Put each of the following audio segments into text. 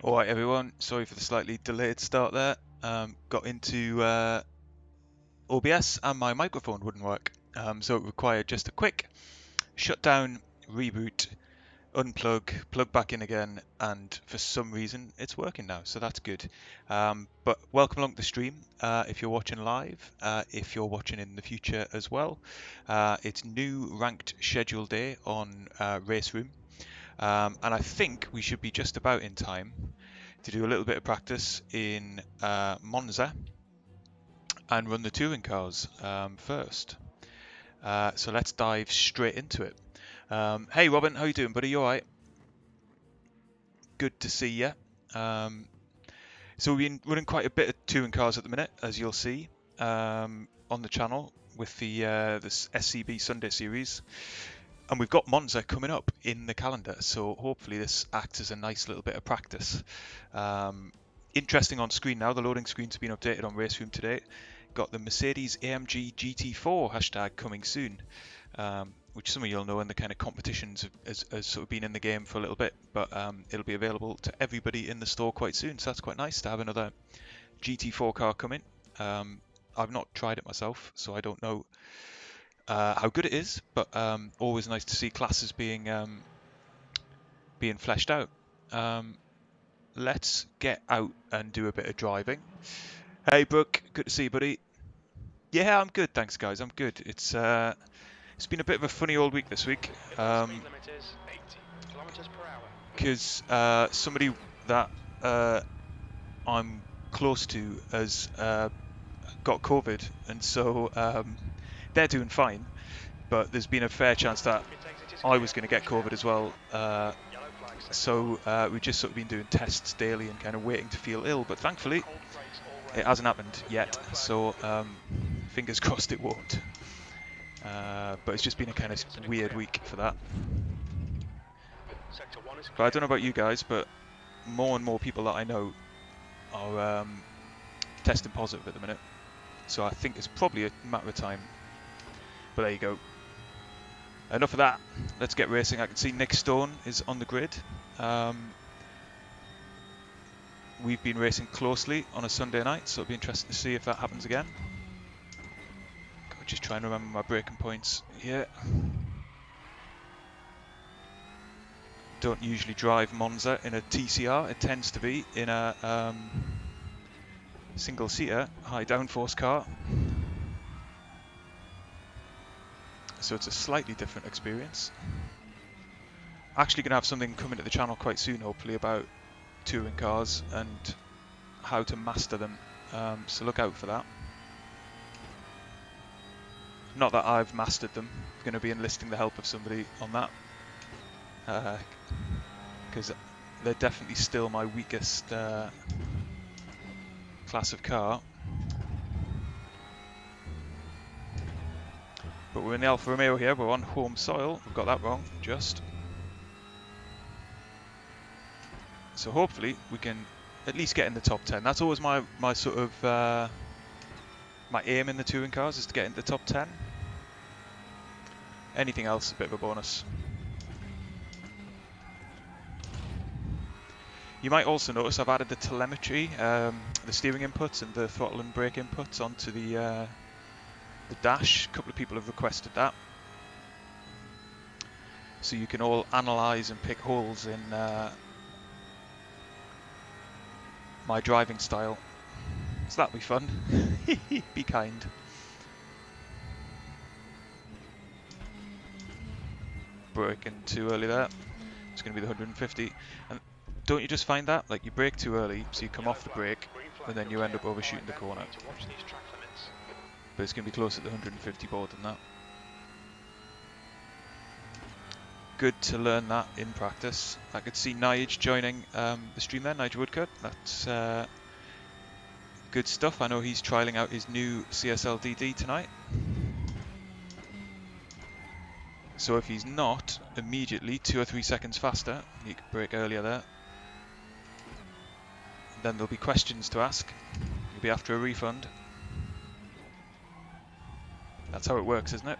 Alright everyone, sorry for the slightly delayed start there. Got into OBS and my microphone wouldn't work. So it required just a quick shutdown, reboot, unplug, plug back in again, and for some reason it's working now, so that's good. But welcome along to the stream if you're watching live, if you're watching in the future as well. It's new ranked schedule day on RaceRoom. And I think we should be just about in time to do a little bit of practice in MONZA and run the touring cars first. So let's dive straight into it. Hey Robin, how you doing, buddy? You alright? Good to see you. So we've been running quite a bit of touring cars at the minute, as you'll see on the channel with the this SCB Sunday series. And we've got MONZA coming up in the calendar, so hopefully this acts as a nice little bit of practice. Interesting on screen now, the loading screen's been updated on RaceRoom today. Got the Mercedes AMG GT4 hashtag coming soon, which some of you'll know in the kind of competitions has sort of been in the game for a little bit, but it'll be available to everybody in the store quite soon, so that's quite nice to have another GT4 car coming. I've not tried it myself, so I don't know how good it is, but always nice to see classes being fleshed out. Let's get out and do a bit of driving. Hey Brooke, good to see you, buddy. Yeah, I'm good, thanks guys. I'm good. It's been a bit of a funny old week this week, because somebody that I'm close to has got COVID, and so they're doing fine, but there's been a fair chance that I was going to get COVID as well, so we've just sort of been doing tests daily and kind of waiting to feel ill, but thankfully it hasn't happened yet, so fingers crossed it won't. But it's just been a kind of weird week for that. But I don't know about you guys, but more and more people that I know are testing positive at the minute, so I think it's probably a matter of time. But there you go. Enough of that. Let's get racing. I can see Nick Stone is on the grid. We've been racing closely on a Sunday night, so it'll be interesting to see if that happens again. Just trying to remember my braking points here. Don't usually drive MONZA in a TCR. It tends to be in a single-seater, high downforce car. So it's a slightly different experience. Actually going to have something coming to the channel quite soon, hopefully, about touring cars and how to master them. So look out for that. Not that I've mastered them. I'm going to be enlisting the help of somebody on that. Because they're definitely still my weakest class of car. But we're in the Alfa Romeo here, we're on home soil. We've got that wrong, just. So hopefully we can at least get in the top 10. That's always my sort of my aim in the touring cars, is to get into the top 10. Anything else is a bit of a bonus. You might also notice I've added the telemetry, the steering inputs and the throttle and brake inputs onto the dash. A couple of people have requested that. So you can all analyse and pick holes in my driving style. So that'll be fun. Be kind. Braking too early there. It's going to be the 150. And don't you just find that? Like, you brake too early, so you come off the brake, and then you end up overshooting the corner. But it's going to be closer to the 150 board than that. Good to learn that in practice. I could see Nige joining the stream there, Nige Woodcut. That's good stuff. I know he's trialling out his new CSL DD tonight. So if he's not immediately 2 or 3 seconds faster, he could brake earlier there. Then there'll be questions to ask. You'll be after a refund. That's how it works, isn't it?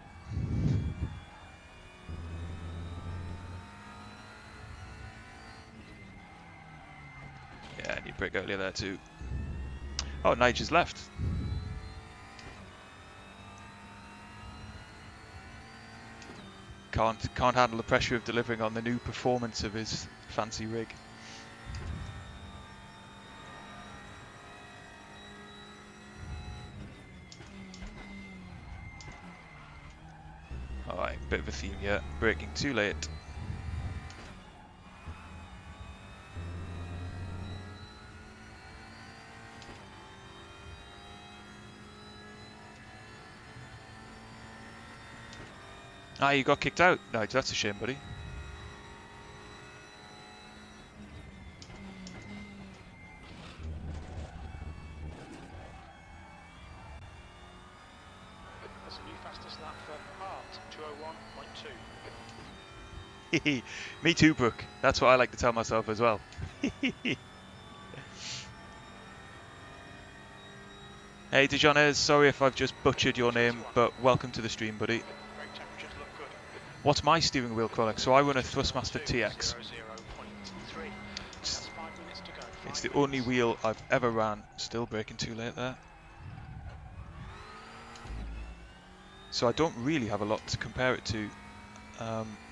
late break earlier there too. Oh, Nigel's left. Can't handle the pressure of delivering on the new performance of his fancy rig. Alright, bit of a theme here. Braking too late. Ah, you got kicked out. No, that's a shame, buddy. That's a new fastest lap for Hart, 201.2. Me too, Brooke. That's what I like to tell myself as well. Hey, Dijonez, sorry if I've just butchered your name, but welcome to the stream, buddy. What's my steering wheel chronic? So I run a Thrustmaster TX. It's the only wheel I've ever ran. Still braking too late there. So I don't really have a lot to compare it to,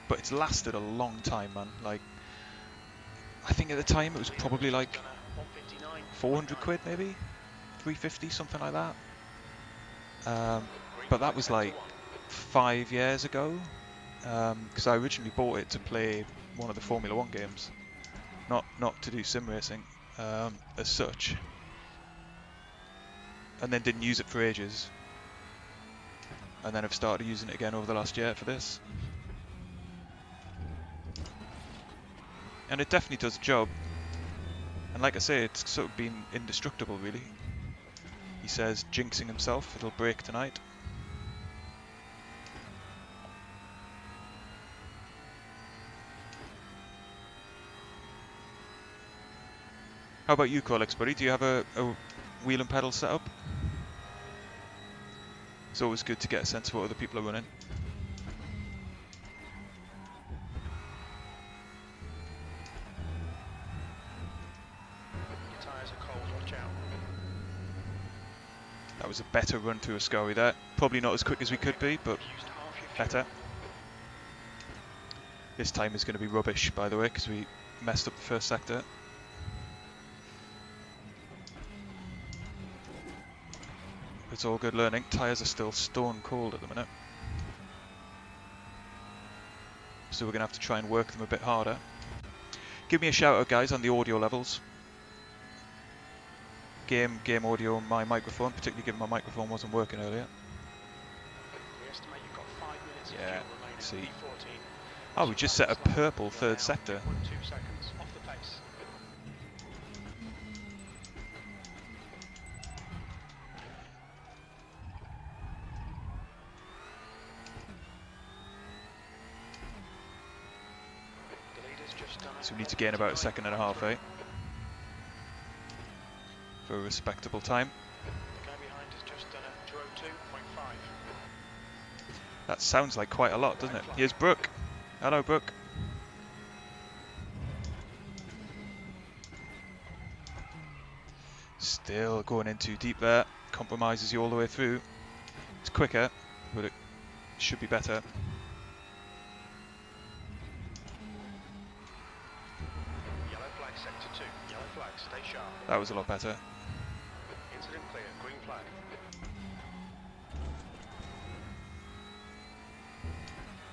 but it's lasted a long time, man. Like, I think at the time it was probably like 400 quid, maybe 350, something like that. But that was like 5 years ago, because I originally bought it to play one of the Formula 1 games, not to do sim racing as such, and then didn't use it for ages, and then I've started using it again over the last year for this, and it definitely does the job. And like I say, it's sort of been indestructible, really. He says, jinxing himself, it'll break tonight. How about you, Corlex, buddy? Do you have a wheel and pedal set up? It's always good to get a sense of what other people are running. Your tyres are cold, watch out. That was a better run through a scurry there. Probably not as quick as we could be, but better. This time is going to be rubbish, by the way, because we messed up the first sector. It's all good learning. Tyres are still stone cold at the minute, so we're going to have to try and work them a bit harder. Give me a shout out, guys, on the audio levels. Game audio on my microphone, particularly given my microphone wasn't working earlier. We estimate you've got 5 minutes of Yeah, fuel remaining. see. P14. Oh, we just set a purple third sector. 2 seconds off the pace. The leader's just done So we need to gain about a second and a half, eh? For a respectable time. The guy behind has just done a 202.5. That sounds like quite a lot, doesn't it? Here's Brooke. Hello, Brooke. Still going in too deep there. Compromises you all the way through. It's quicker, but it should be better. Yellow flag sector 2. Yellow flag, stay sharp. That was a lot better. Incident clear, green flag.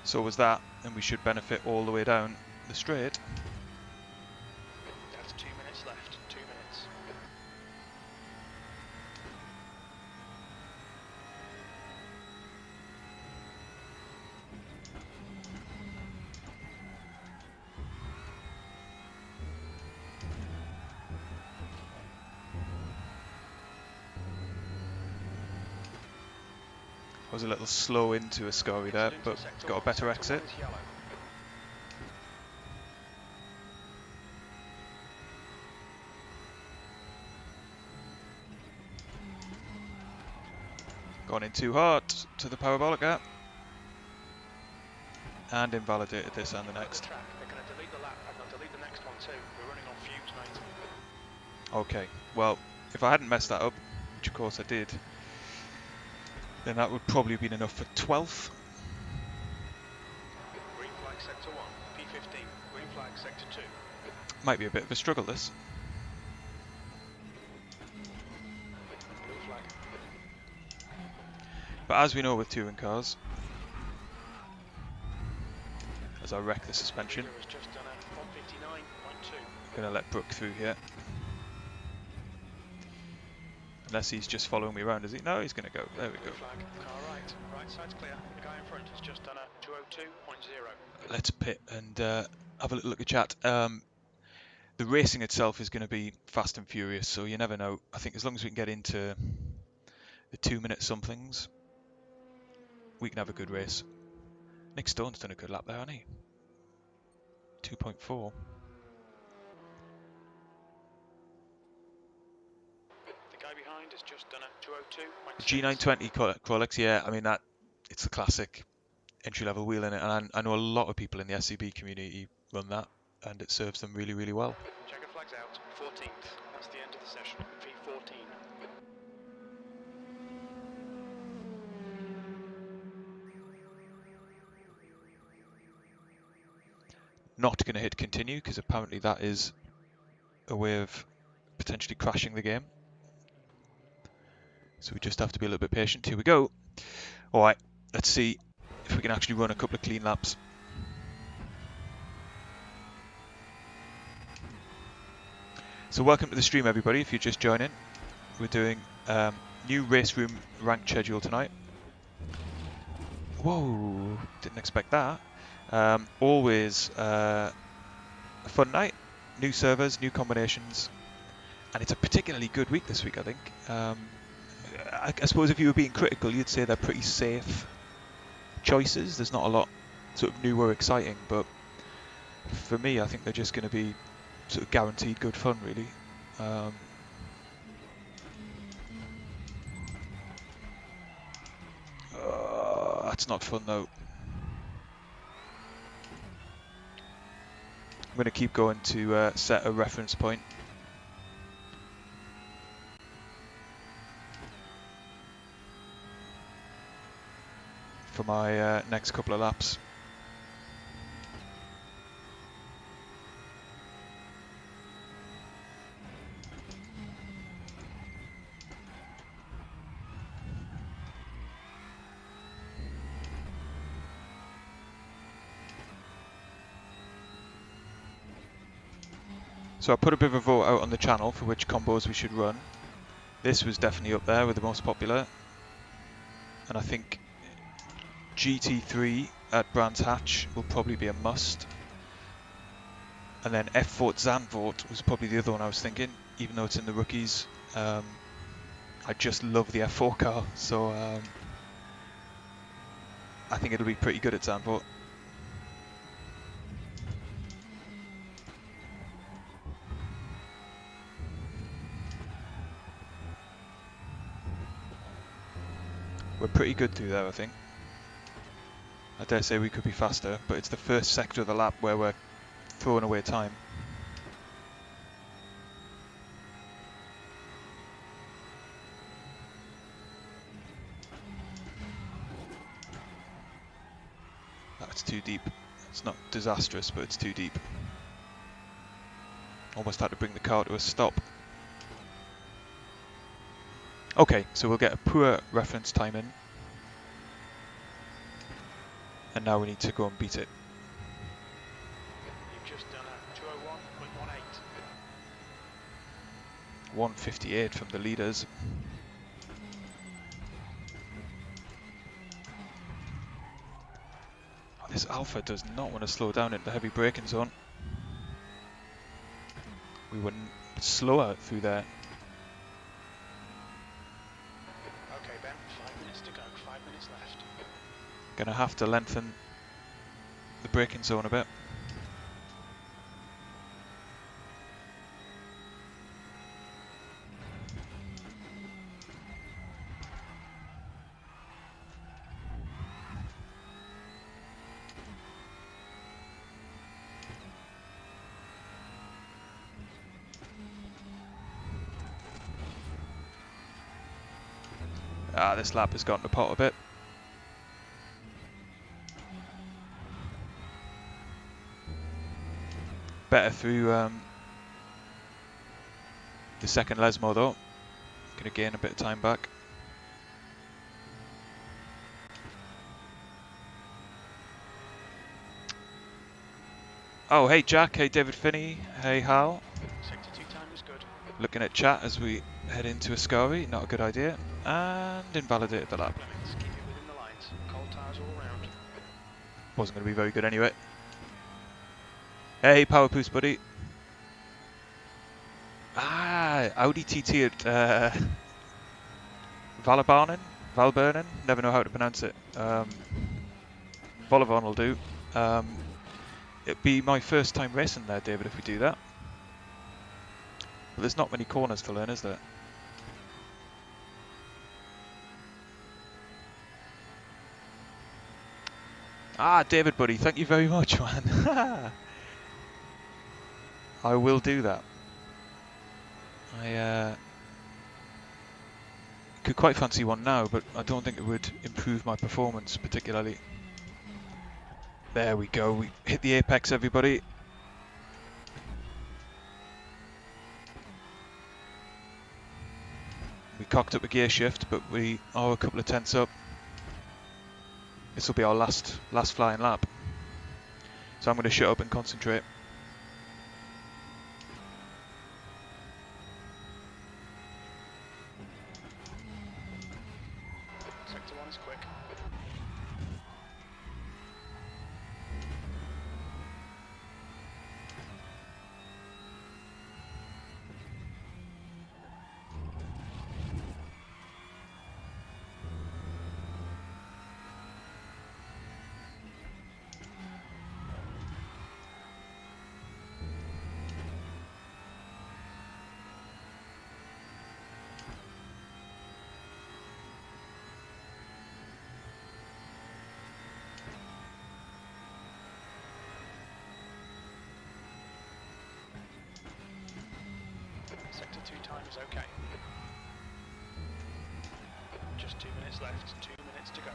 So was that, and we should benefit all the way down the straight. That's 2 minutes left. 2 minutes. I was a little slow into a scurry there, but got a better exit. Gone in too hard to the parabolic gap. And invalidated this and the next. They're going to delete the lap and they'll delete the next one too. We're running on fumes, mate. Okay, well, if I hadn't messed that up, which of course I did, then that would probably have been enough for 12th. Green flag sector 1, P15. Green flag sector 2. Might be a bit of a struggle, this. Blue flag. But as we know with touring cars, as I wreck the suspension, Leader has just done a 159.2. I'm going to let Brook through here. Unless he's just following me around, is he? No, he's going to go. There we Blue go. flag. Car right. Right side's clear. The guy in front has just done a 202.0. Let's pit and have a little look at chat. The racing itself is going to be fast and furious, so you never know. I think as long as we can get into the 2-minute somethings, we can have a good race. Nick Stone's done a good lap there, hasn't he? 2.4. The guy behind has just done a 202.6. G920 Qualex, yeah, I mean that it's a classic entry-level wheel in it, and I know a lot of people in the SCB community run that, and it serves them really, really well. Checker flags out. 14th. That's the end of the session. V14. Not going to hit continue because apparently that is a way of potentially crashing the game. So we just have to be a little bit patient. Here we go. All right, let's see if we can actually run a couple of clean laps. So welcome to the stream, everybody. If you're just joining, we're doing new RaceRoom ranked schedule tonight. Whoa, didn't expect that. Always a fun night. New servers, new combinations, and it's a particularly good week this week, I think. I suppose if you were being critical, you'd say they're pretty safe choices. There's not a lot sort of new or exciting, but for me, I think they're just going to be sort of guaranteed good fun, really. That's not fun, though. I'm going to keep going to set a reference point. For my next couple of laps. So I put a bit of a vote out on the channel for which combos we should run. This was definitely up there with the most popular. And I think GT3 at Brands Hatch will probably be a must. And then F4 ZANDVOORT was probably the other one I was thinking, even though it's in the rookies. I just love the F4 car, so I think it'll be pretty good at ZANDVOORT. We're pretty good through there, I think. I dare say we could be faster, but it's the first sector of the lap where we're throwing away time. That's too deep. It's not disastrous, but it's too deep. Almost had to bring the car to a stop. Okay, so we'll get a poor reference time in. And now we need to go and beat it. You've just done a 201.18. 158 from the leaders. Oh, this Alpha does not want to slow down into the heavy braking zone. We were slower through there. Okay, Ben, 5 minutes to go. 5 minutes left. Gonna have to lengthen the braking zone a bit. Ah, this lap has gone to pot a bit. Better through the second Lesmo though. Going to gain a bit of time back. Oh, hey Jack, hey David Finney, hey Hal. Sector 2 time is good. Looking at chat as we head into Ascari, not a good idea. And invalidated the lap. Flemings, keep it within the lines. Cold tyres all round. Wasn't going to be very good anyway. Hey, Power Boost buddy. Ah, Audi TT at Valbernen, never know how to pronounce it. Bolivon will do. It'd be my first time racing there, David, if we do that. But there's not many corners to learn, is there? Ah, David buddy, thank you very much, man. I will do that. I could quite fancy one now, but I don't think it would improve my performance particularly. There we go, we hit the apex, everybody. We cocked up a gear shift, but we are a couple of tenths up. This will be our last flying lap. So I'm going to shut up and concentrate. Sector 1 is quick. Sector 2 time is okay. Just 2 minutes left, 2 minutes to go.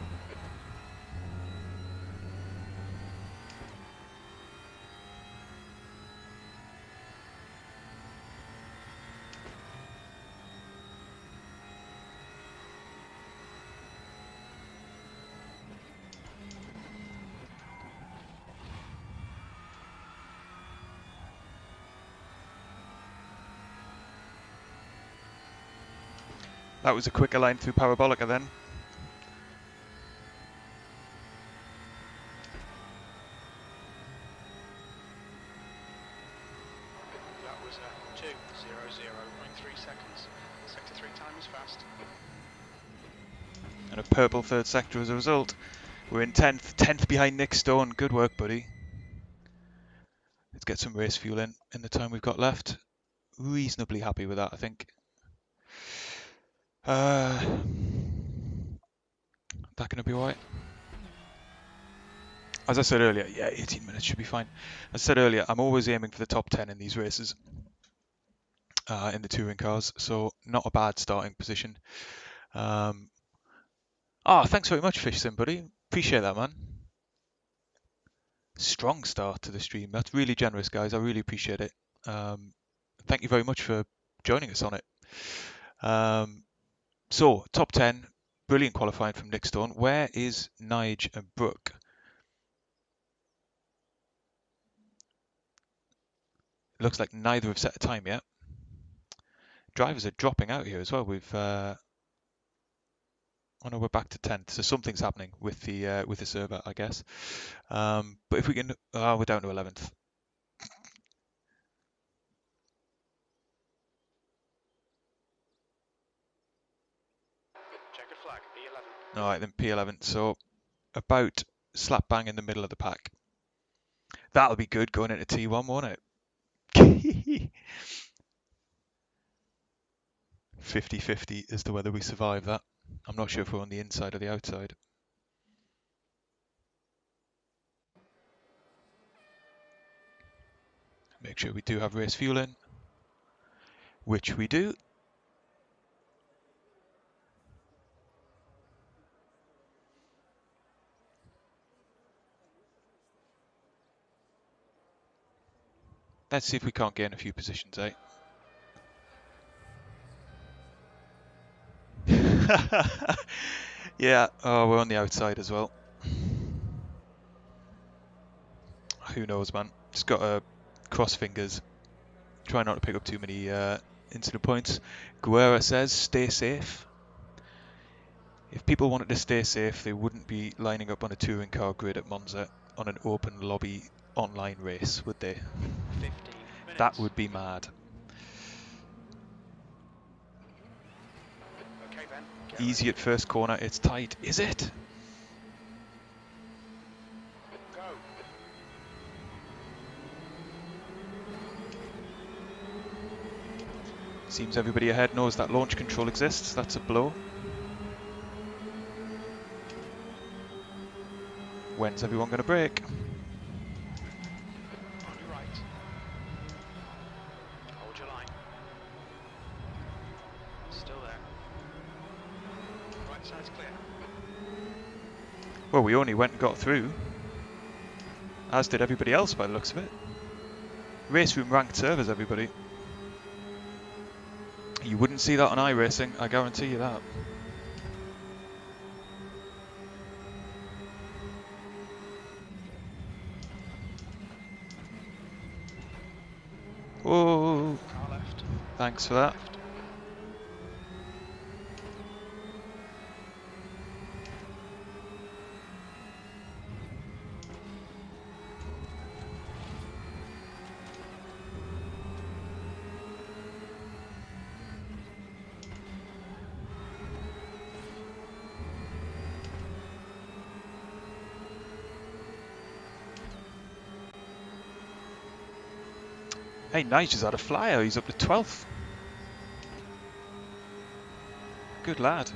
That was a quicker line through Parabolica then. That was a 2:00.3 seconds. Sector 3 time is fast. And a purple third sector as a result. We're in 10th behind Nick Stone. Good work, buddy. Let's get some race fuel in the time we've got left. Reasonably happy with that, I think. That going to be alright? As I said earlier, yeah, 18 minutes should be fine. As I said earlier, I'm always aiming for the top 10 in these races, in the touring cars, so not a bad starting position. Thanks very much, Fish Sim, buddy. Appreciate that, man. Strong start to the stream. That's really generous, guys. I really appreciate it. Thank you very much for joining us on it. So, top 10, brilliant qualifying from Nick Stone. Where is Nige and Brooke? Looks like neither have set a time yet. Drivers are dropping out here as well. Oh no, we're back to 10th, so something's happening with the server, I guess. But if we can, we're down to 11th. Checkered flag, P11. All right, then P11. So about slap bang in the middle of the pack. That'll be good going into T1, won't it? 50-50 as to whether we survive that. I'm not sure if we're on the inside or the outside. Make sure we do have race fuel in, which we do. Let's see if we can't gain a few positions, eh? Yeah, oh, we're on the outside as well. Who knows, man? Just got to cross fingers. Try not to pick up too many incident points. Guerra says, stay safe. If people wanted to stay safe, they wouldn't be lining up on a touring car grid at Monza on an open lobby online race, would they? 15 That minutes. would be mad. Okay, Ben. Get Easy ready. at first corner, it's tight. Is it? Go. Seems everybody ahead knows that launch control exists. That's a blow. When's everyone going to brake? On your right. Hold your line. Still there. Right side's clear. Well, we only went and got through, as did everybody else by the looks of it. RaceRoom ranked servers, everybody. You wouldn't see that on iRacing, I guarantee you that. Whoa! Car left. Thanks for that. Left. Hey, Nigel's had a flyer, he's up to 12th. Good lad.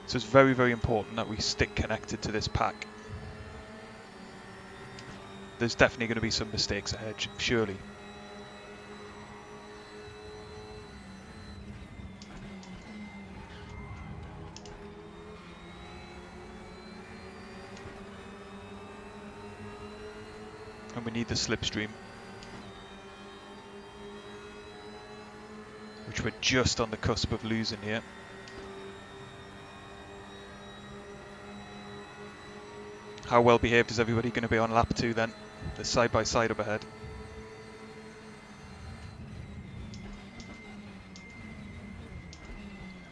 So it's very, very important that we stick connected to this pack. There's definitely going to be some mistakes ahead, surely. And we need the slipstream, which we're just on the cusp of losing here. How well behaved is everybody going to be on lap 2 then? The side by side up ahead.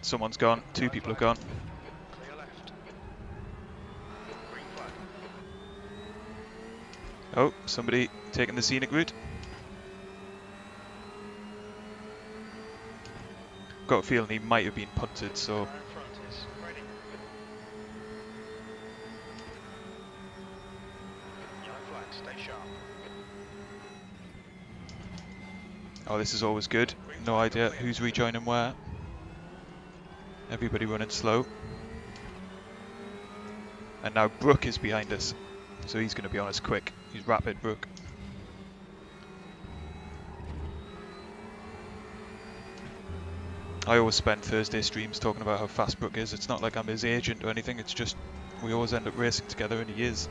Someone's gone, 2 people have gone. Clear left. Green flag. Oh, somebody taking the scenic route. Got a feeling he might have been punted, so Car in front is ready. Yellow flag. Stay sharp. oh, this is always good. No idea who's rejoining where. Everybody running slow. And now Brook is behind us, so he's going to be on us quick. He's rapid, Brook. I always spend Thursday streams talking about how fast Brook is. It's not like I'm his agent or anything, it's just we always end up racing together, and he is.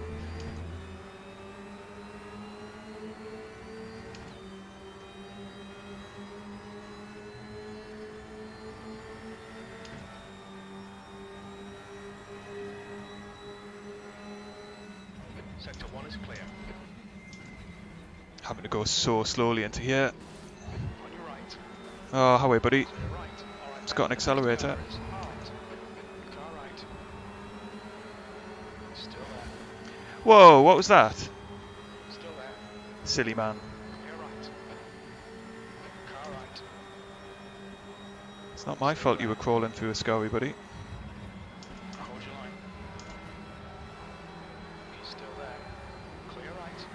Sector 1 is clear. Having to go so slowly into here. On your right. Oh, how are you, buddy? To the right. All right, It's got an accelerator. Car right. Still there. Whoa, what was that? Still there. Silly man. Clear right. Car right. It's not my fault you were crawling through a scowy, buddy. Hold your line. He's still there. Clear right.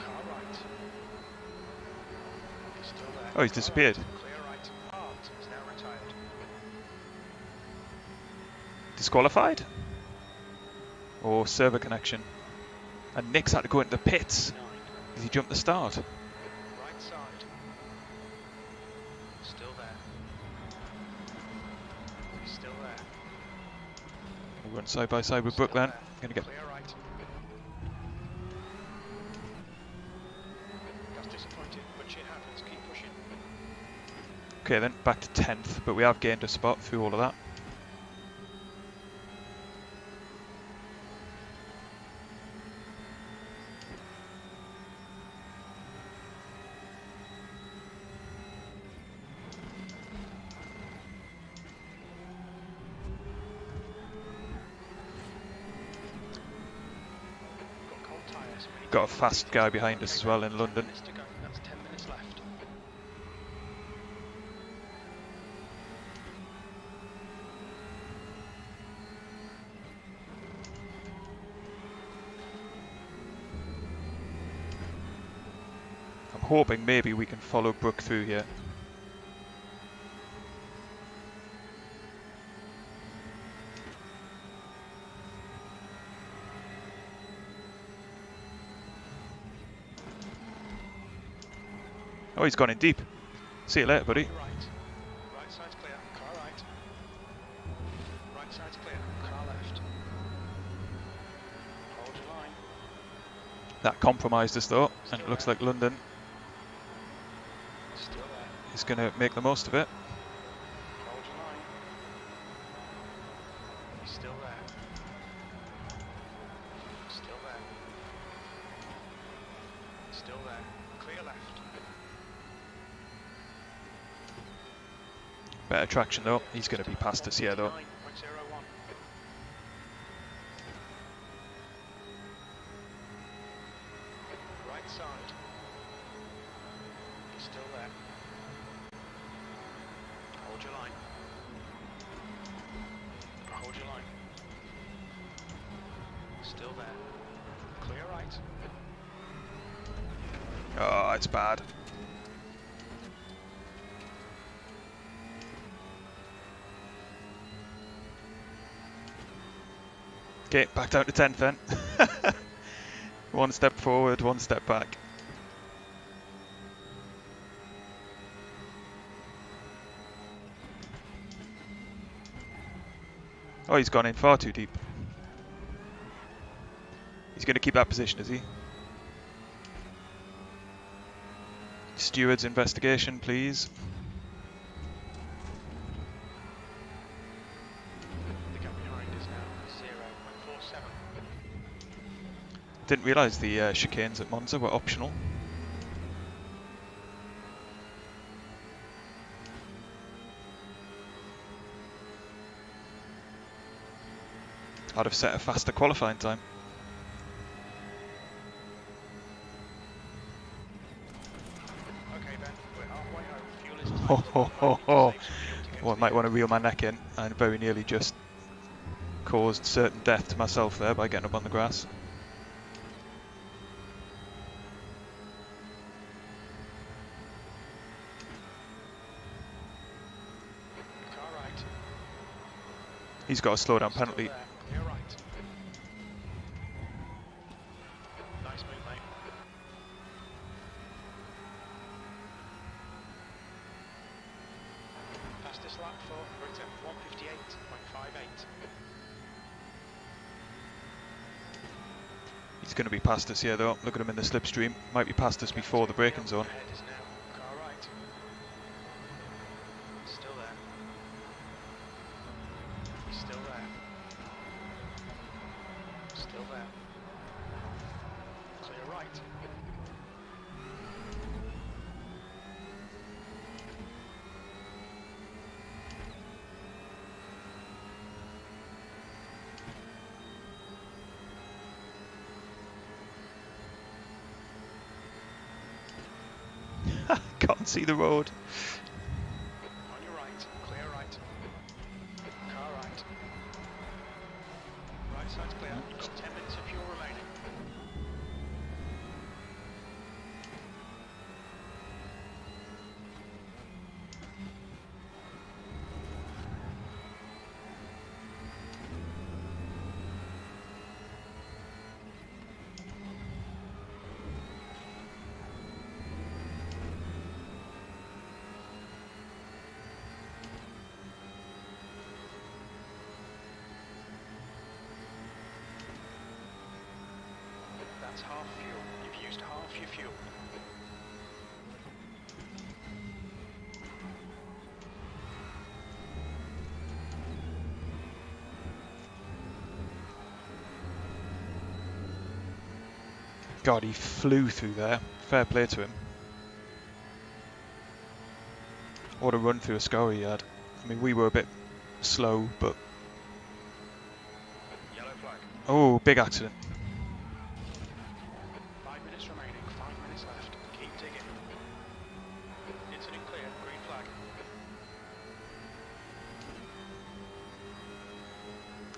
Car right. He's still there. Oh, he's Car disappeared. right. Clear right. Parked. He's now retired. Disqualified? Or server connection? And Nick's had to go into the pits. 9. As he jumped the start. Right side. We'll run side by side with Brook then. Gonna get. Clear right. That's disappointing, but shit happens. Keep pushing. Okay then, back to 10th, but we have gained a spot through all of that. Got cold tyres. Got a fast guy behind us as well in London. 10 minutes to go. That's 10 minutes left. I'm hoping maybe we can follow Brook through here. Oh, he's gone in deep. See you later, buddy. Right. Right side's clear. Car right. Right side's clear. Car left. Hold your line. That compromised us though, and it looks like London Still there. is going to make the most of it. Hold your line. Still there. Still there. Still there. Clear left. Better traction though. He's going to be past us here though. 159.01. Right side. He's still there. Hold your line. Hold your line. Still there. Clear right. Oh, it's bad. Okay, back down to 10th then. One step forward, one step back. Oh, he's gone in far too deep. He's going to keep that position, is he? Steward's investigation, please. The gap behind is now 0.47. Didn't realise the chicanes at Monza were optional. I'd have set a faster qualifying time. Okay, Ben, we're halfway home. Fuel is tight. Ho ho ho ho. Save some fuel to get Well, I to might the want to reel my neck in, and very nearly just caused certain death to myself there by getting up on the grass. car right. He's got a slow down Still penalty. there. Clear right. Nice move, mate. Fastest lap for Britain, 158.58. He's going to be past us here though. Look at him in the slipstream. Might be past us before the braking zone. Ahead is now car right. Still there. Still there. Still there. Clear right. Can't see the road. On your right. Clear right. Car right. Right side's clear. Got 10 minutes of fuel remaining. That's half fuel. You've used half your fuel. God, he flew through there. Fair play to him. What a run through a score he had. I mean, we were a bit slow, but... Yellow flag. Oh, big accident. 5 minutes remaining. 5 minutes left. Keep digging. Incident clear. Green flag.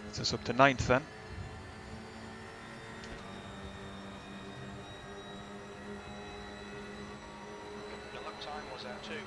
Gets us up to 9th then. The lap time was at 2:00.9.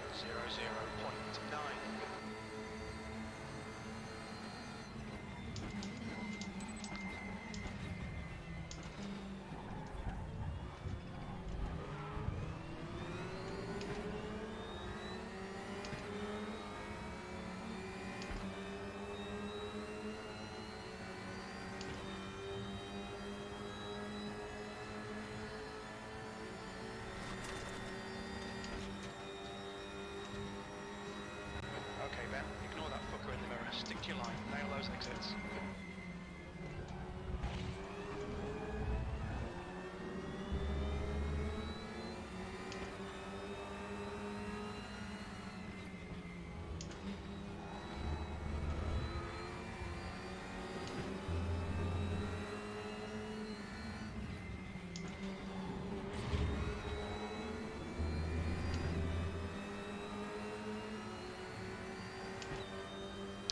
Okay, Ben, ignore that fucker in the mirror. Stick to your line. Nail those exits.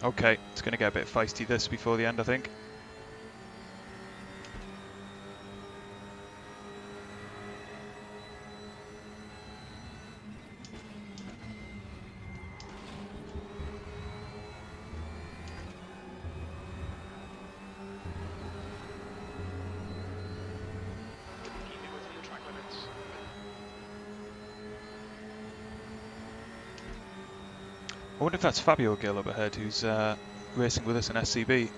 Okay, it's going to get a bit feisty this before the end, I think. Keep it within the track limits. I wonder if that's Fabio Gill up ahead, who's racing with us in SCB.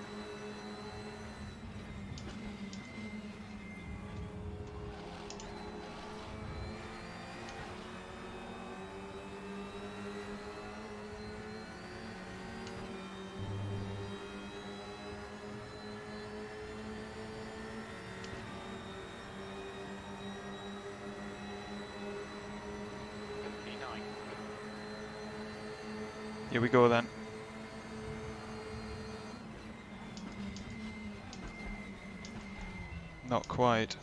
E9. Here we go then. Not quite.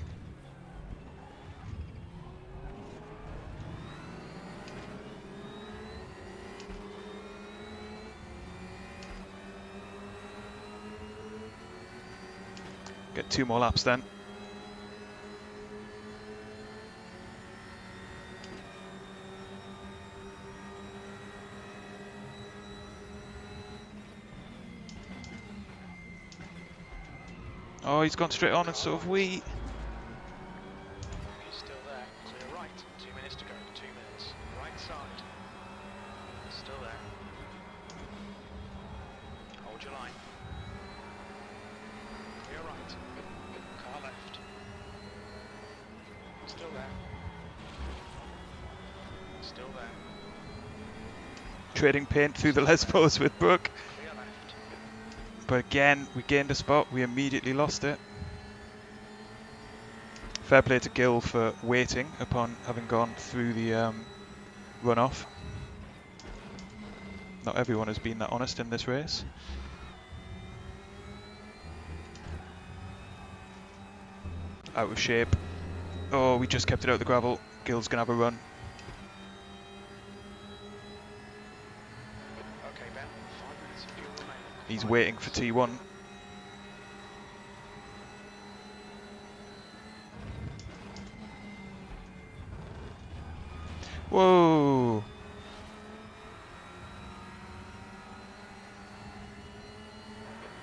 Get 2 more laps then. Oh, he's gone straight on and so have we. He's still there. Clear right. 2 minutes to go. 2 minutes. Right side. Still there. Hold your line. Clear right. Car left. Still there. Still there. Trading paint through the Lesbos with Brooke. Clear left. But again, we gained a spot, we immediately lost it. Fair play to Gill for waiting upon having gone through the runoff. Not everyone has been that honest in this race. Out of shape. Oh, we just kept it out of the gravel. Gill's going to have a run. Okay, Ben. 5 minutes of fuel remaining. He's 5 waiting minutes. for T1. Whoa!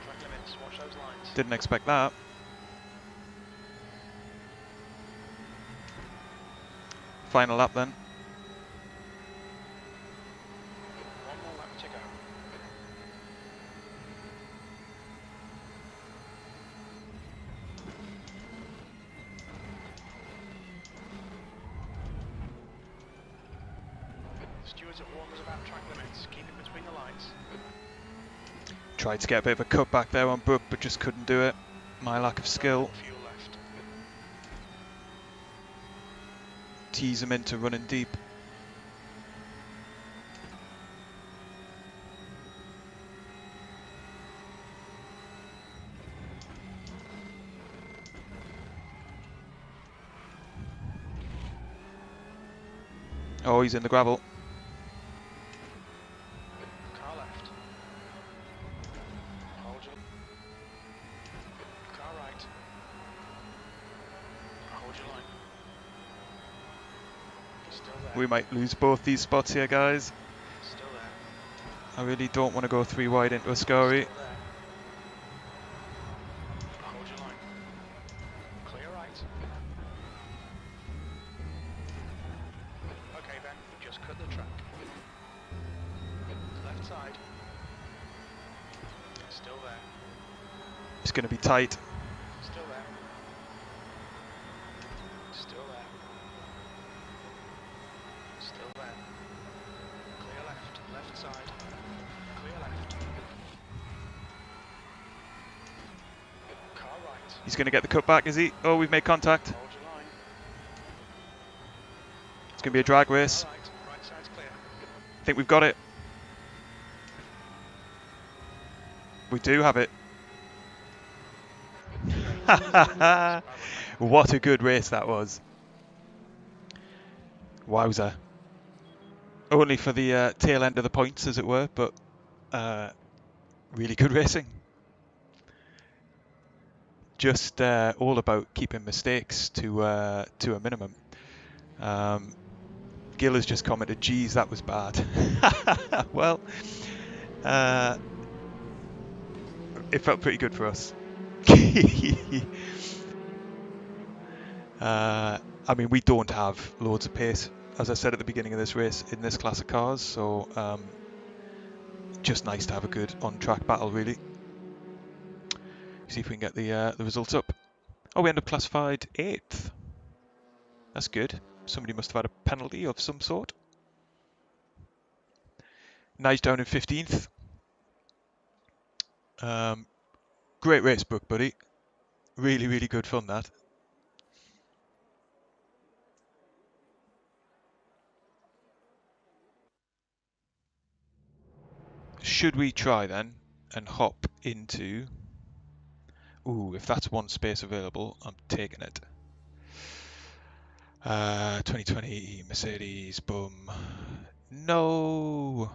Track limits. Watch those lines. Didn't expect that. Final lap then. 1 more lap to go. Stewards have warned us about track limits. Keep it between the lights. Tried to get a bit of a cut back there on Brook, but just couldn't do it. My lack of skill. Fuel left. Tease him into running deep. Oh, he's in the gravel. Car left. Hold your... Car right. Hold your line. He's still there. We might lose both these spots here, guys. Still there. I really don't want to go 3 wide into a scurry. Still there. Hold your line. Clear right. Okay, Ben, we've just cut the track. Left side. Still there. It's going to be tight. Still there. Still there. Still there. Clear left. Left side. Clear left. Car right. He's going to get the cut back, is he? Oh, we've made contact. Hold your line. It's going to be a drag race. Car right. Right side's clear. I think we've got it. We do have it. What a good race that was. Wowzer. Only for the tail end of the points, as it were, but really good racing. Just all about keeping mistakes to a minimum. Gil has just commented, geez, that was bad. Well, it felt pretty good for us. I mean, we don't have loads of pace, as I said at the beginning of this race, in this class of cars, so just nice to have a good on-track battle, really. See if we can get the results up. Oh, we end up classified 8th. That's good. Somebody must have had a penalty of some sort. Nice down in 15th. Great race, Brook, buddy. Really, really good fun, that. Should we try then and hop into... Ooh, if that's one space available, I'm taking it. 2020 Mercedes, boom. No!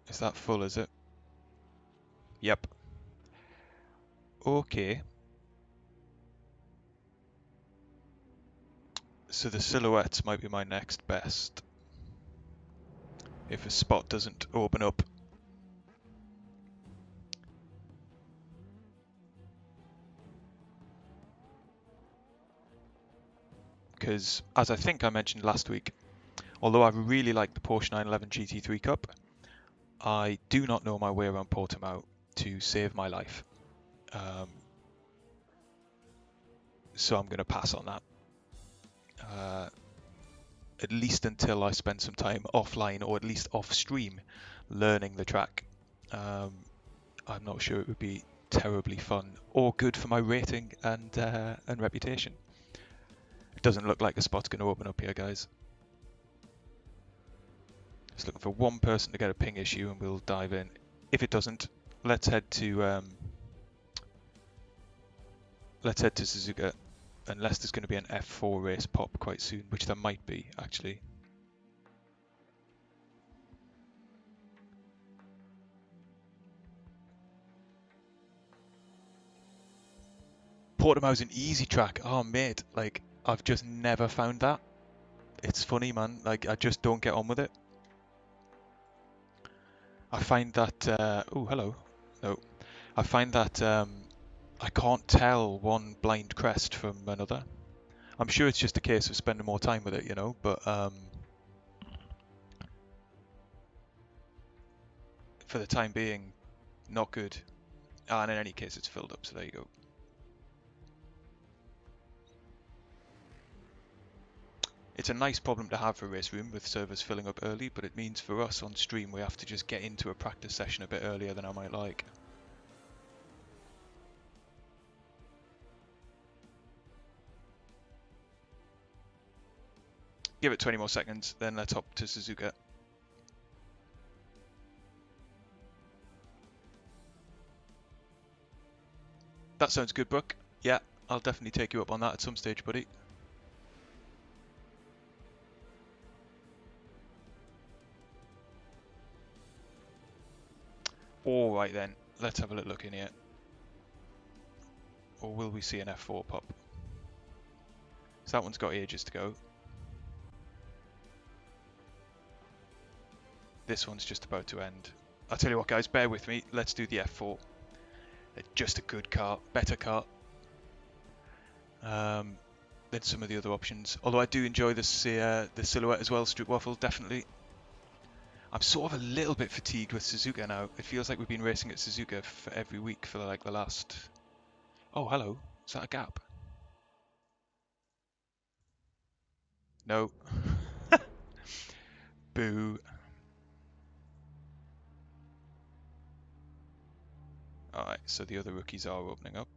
Is that full, is it? Yep. Okay. So the silhouettes might be my next best. If a spot doesn't open up. Because, as I think I mentioned last week, although I really like the Porsche 911 GT3 Cup, I do not know my way around Portimao to save my life. So I'm going to pass on that. At least until I spend some time offline, or at least off stream, learning the track. I'm not sure it would be terribly fun or good for my rating and reputation. It doesn't look like a spot's going to open up here, guys. Just looking for one person to get a ping issue and we'll dive in. If it doesn't, let's head to Suzuka, unless there's going to be an F4 race pop quite soon, which there might be, actually. Portimao's an easy track. Oh, mate, like, I've just never found that. It's funny, man. Like, I just don't get on with it. I find that... oh, hello. No. I find that I can't tell one blind crest from another. I'm sure it's just a case of spending more time with it, you know, but for the time being, not good. And in any case, it's filled up, so there you go. It's a nice problem to have for RaceRoom with servers filling up early, but it means for us on stream we have to just get into a practice session a bit earlier than I might like. Give it 20 more seconds, then let's hop to Suzuka. That sounds good, Brooke. Yeah, I'll definitely take you up on that at some stage, buddy. Alright then, let's have a little look in here. Or will we see an F4 pop? So that one's got ages to go. This one's just about to end. I'll tell you what guys, bear with me, let's do the F4. It's just a good car, better car than some of the other options. Although I do enjoy the silhouette as well, Strip Waffle, definitely. I'm sort of a little bit fatigued with Suzuka now. It feels like we've been racing at Suzuka for every week for like the last... Oh, hello. Is that a gap? No. Boo. Alright, so the other rookies are opening up.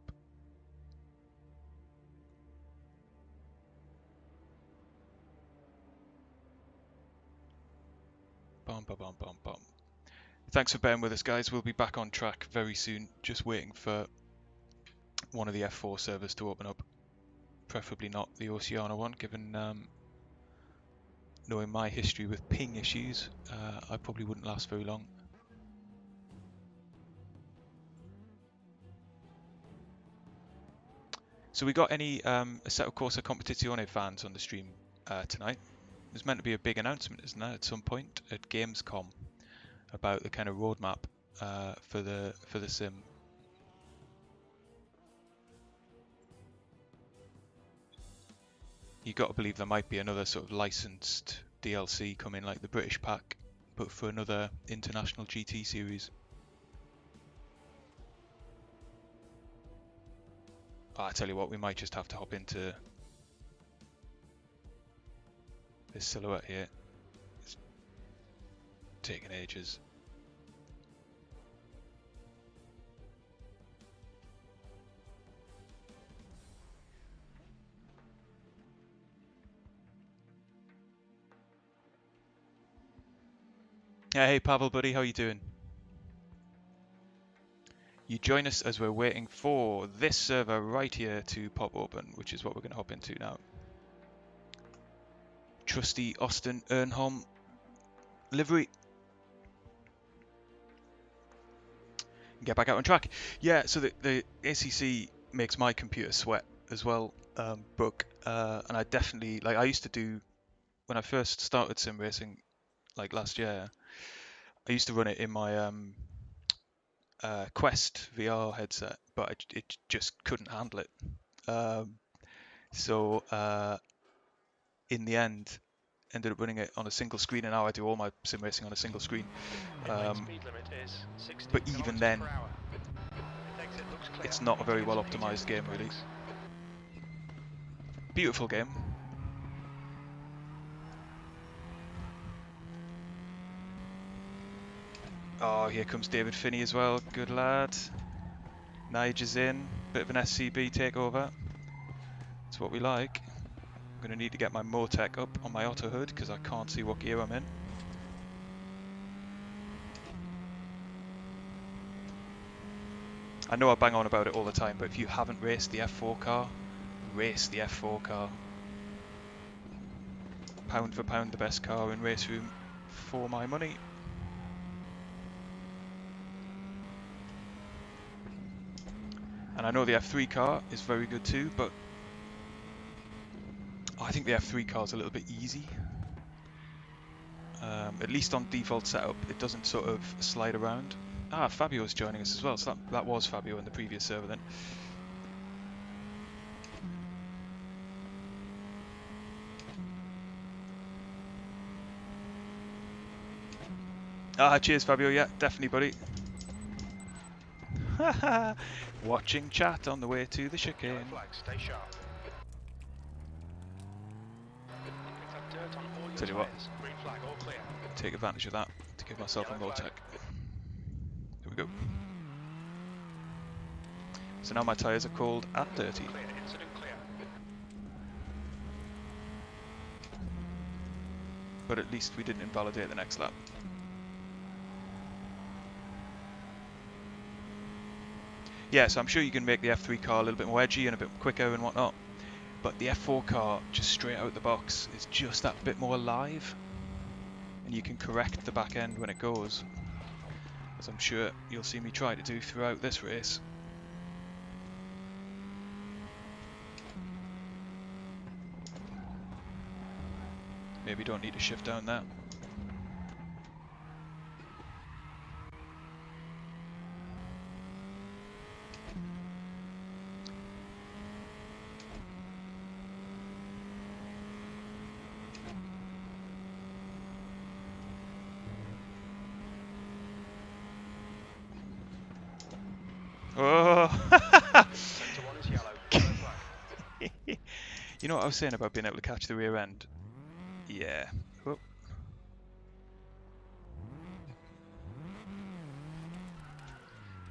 Bum, bum, bum, bum, bum. Thanks for bearing with us, guys. We'll be back on track very soon. Just waiting for one of the F4 servers to open up. Preferably not the Oceania one, given knowing my history with ping issues, I probably wouldn't last very long. So we got any Assetto Corsa Competizione fans on the stream tonight? There's meant to be a big announcement, isn't there, at some point at Gamescom about the kind of roadmap for the sim. You got to believe there might be another sort of licensed DLC coming, like the British pack, but for another international GT series. Oh, I tell you what, we might just have to hop into this silhouette here. It's taking ages. Hey Pavel buddy, how you doing? You join us as we're waiting for this server right here to pop open, which is what we're going to hop into now. Trusty Austin Ernholm livery. Get back out on track. Yeah, so the ACC makes my computer sweat as well, Brooke, and I definitely, like I used to do, when I first started sim racing, like last year, I used to run it in my Quest VR headset, but it just couldn't handle it. So in the end, ended up running it on a single screen, and now I do all my sim racing on a single screen. But even then, it's not a very well optimized game, really. Beautiful game. Oh, here comes David Finney as well. Good lad. Nige is in. Bit of an SCB takeover. That's what we like. I'm going to need to get my Motec up on my auto hood because I can't see what gear I'm in. I know I bang on about it all the time, but if you haven't raced the F4 car, race the F4 car. Pound for pound the best car in RaceRoom for my money. And I know the F3 car is very good too, but I think the F3 car is a little bit easy. At least on default setup, it doesn't sort of slide around. Ah, Fabio's joining us as well, so that was Fabio in the previous server then. Ah, cheers Fabio, yeah, definitely buddy. Watching chat on the way to the chicane. Stay sharp. Tell you what, tyres. Green flag, all clear. take advantage of that to give myself a Yellow more flag. tech. Here we go. So now my tyres are cold and dirty. Clear, incident clear. But at least we didn't invalidate the next lap. Yeah, so I'm sure you can make the F3 car a little bit more edgy and a bit quicker and whatnot. But the F4 car, just straight out the box, is just that bit more alive. And you can correct the back end when it goes, as I'm sure you'll see me try to do throughout this race. Maybe don't need to shift down that. Oh! Sector 1 is yellow. Yellow flag. You know what I was saying about being able to catch the rear end? Yeah. Oh.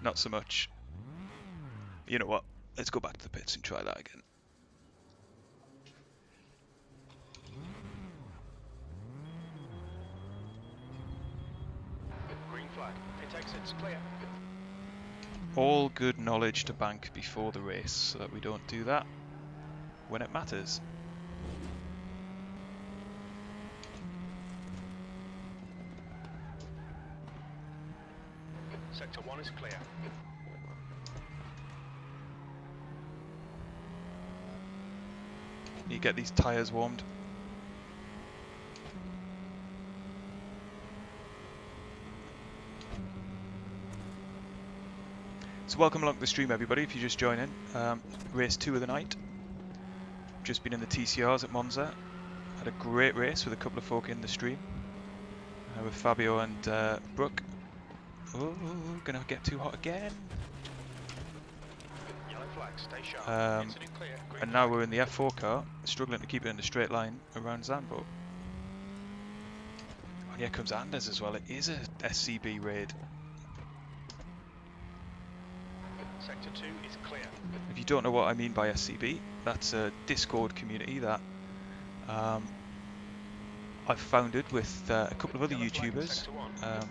Not so much. You know what? Let's go back to the pits and try that again. Green flag. Pit exits clear. All good knowledge to bank before the race so that we don't do that when it matters. Sector 1 is clear. You get these tyres warmed. So welcome along to the stream, everybody, if you're just joining. Race 2 of the night. Just been in the TCRs at Monza. Had a great race with a couple of folk in the stream. With Fabio and Brooke. Oh, gonna get too hot again. Yellow flag, stay sharp. Incident clear. Green And now flag. we're in the F4 car, struggling to keep it in a straight line around ZANDVOORT. And here comes Anders as well. It is a SCB raid. Sector 2 is clear. If you don't know what I mean by SCB, that's a Discord community that I've founded with a couple of other Yellow flag in YouTubers, sector 1.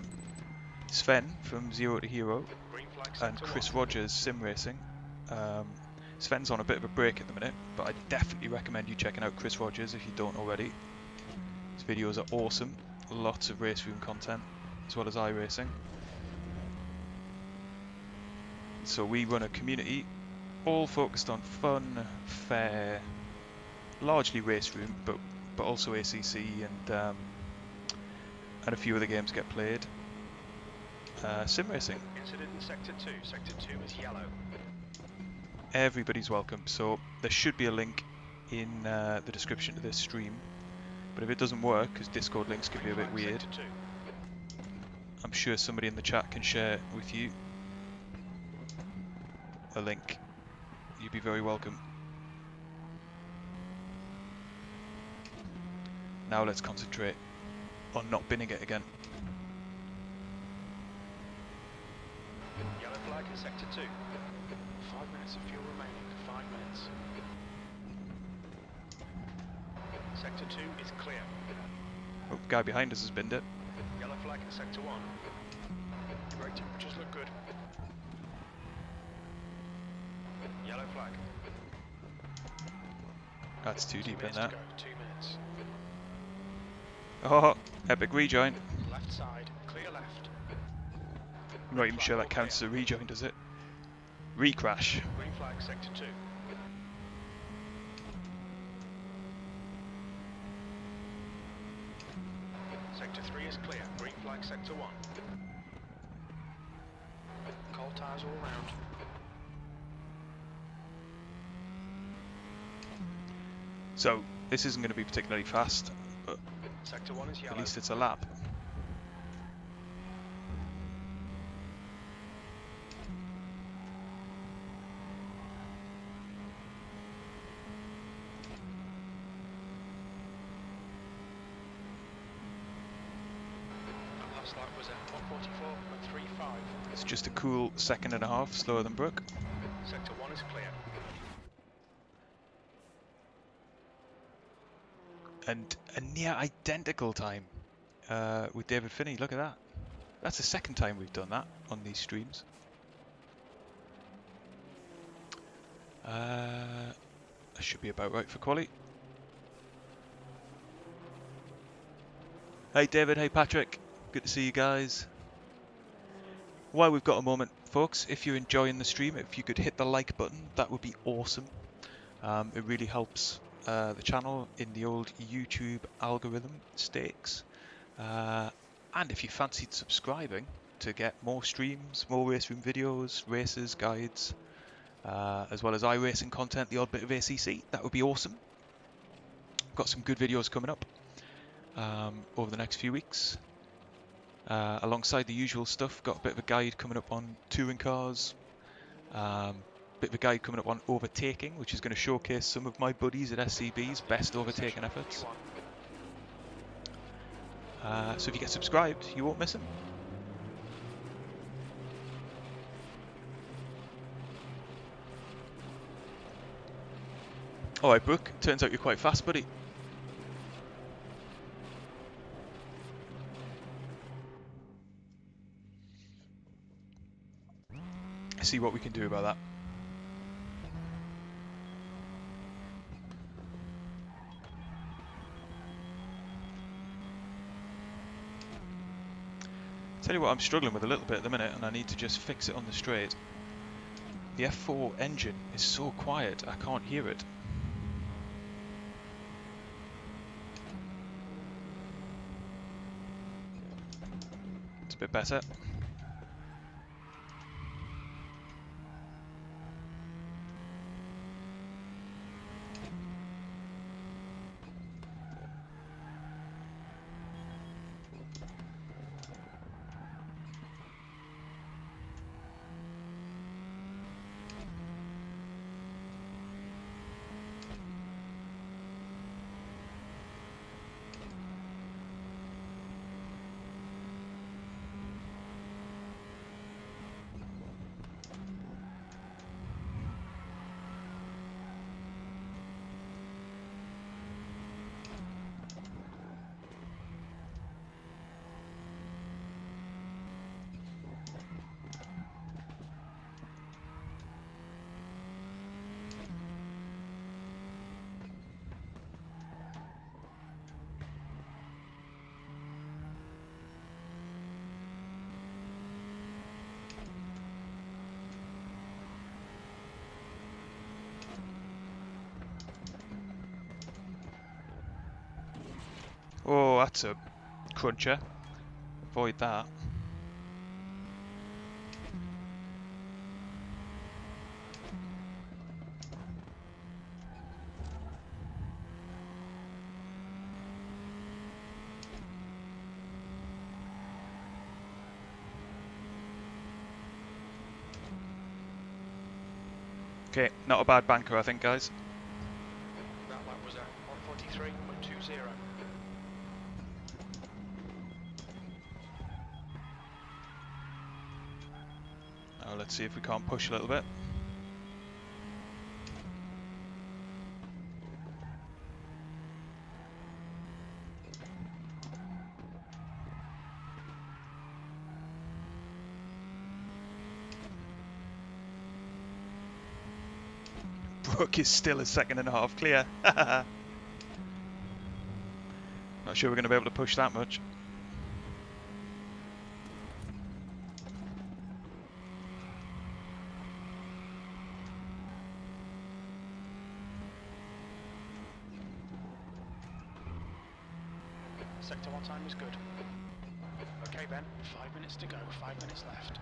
Sven from Zero to Hero Green flag, and sector Chris 1. Rogers Sim Racing. Sven's on a bit of a break at the minute, but I definitely recommend you checking out Chris Rogers if you don't already. His videos are awesome, lots of RaceRoom content as well as iRacing. So we run a community all focused on fun, fair, largely RaceRoom, but also ACC and a few other games get played. Sim racing. Incident in sector 2. Sector 2 is yellow. Everybody's welcome. So there should be a link in the description to this stream. But if it doesn't work, because Discord links can be a bit weird, Sector 2. I'm sure somebody in the chat can share with you a link. You'd be very welcome. Now let's concentrate on not binning it again. Yellow flag in sector 2. 5 minutes of fuel remaining. 5 minutes. Sector 2 is clear. Oh, guy behind us has binned it. Yellow flag in sector 1. Brake temperatures look good. Yellow flag. That's too 2 deep in minutes that. to go. 2 minutes. Oh, epic rejoin. Left side. Clear left. I'm not even sure that counts as a rejoin, does it? Recrash. Green flag sector 2. Sector 3 is clear. Green flag sector 1. Cold tires all round. So, this isn't going to be particularly fast, but Sector 1 is yellow. at least it's a lap. lap was at 1:44.35. It's just a cool second and a half slower than Brook. Sector 1 is clear. And a near identical time with David Finney. Look at that. That's the second time we've done that on these streams. That should be about right for quali. Hey David, hey Patrick. Good to see you guys. While we've got a moment, folks, if you're enjoying the stream, if you could hit the like button, that would be awesome. It really helps the channel in the old YouTube algorithm stakes. And if you fancied subscribing to get more streams, more RaceRoom videos, races, guides, as well as iRacing content, the odd bit of ACC, that would be awesome. Got some good videos coming up over the next few weeks. Alongside the usual stuff, got a bit of a guide coming up on touring cars, bit of a guide coming up on overtaking, which is going to showcase some of my buddies at SCB's best overtaking efforts. So if you get subscribed, you won't miss them. Alright Brooke, turns out you're quite fast, buddy. See what we can do about that. Tell you what, I'm struggling with a little bit at the minute, and I need to just fix it on the straight. The F4 engine is so quiet, I can't hear it. It's a bit better. Oh, that's a cruncher. Avoid that. Okay, not a bad banker, I think, guys. That lap was at 1:43.20. Now let's see if we can't push a little bit. Brook is still a second and a half clear. Not sure we're going to be able to push that much. Sector 1 time is good. Okay Ben, 5 minutes to go, 5 minutes left.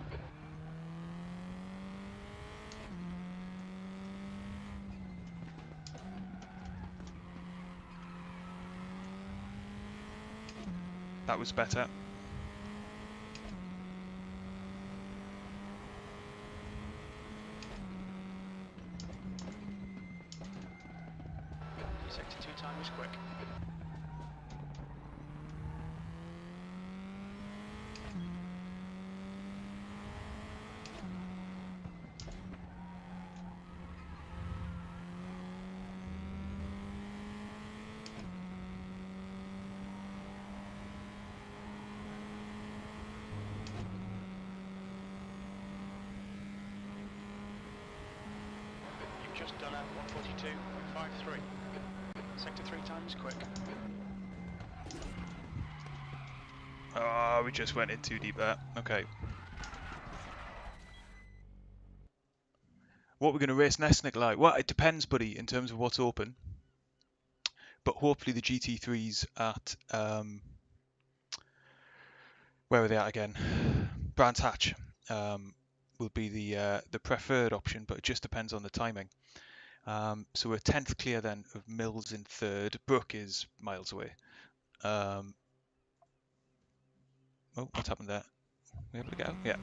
That was better. Sector 2 time is quick. just done at 142.53. Sector 3 times quick. Oh, we just went in too deep there. Okay. What we're going to race next, Nikolai? Well, it depends, buddy, in terms of what's open. But hopefully the GT3s at where are they at again? Brands Hatch will be the preferred option, but it just depends on the timing. So we're 10th clear then of Mills in third. Brook is miles away. Oh, what's happened there? We able to get out? Yeah.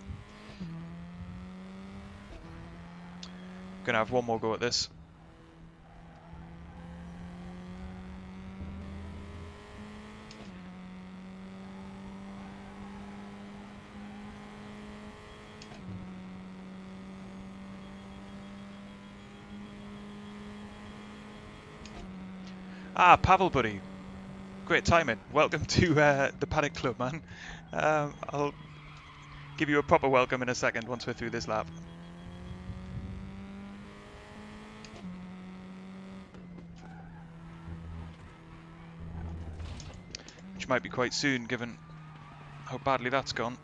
Gonna have one more go at this. Ah, Pavel, buddy. Great timing. Welcome to the Paddock Club, man. I'll give you a proper welcome in a second once we're through this lap. Which might be quite soon, given how badly that's gone.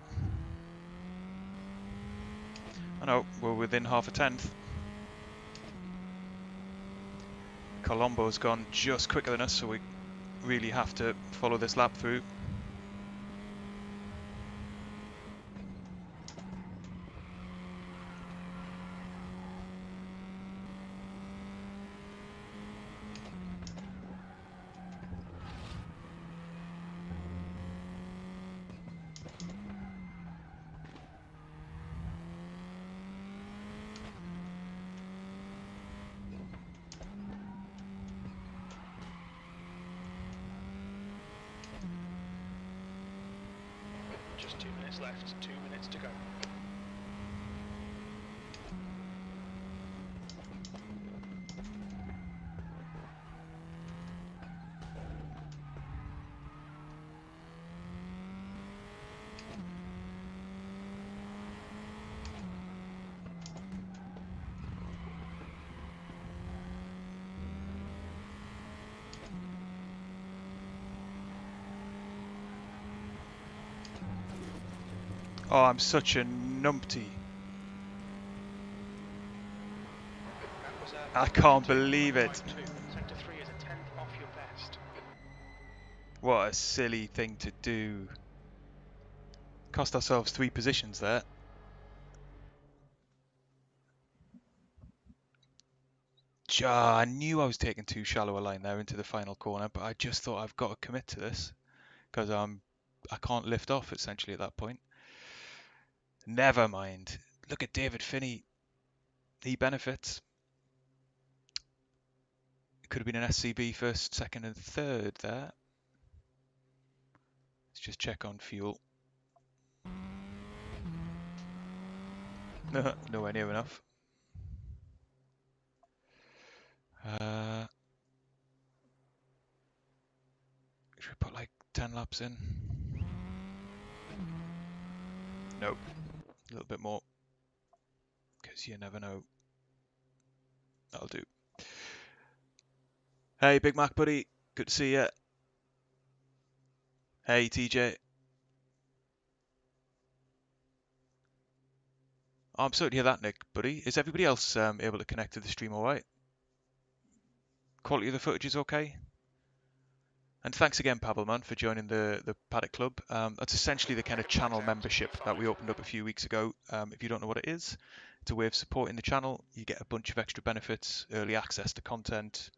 I know, we're within half a tenth. Colombo's gone just quicker than us, so we really have to follow this lap through. Just 2 minutes left, 2 minutes to go. Oh, I'm such a numpty. I can't believe it. Sector 3 is a tenth off your best. What a silly thing to do. Cost ourselves 3 positions there. I knew I was taking too shallow a line there into the final corner, but I just thought I've got to commit to this because I can't lift off essentially at that point. Never mind. Look at David Finney. He benefits. It could have been an SCB first, second, and third there. Let's just check on fuel. Nowhere near enough. Should we put like 10 laps in? Nope. A little bit more. Because you never know. That'll do. Hey, Big Mac buddy. Good to see you. Hey, TJ. Oh, I'm sorry to hear that, Nick, buddy. Is everybody else able to connect to the stream all right? Quality of the footage is okay? And thanks again, Pavel, man, for joining the Paddock Club. That's essentially the kind of channel membership that we opened up a few weeks ago. If you don't know what it is, it's a way of supporting the channel. You get a bunch of extra benefits, early access to content,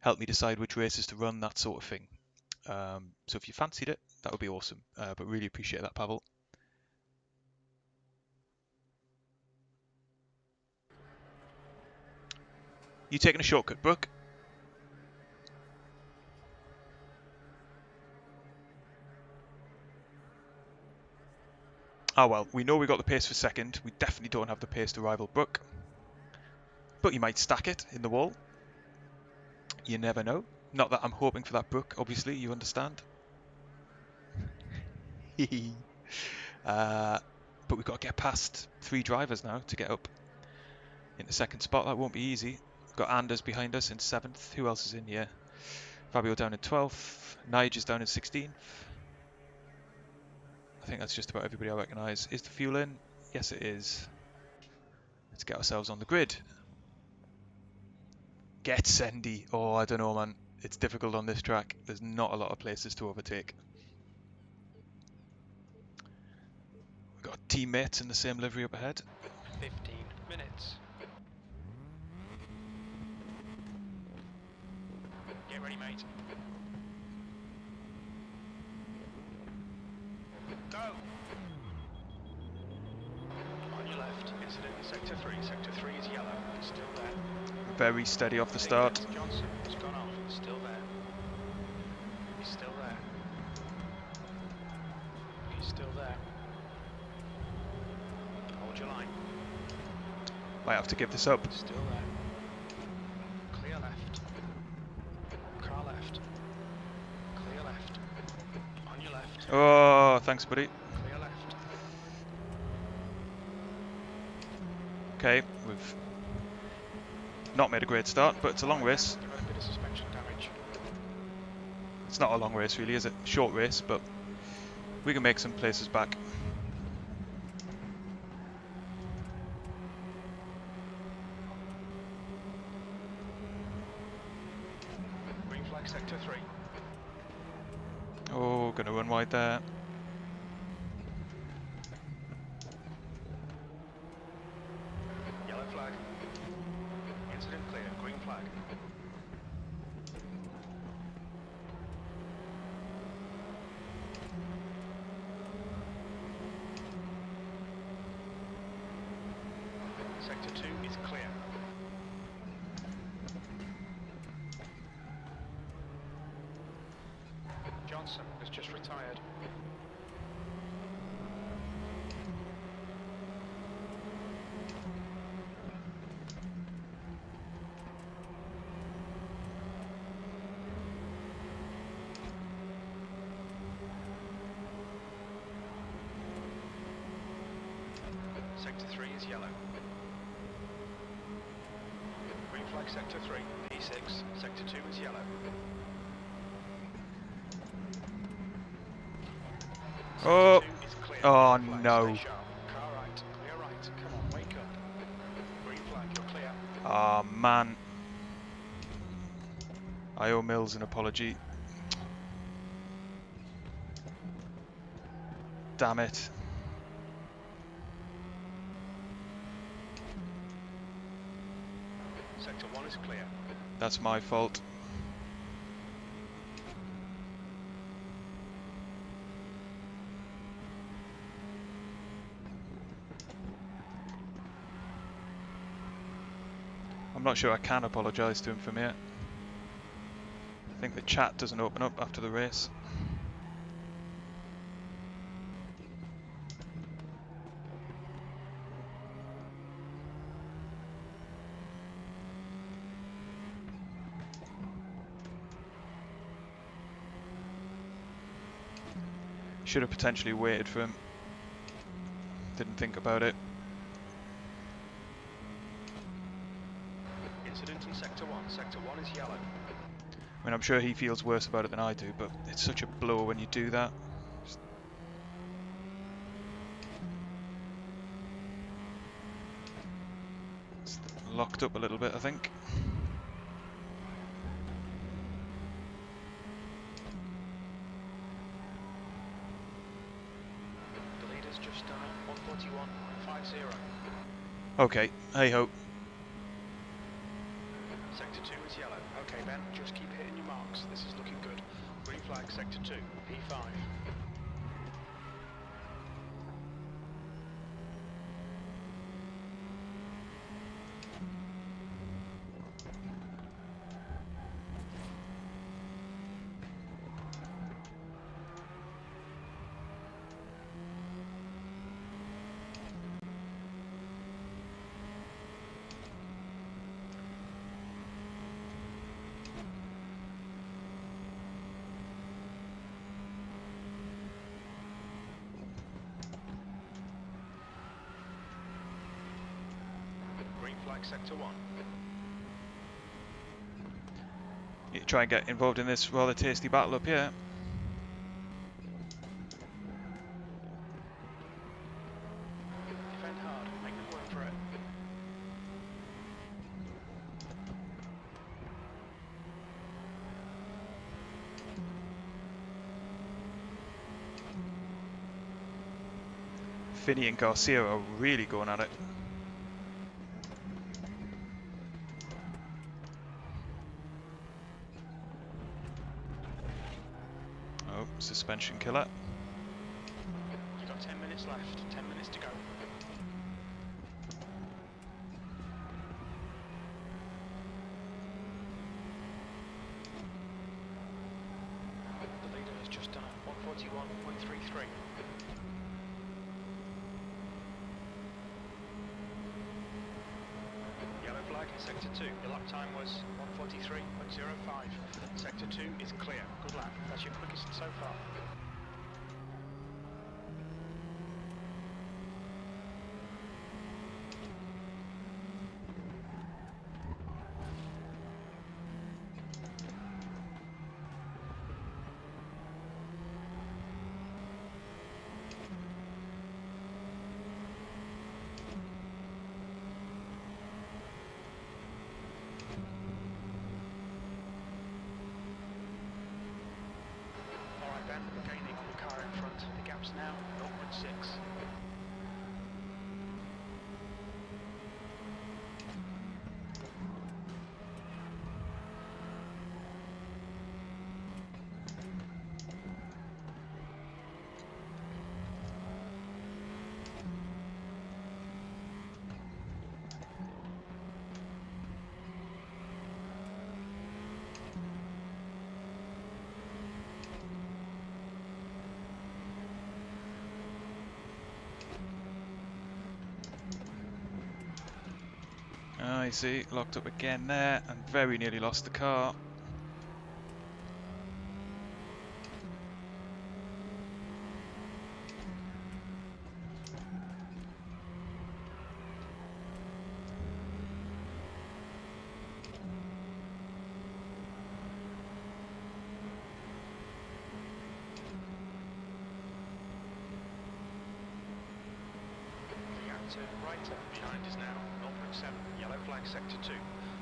help me decide which races to run, that sort of thing. So if you fancied it, that would be awesome. But really appreciate that, Pavel. You taking a shortcut, Brooke? Oh well, we know we got the pace for second. We definitely don't have the pace to rival Brooke. But you might stack it in the wall. You never know. Not that I'm hoping for that, Brooke, obviously, you understand. But we've got to get past 3 drivers now to get up in the second spot. That won't be easy. Got Anders behind us in 7th. Who else is in here? Fabio down in 12th. Nige is down in 16th. I think that's just about everybody I recognise. Is the fuel in? Yes, it is. Let's get ourselves on the grid. Get Sendy. Oh, I don't know, man. It's difficult on this track. There's not a lot of places to overtake. We've got teammates in the same livery up ahead. 15 minutes. Get ready, mate. Go! On your left, incident in sector 3. Sector 3 is yellow. Still there. Very steady off the start. Johnson has gone off. Still there. He's still there. He's still there. Hold your line. Might have to give this up. Still there. Clear left. Car left. Clear left. On your left. Oh, thanks, buddy. Clear left. Okay, we've not made a great start, but it's a long race. Give it a bit of suspension damage. It's not a long race, really, is it? Short race, but we can make some places back. Green flag sector 3. Oh, gonna run wide there. Yellow flag. Incident clear. Green flag. Sector 2 is clear. Johnson has just retired. Sector 3 is yellow. Green flag sector 3. P6. Sector 2 is yellow. Oh, Sector 2 is clear. oh Green flag, no. stay sharp. Car right. Clear right. Come on, wake up. Green flag, you're clear. Oh man. I owe Mills an apology. Damn it. Sector 1 is clear. That's my fault. I'm not sure I can apologise to him from here. I think the chat doesn't open up after the race. Should have potentially waited for him. Didn't think about it. Incident in sector 1. Sector 1 is yellow. I mean, I'm sure he feels worse about it than I do, but it's such a blow when you do that. It's locked up a little bit, I think. The leader's just done a 141.50. Okay, hey ho. Sector 2 is yellow. Okay, Ben, just keep hitting your marks. This is looking good. Green flag, sector 2, P5. Green flag, sector 1. You try and get involved in this rather tasty battle up here. Defend hard, make them work for it. Finney and Garcia are really going at it. Oh, suspension killer. You've got 10 minutes left, 10 minutes to go. The leader has just done a 141.33. Yellow flag in sector 2. Your lap time was 143.05. Sector 2 is clear. Good lap. That's your quickest so far. Ben, gaining on the car in front. The gap's now 0.6. I see, locked up again there, and very nearly lost the car. The outer right behind is now 0.7. Yellow flag sector 2.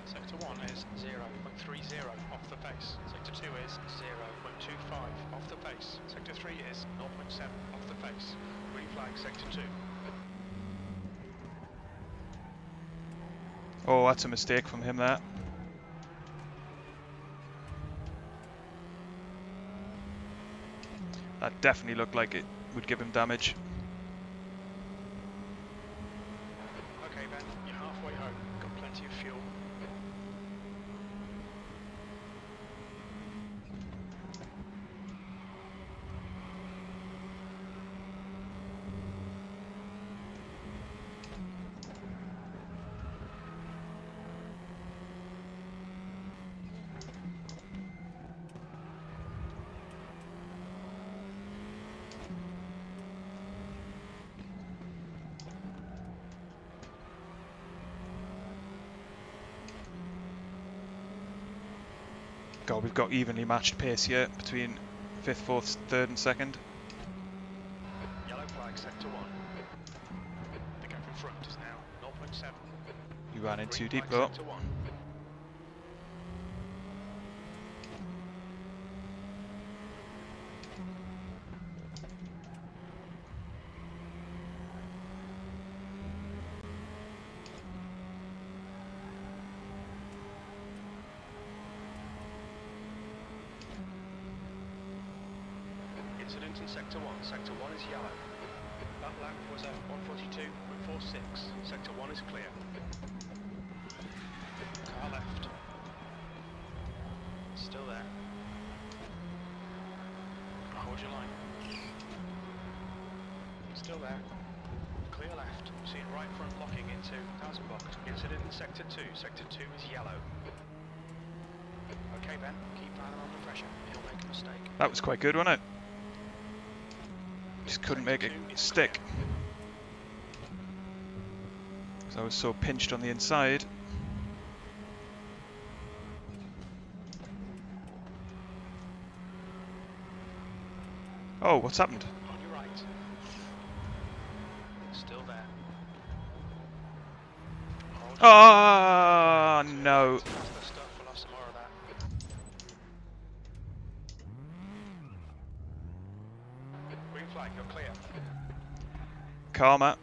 Sector 1 is 0.30 off the pace. Sector 2 is 0.25 off the pace. Sector 3 is 0.7 off the pace. Green flag sector 2. Oh, that's a mistake from him there. That definitely looked like it would give him damage. Okay Ben, you're halfway home. Got plenty of fuel. God, we've got evenly matched pace here between 5th, 4th, 3rd and 2nd. Yellow flag sector 1. The gap in front is now 0.7. You ran in too Green deep flag though. sector 1. Incident in sector 1. Sector 1 is yellow. That lap was at 142.46. Sector 1 is clear. Car left. Still there. Hold your line. Still there. Clear left. Seen right front locking into housing box. Incident in sector 2. Sector 2 is yellow. Okay Ben, keep Alan under pressure. He'll make a mistake. That was quite good, wasn't it? Just couldn't make it stick. Because I was so pinched on the inside. Oh, what's happened? On your right. Still there. Hold Oh, to no. the stuff, we'll have some more of that. Green flag, you're clear. Karma.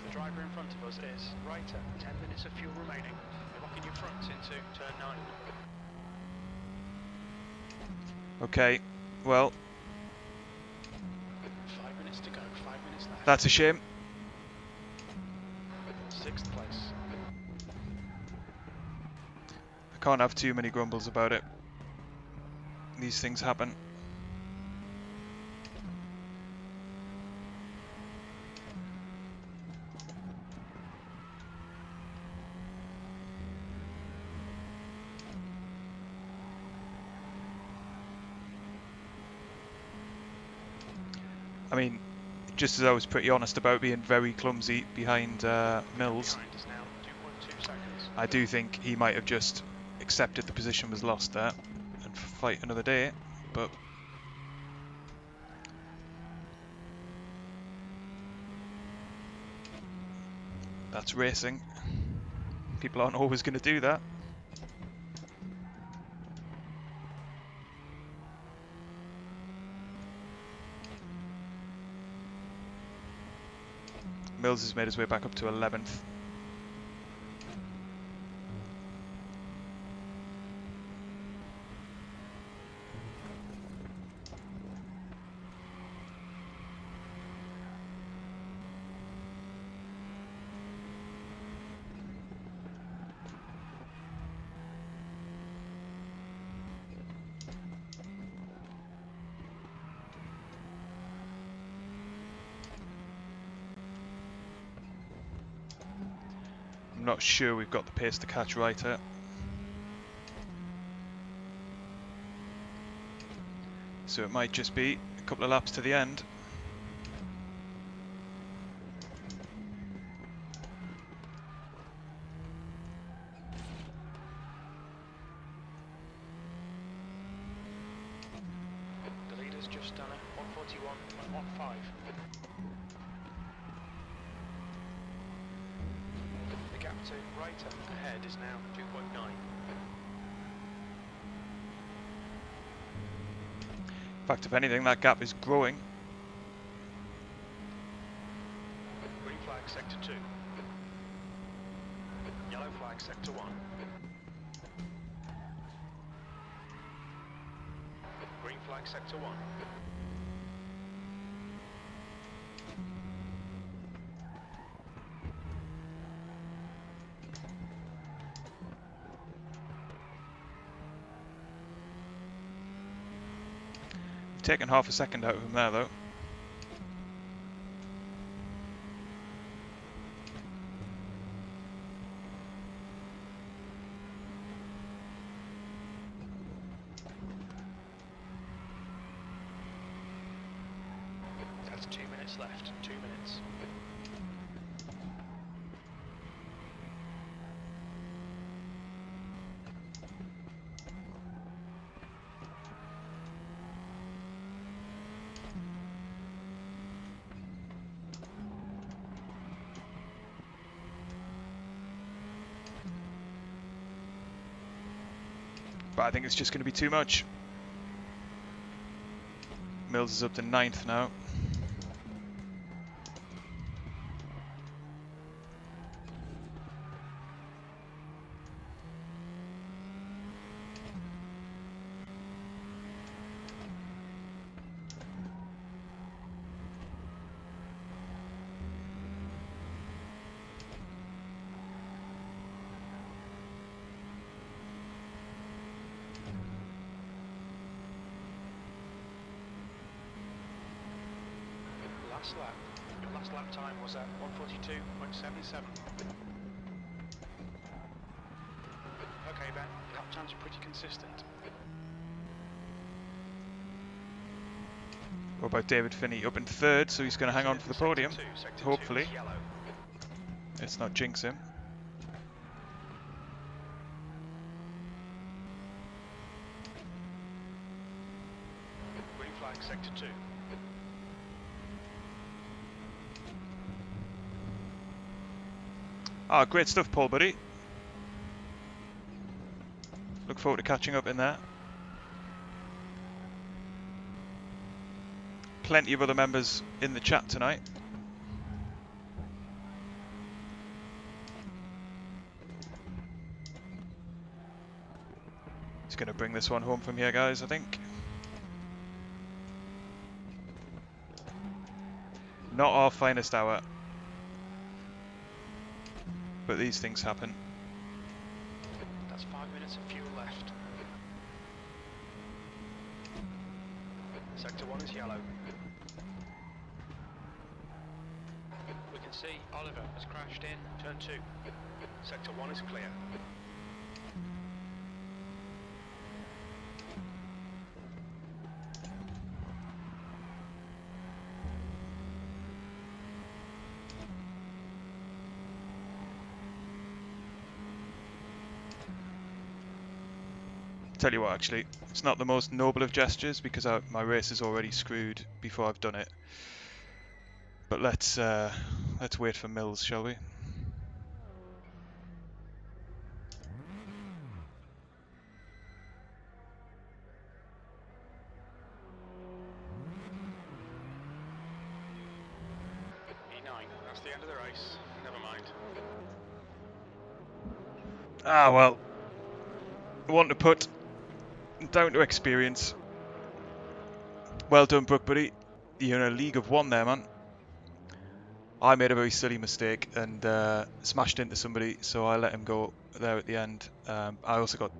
The driver in front of us is righter. 10 minutes of fuel remaining. You're locking your front into turn 9. Okay, well, 5 minutes to go, 5 minutes left. that's a shame. 6th place. I can't have too many grumbles about it. These things happen. I mean, just as I was pretty honest about being very clumsy behind Mills, Behind is now 2.2 seconds. I do think he might have just accepted the position was lost there and fight another day, but that's racing. People aren't always going to do that. Mills has made his way back up to 11th. I'm not sure we've got the pace to catch Reiter. So it might just be a couple of laps to the end. The leader's just done a 141.15. The gap to righter ahead is now 2.9. In fact, if anything, that gap is growing. Green flag sector 2. Yellow flag sector 1. Green flag sector 1. Taken half a second out of him there, though. That's 2 minutes left. 2 minutes. But I think it's just going to be too much. Mills is up to 9th now. Last lap. Your last lap time was at 142.77. Okay, Ben. Lap times are pretty consistent. What about David Finney up in 3rd, so he's going to hang on for the podium, Sector hopefully. 2 is yellow. Let's not jinx him. Green flag sector 2. Ah, great stuff, Paul, buddy. Look forward to catching up in there. Plenty of other members in the chat tonight. He's going to bring this one home from here, guys, I think. Not our finest hour, but these things happen. That's 5 minutes of fuel left. Sector 1 is yellow. We can see Oliver has crashed in turn 2. Sector 1 is clear. Tell you what, actually, it's not the most noble of gestures because my race is already screwed before I've done it. But let's wait for Mills, shall we? E9, that's the end of the race. Never mind. Ah, well. I want to put down to experience. Well done, Brook, buddy. You're in a league of one there, man. I made a very silly mistake and smashed into somebody, so I let him go there at the end. I also got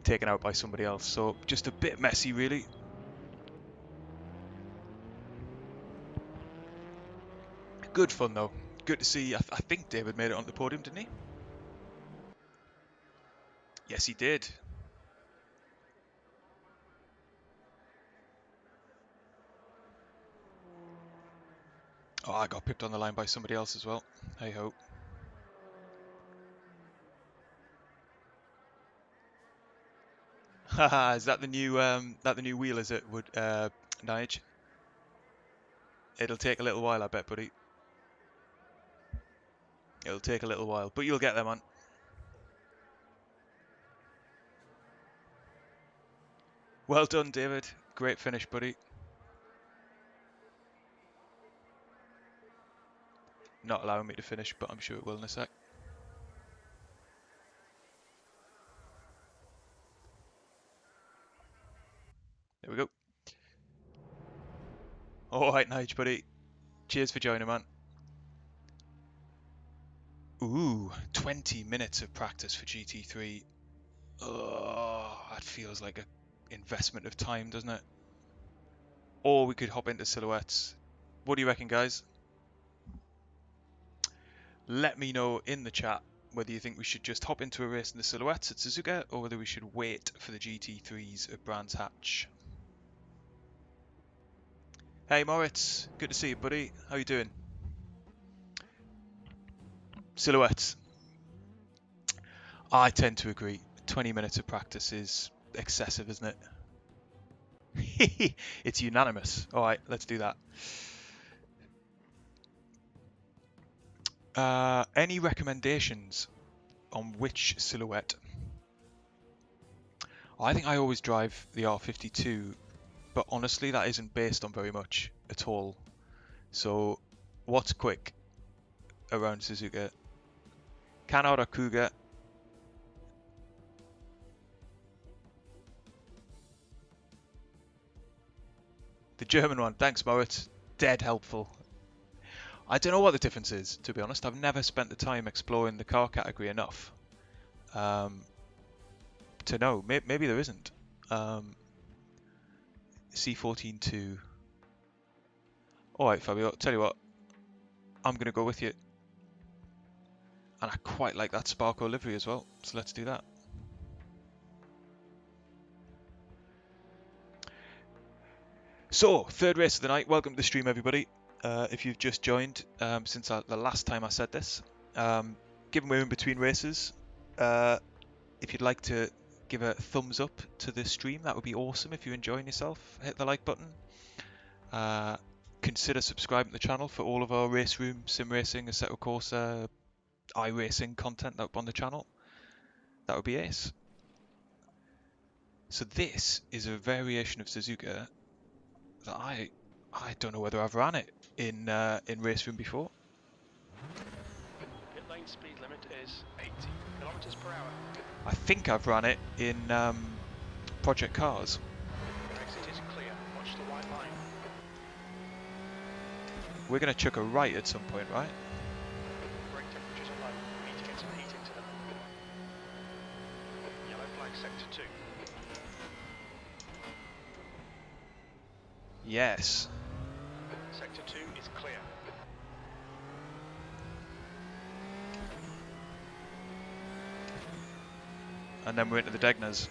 taken out by somebody else, so just a bit messy, really. Good fun, though. Good to see. I think David made it onto the podium, didn't he? Yes, he did. Oh, I got pipped on the line by somebody else as well. Hey ho. Haha, is that the new wheel? Is it? Would Nige? It'll take a little while, I bet, buddy. It'll take a little while, but you'll get there, man. Well done, David. Great finish, buddy. Not allowing me to finish, but I'm sure it will in a sec. There we go. Alright, Nige, buddy. Cheers for joining, man. Ooh, 20 minutes of practice for GT3. Oh, that feels like an investment of time, doesn't it? Or we could hop into silhouettes. What do you reckon, guys? Let me know in the chat whether you think we should just hop into a race in the silhouettes at Suzuka or whether we should wait for the GT3s at Brands Hatch. Hey Moritz, good to see you, buddy. How you doing? Silhouettes. I tend to agree. 20 minutes of practice is excessive, isn't it? It's unanimous. All right, let's do that. Any recommendations on which silhouette? I think I always drive the R52, but honestly that isn't based on very much at all. So what's quick around Suzuka? Canada Cougar. The German one, thanks Moritz, dead helpful. I don't know what the difference is, to be honest. I've never spent the time exploring the car category enough to know. Maybe there isn't. C14-2. Alright, Fabio, tell you what. I'm going to go with you. And I quite like that Sparko livery as well, so let's do that. So, third race of the night. Welcome to the stream, everybody. If you've just joined since the last time I said this, given we're in between races, if you'd like to give a thumbs up to this stream. That would be awesome. If you're enjoying yourself, hit the like button. Consider subscribing to the channel for all of our RaceRoom, Sim Racing, Assetto Corsa, iRacing content up on the channel. That would be ace. So this is a variation of Suzuka that I don't know whether I've ran it in RaceRoom before. Pit lane speed limit is 80 kilometers per hour. I think I've run it in Project Cars. Exit is clear. Watch the white line. We're going to chuck a right at some point, right? Brake temperatures are low. We need to get some heat into them. Yellow flag sector 2. Yes. Sector 2 is clear. And then we're into the Degnas.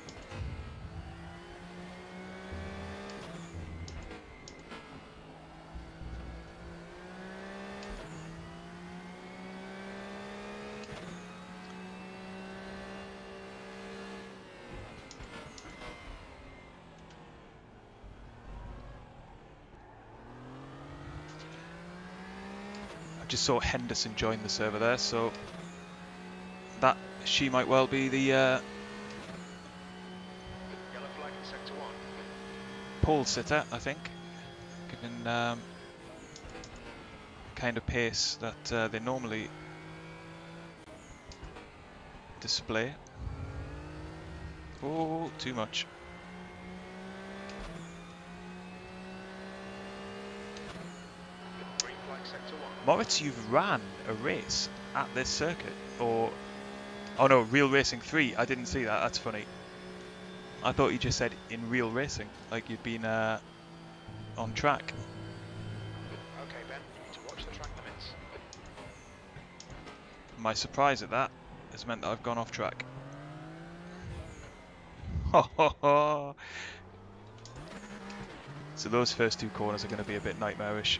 I just saw Henderson join the server there, so that she might well be the Yellow flag in sector 1. pole sitter, I think, given kind of pace that they normally display. Oh, too much. Green flag sector 1. Moritz, you've ran a race at this circuit, or oh no, Real Racing 3. I didn't see that. That's funny. I thought you just said in Real Racing, like you'd been on track. Okay, Ben, you need to watch the track limits. My surprise at that has meant that I've gone off track. Ho ho ho! So those first two corners are going to be a bit nightmarish.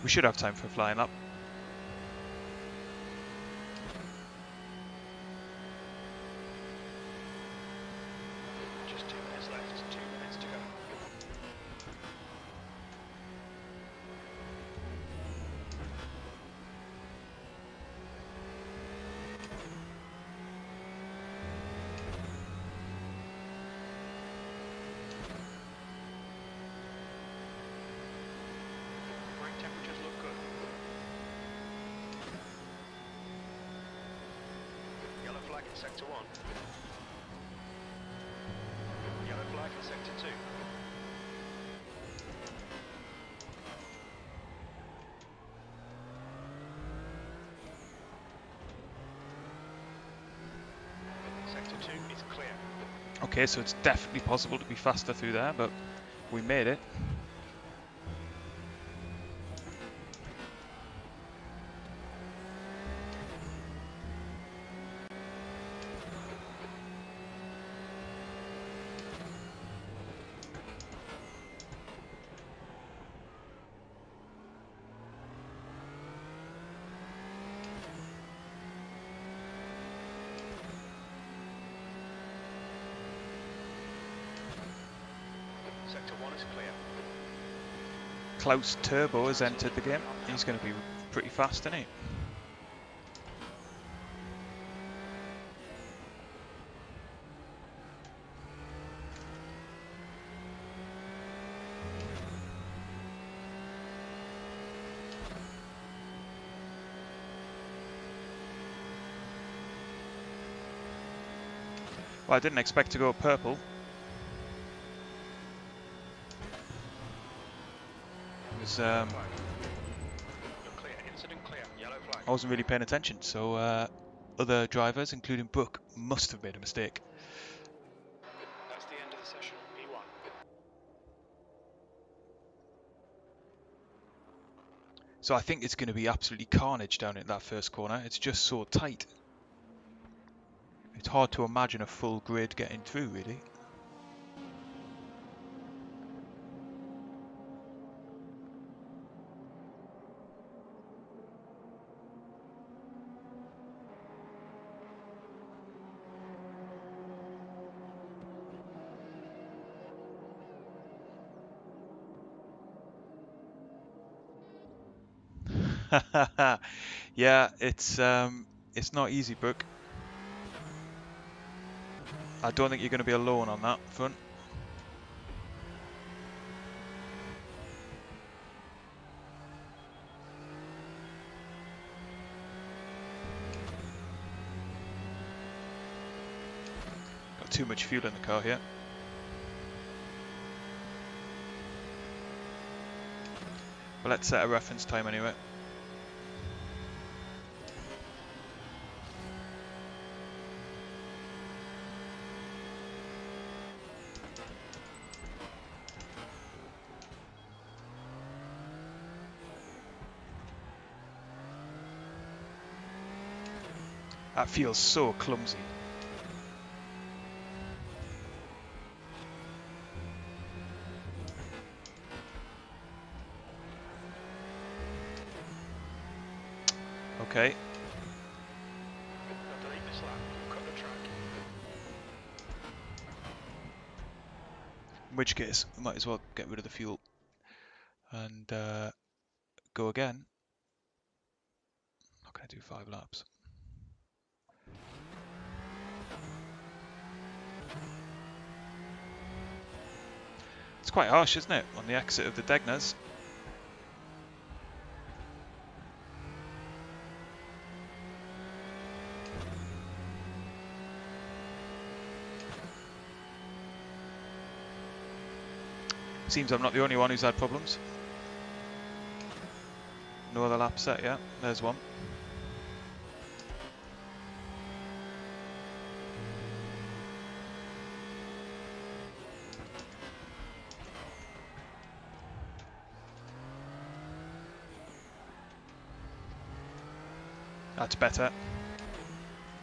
We should have time for a flying lap. Just 2 minutes left. 2 minutes to go. Brake temperatures look good. Yellow flag in sector 1. Yellow flag in sector 2. Sector 2 is clear. Okay, so it's definitely possible to be faster through there, but we made it. Sector 1 is clear. Klaus Turbo has entered the game. He's going to be pretty fast, isn't he? Well, I didn't expect to go purple. It was, You're clear. Incident clear. Yellow flag. I wasn't really paying attention, so other drivers, including Brooke, must have made a mistake. That's the end of the session. P1. So I think it's going to be absolutely carnage down in that first corner. It's just so tight. It's hard to imagine a full grid getting through, really. Yeah, it's not easy, Brooke. I don't think you're going to be alone on that front. Got too much fuel in the car here. But let's set a reference time anyway. That feels so clumsy. Okay. Delete this lap, cut the track. In which case, we might as well get rid of the fuel and go again. Not going to do 5 laps. It's quite harsh, isn't it, on the exit of the Degnas? Seems I'm not the only one who's had problems. No other lap set yet. There's one. That's better.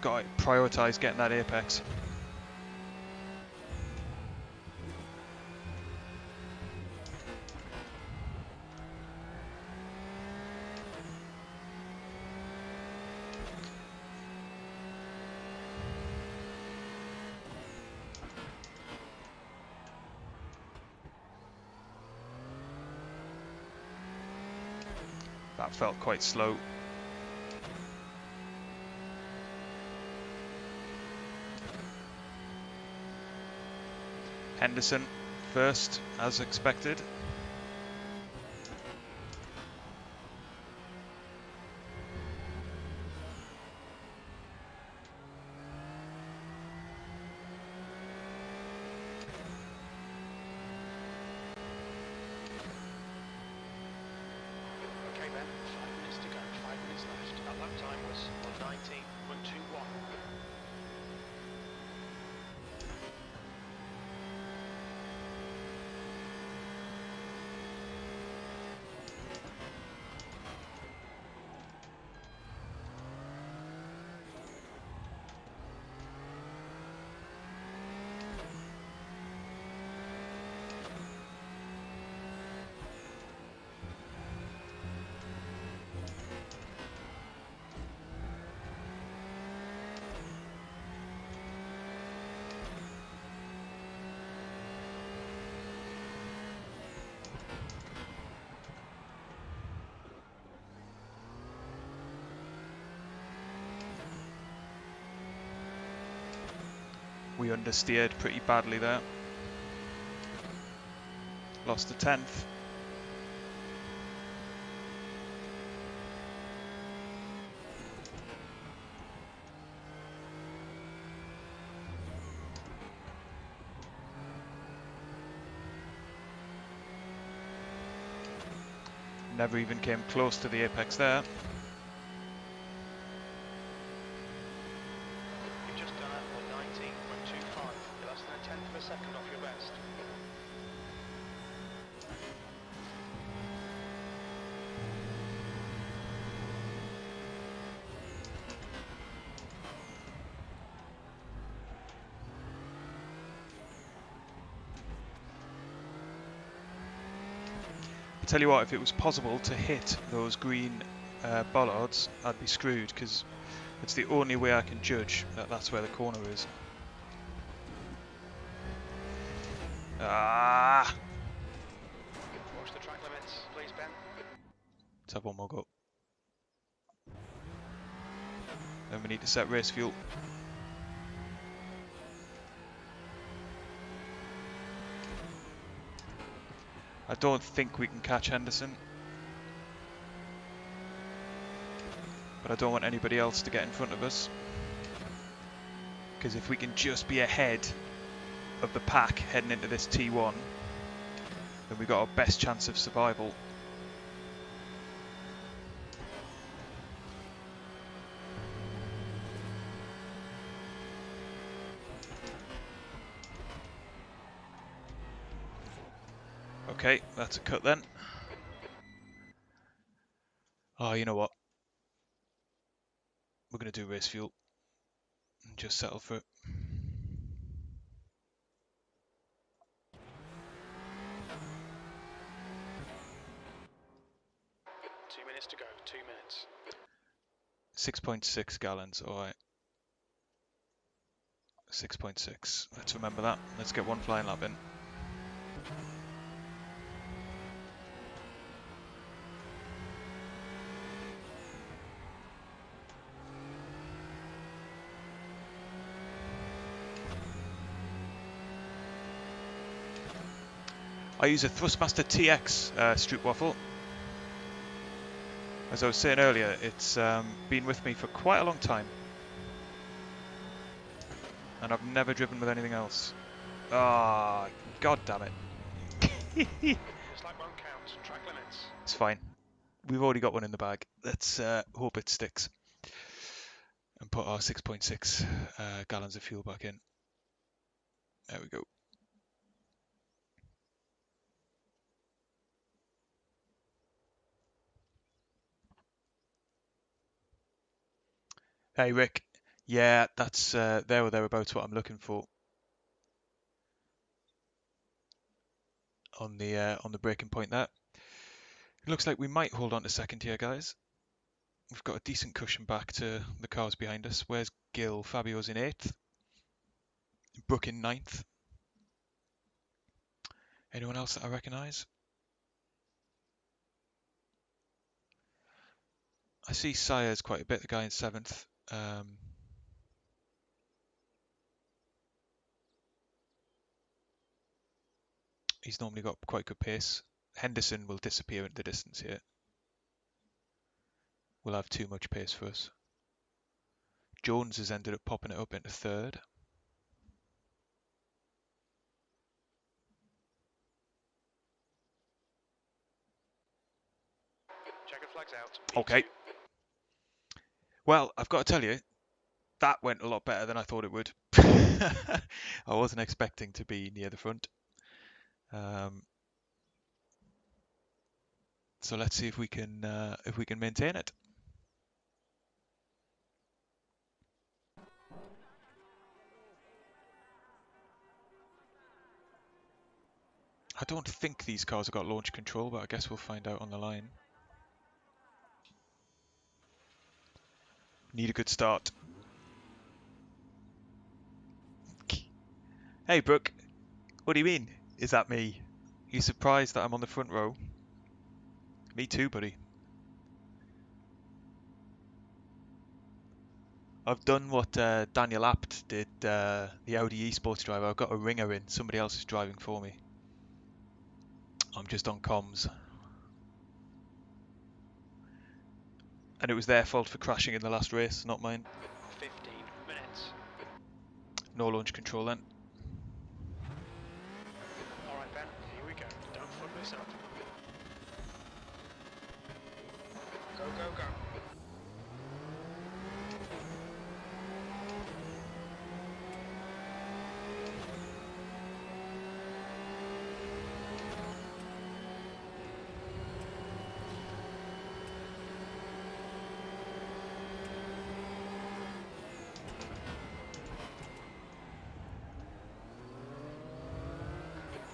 Got to prioritise getting that apex. That felt quite slow. Henderson first, as expected. Okay then, 5 minutes to go, 5 minutes left. That lap time was 1:19.21. We understeered pretty badly there. Lost a 10th. Never even came close to the apex there. You've just done it on 19.25. You're less than a tenth of a second off your best. tell you what, if it was possible to hit those green bollards, I'd be screwed, because it's the only way I can judge that that's where the corner is. Ah! Watch the track limits, please, Ben. Let's have one more go. Then we need to set race fuel. I don't think we can catch Henderson, but I don't want anybody else to get in front of us, because if we can just be ahead of the pack heading into this T1, then we've got our best chance of survival. Okay, that's a cut then. Oh, you know what? We're going to do race fuel and just settle for it. Two minutes to go, 2 minutes. 6.6 gallons, alright. 6.6, let's remember that. Let's get one flying lap in. I use a Thrustmaster TX Stroopwafel. As I was saying earlier, it's been with me for quite a long time. And I've never driven with anything else. Ah, god damn it. This lap won't count, track limits. It's fine. We've already got one in the bag. Let's hope it sticks. And put our 6.6 gallons of fuel back in. There we go. Hey Rick, yeah, that's there or thereabouts what I'm looking for on the braking point there. It looks like we might hold on to second here, guys. We've got a decent cushion back to the cars behind us. Where's Gil? Fabio's in 8th. Brooke in 9th. Anyone else that I recognise? I see Sayers quite a bit, the guy in 7th. He's normally got quite good pace. Henderson will disappear into the distance here. Will have too much pace for us. Jones has ended up popping it up into 3rd. Checker flags out. Okay. Well, I've got to tell you, that went a lot better than I thought it would. I wasn't expecting to be near the front. So let's see if we can maintain it. I don't think these cars have got launch control, but I guess we'll find out on the line. Need a good start. Hey Brooke, what do you mean? Is that me? You surprised that I'm on the front row? Me too, buddy. I've done what Daniel Apt did, the Audi eSports driver. I've got a ringer in. Somebody else is driving for me. I'm just on comms. And it was their fault for crashing in the last race, not mine. 15 minutes. No launch control then. Alright Ben, here we go. Don't fuck this up. Go, go, go.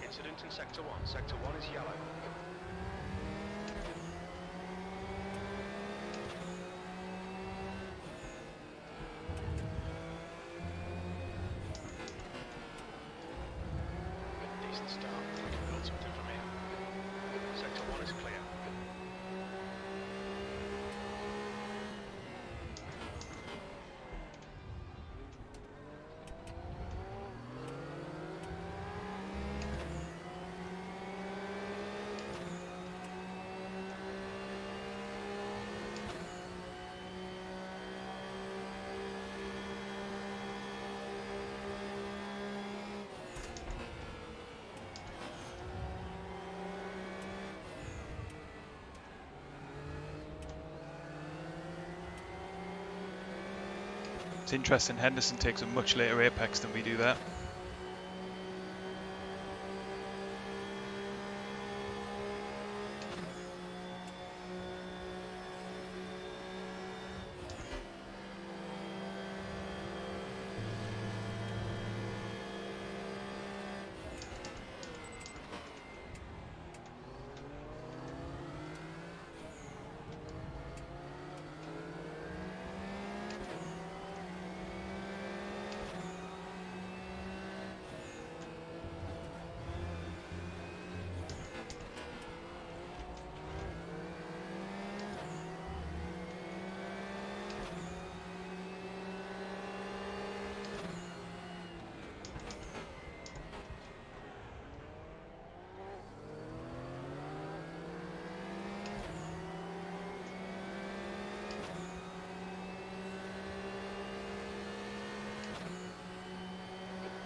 Incident in Sector 1. Sector 1 is yellow. the start. We can build something from here. Sector 1 is clear. It's interesting, Henderson takes a much later apex than we do there.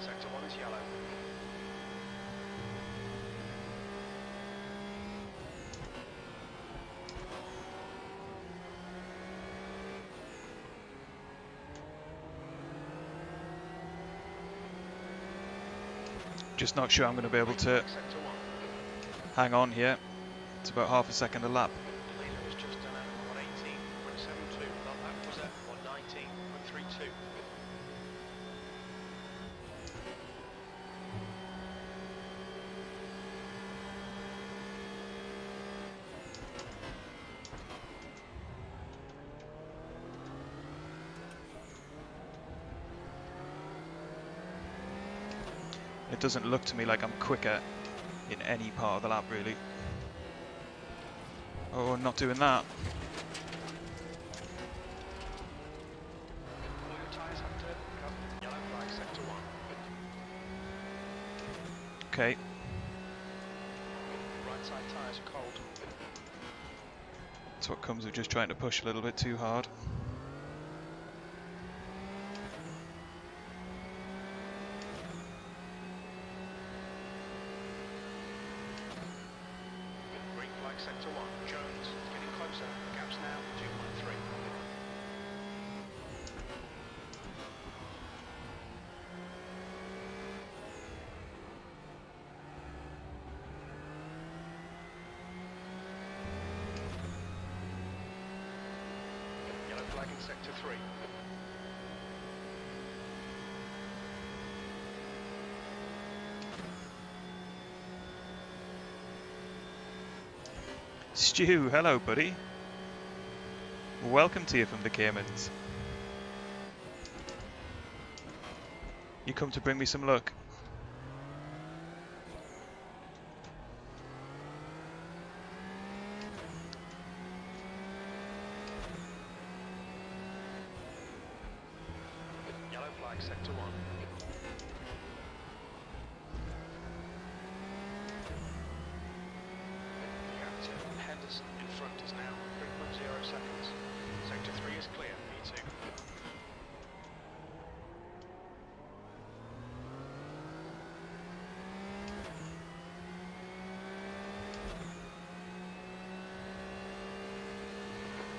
Sector 1 is yellow. Just not sure I'm going to be able to Sector 1. hang on here. It's about half a second a lap. The leader has just done a 118.72. That lap was at 119.32. It doesn't look to me like I'm quicker in any part of the lap, really. Oh, not doing that. All your tyres have to come. Yellow flag, sector 1. Okay, Right side tyres are cold. that's what comes with just trying to push a little bit too hard. Green flag, sector 1. Jones is getting closer. The gap's now 2.3. Yellow flag in sector 3. Stu, hello, buddy. Welcome to you from the Caymans. You come to bring me some luck. Yellow flag, sector 1. Gap to Henderson in front is now 3.0 seconds. Sector 3 is clear, P2.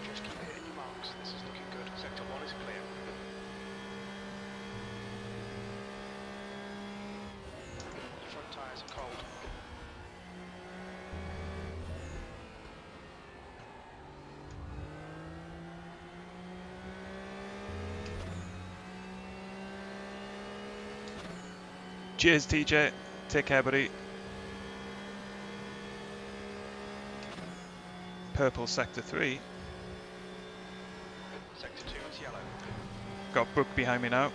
Just keep hitting your marks, this is looking good. Sector 1 is clear. Your front tyres are cold. Cheers, TJ. Take care, buddy. Purple sector 3. Sector 2 is yellow. Got Brook behind me now.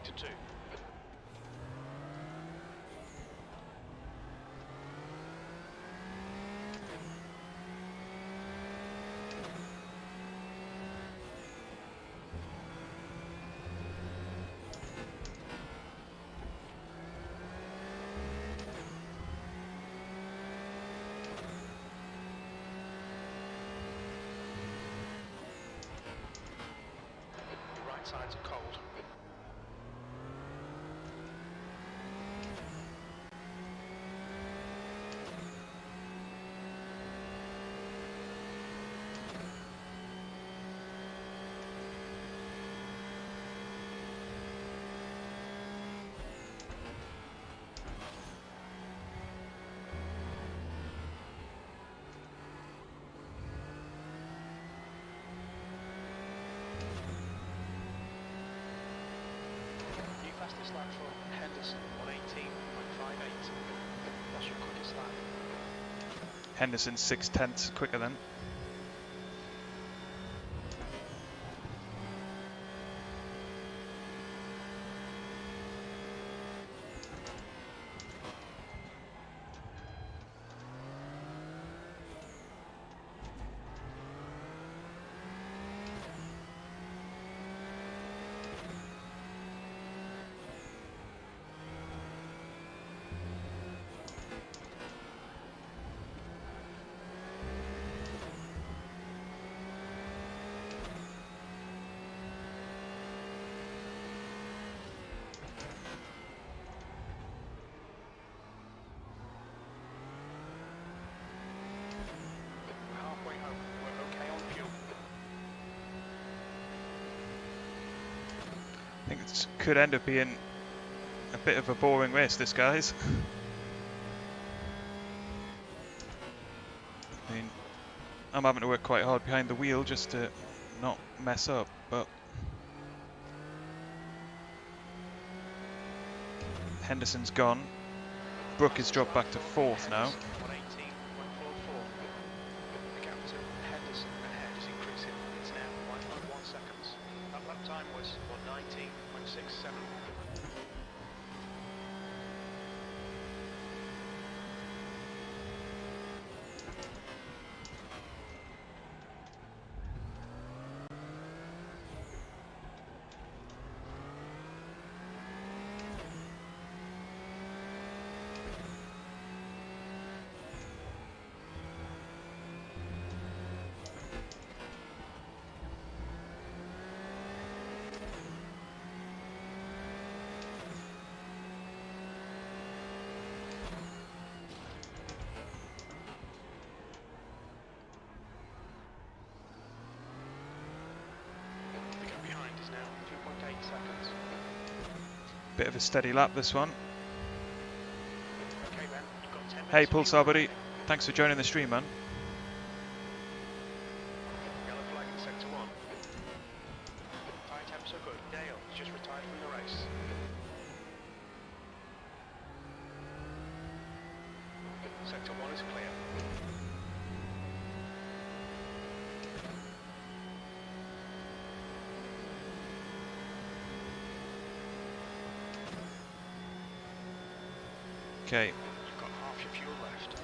sector 2. Sides are cold. Fastest lap for Henderson, 118.58. That's your quickest lap. Henderson 6/10 quicker then. I think this could end up being a bit of a boring race, this, guys. I mean, I'm having to work quite hard behind the wheel just to not mess up, but Henderson's gone. Brook has dropped back to 4th now. 118.44. The gap to Henderson ahead is increasing. It's now 1.1 seconds. That lap time was 119.67. Bit of a steady lap, this one. Okay, Ben, you've got 10 minutes. Hey, Pulsar buddy. Thanks for joining the stream, man. Yellow flag in sector 1. Tyre temps are good. Dale has just retired from the race. Sector 1 is clear. Okay. You've got half your fuel left.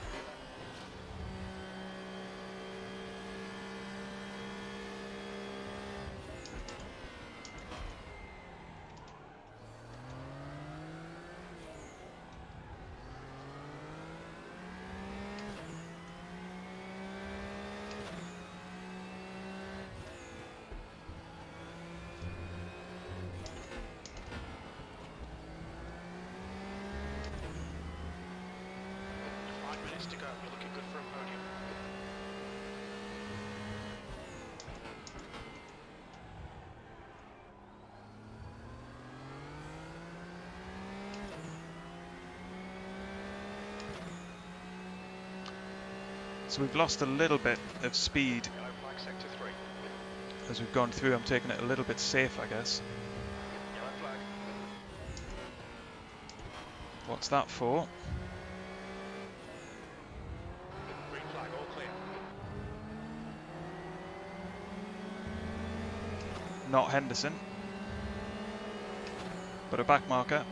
To go. You're looking good for a podium. So we've lost a little bit of speed Yellow flag sector 3. as we've gone through. I'm taking it a little bit safe, I guess. Yellow flag. What's that for? Green flag, all clear. Not Henderson. But a back marker.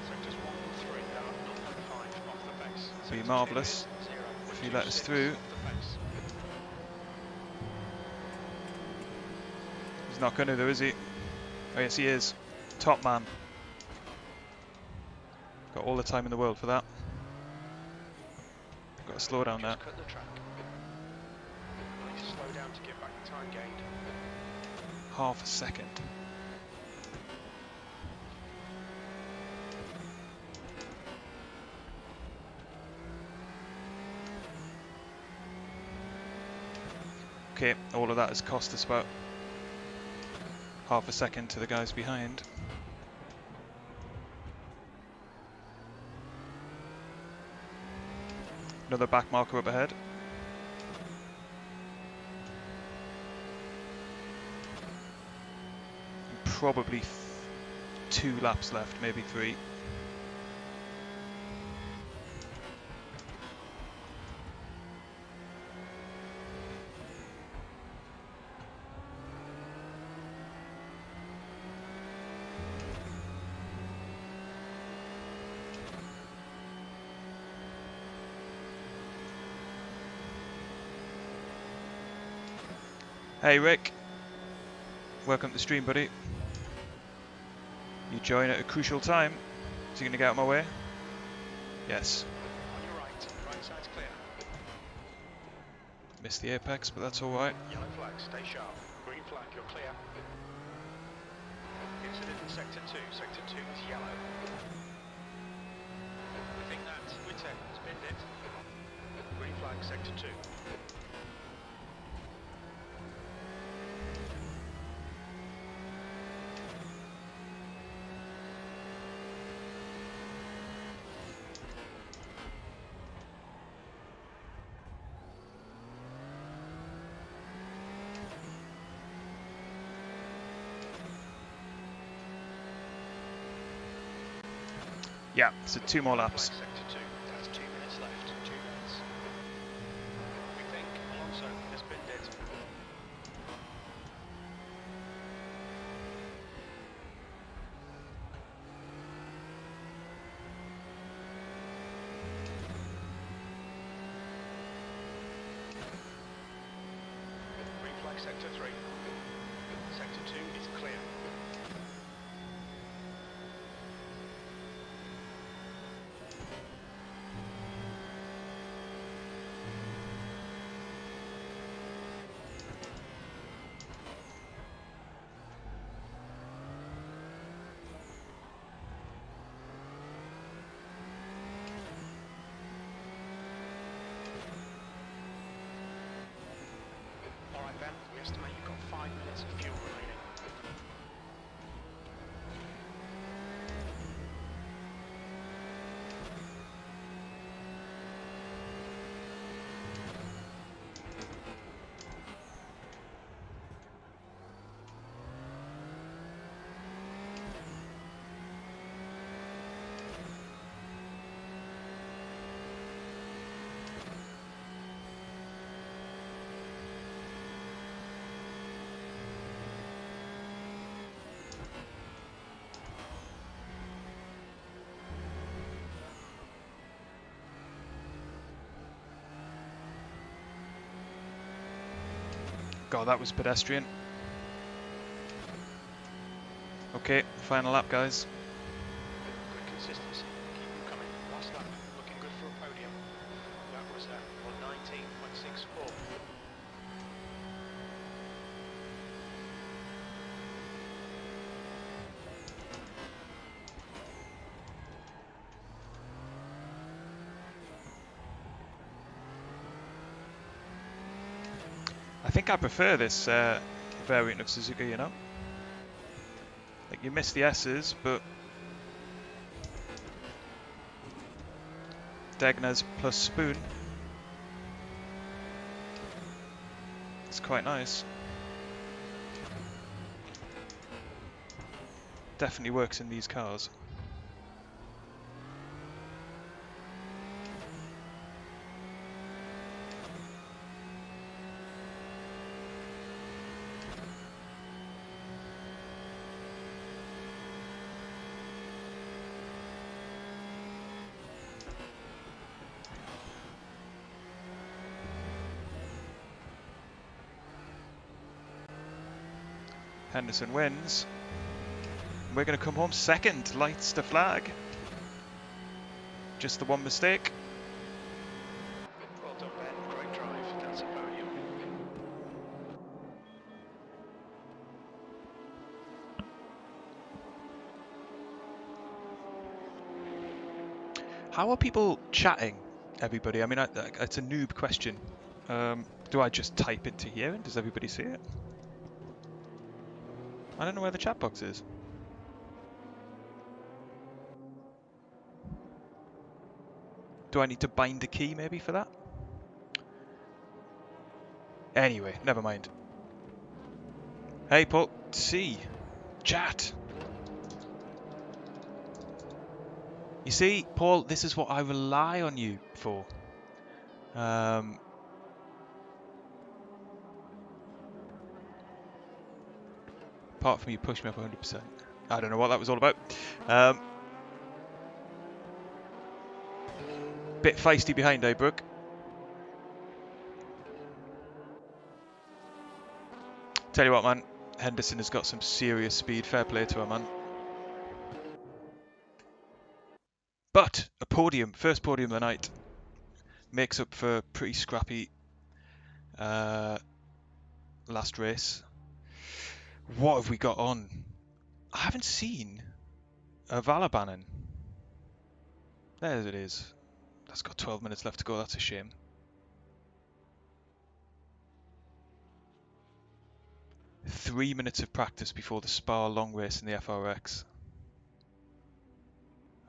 Sectors 1 and 3 are 0.5 off the pace. Be Sector 2 marvellous is if he let us 0.26 through. off the pace. He's not going to though, is he? Oh yes, he is. Top man. Got all the time in the world for that. Got to slow down there. Just cut the track. I need to slow down to get back the time gained. Half a second. Okay, all of that has cost us about half a second to the guys behind. Another back marker up ahead. Probably 2 laps left, maybe 3. Hey Rick, welcome to the stream, buddy. You join at a crucial time. Is he going to get out of my way? Yes. On your right side's clear. Missed the apex, but that's alright. Yellow flag, stay sharp. Green flag, you're clear. Incident in sector 2. Sector 2 is yellow. We think that Twitter spinned it. Green flag, sector 2. Yeah, so 2 more laps. Sector 2, that's 2 minutes left. 2 minutes. We think Alonso has binned it. Green flag sector 3. Sector 2 is clear. Alright Ben, we estimate you've got 5 minutes of fuel remaining. God, that was pedestrian. Okay, final lap, guys. Good consistency. Keep them coming. Last lap. Looking good for a podium. That was 1:19.64. I think I prefer this variant of Suzuka, you know? Like, you miss the S's, but Degna's plus Spoon. It's quite nice. Definitely works in these cars. Henderson wins. We're going to come home second. Lights the flag. Just the one mistake. Well done, Ben. Great drive. That's a podium. How are people chatting, everybody? I mean, it's a noob question. Do I just type into here and does everybody see it? I don't know where the chat box is. Do I need to bind a key maybe for that? Anyway, never mind. Hey, Paul. See. Chat. You see, Paul, this is what I rely on you for. Apart from you push me up 100%. I don't know what that was all about. Bit feisty behind, eh, Brooke? Tell you what, man. Henderson has got some serious speed. Fair play to her, man. But a podium, first podium of the night, makes up for a pretty scrappy last race. What have we got on? I haven't seen a Valabanen. There it is. That's got 12 minutes left to go. That's a shame. Three minutes of practice before the Spa long race in the FRX.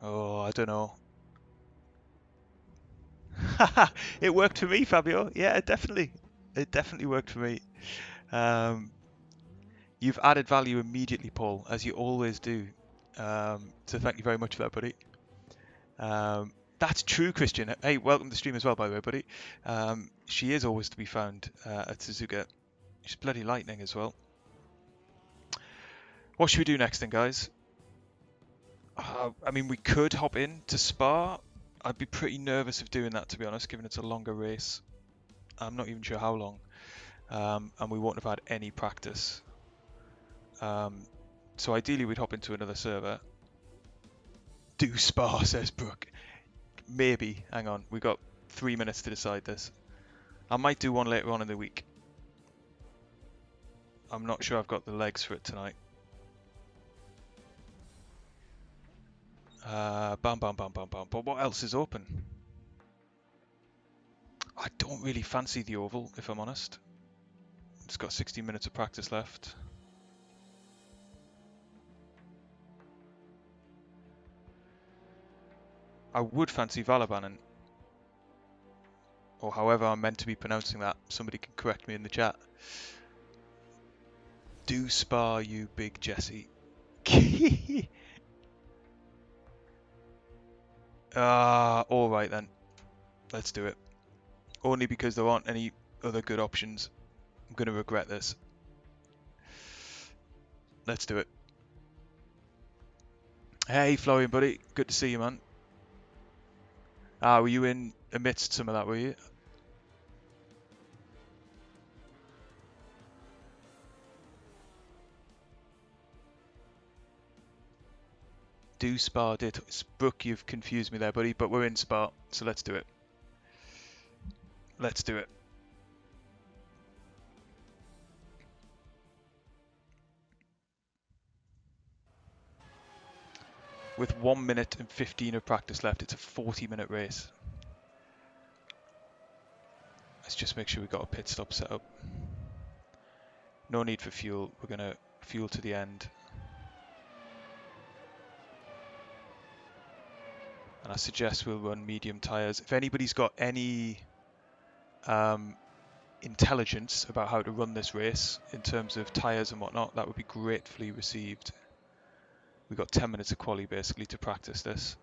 Oh, I don't know. It worked for me, Fabio. Yeah, it definitely worked for me. You've added value immediately, Paul, as you always do. So thank you very much for that, buddy. That's true, Christian. Hey, welcome to the stream as well, by the way, buddy. She is always to be found at Suzuka. She's bloody lightning as well. What should we do next then, guys? I mean, we could hop in to Spa. I'd be pretty nervous of doing that, to be honest, given it's a longer race. I'm not even sure how long. And we won't have had any practice. So ideally, we'd hop into another server. Do Spa, says Brooke. Maybe. Hang on. We've got 3 minutes to decide this. I might do one later on in the week. I'm not sure I've got the legs for it tonight. Bam, bam, bam, bam, bam. But what else is open? I don't really fancy the oval, if I'm honest. It's got 16 minutes of practice left. I would fancy Valabanen. Or however I'm meant to be pronouncing that. Somebody can correct me in the chat. Do Spa, you big Jesse. Alright then. Let's do it. Only because there aren't any other good options. I'm going to regret this. Let's do it. Hey Florian, buddy. Good to see you, man. Were you in amidst some of that, were you? Do Spa, did. Brooke, you've confused me there, buddy, but we're in Spa, so let's do it. Let's do it. With 1 minute and 15 of practice left, it's a 40-minute race. Let's just make sure we've got a pit stop set up. No need for fuel. We're going to fuel to the end. And I suggest we'll run medium tyres. If anybody's got any intelligence about how to run this race in terms of tyres and whatnot, that would be gratefully received. We've got 10 minutes of quali basically to practice this.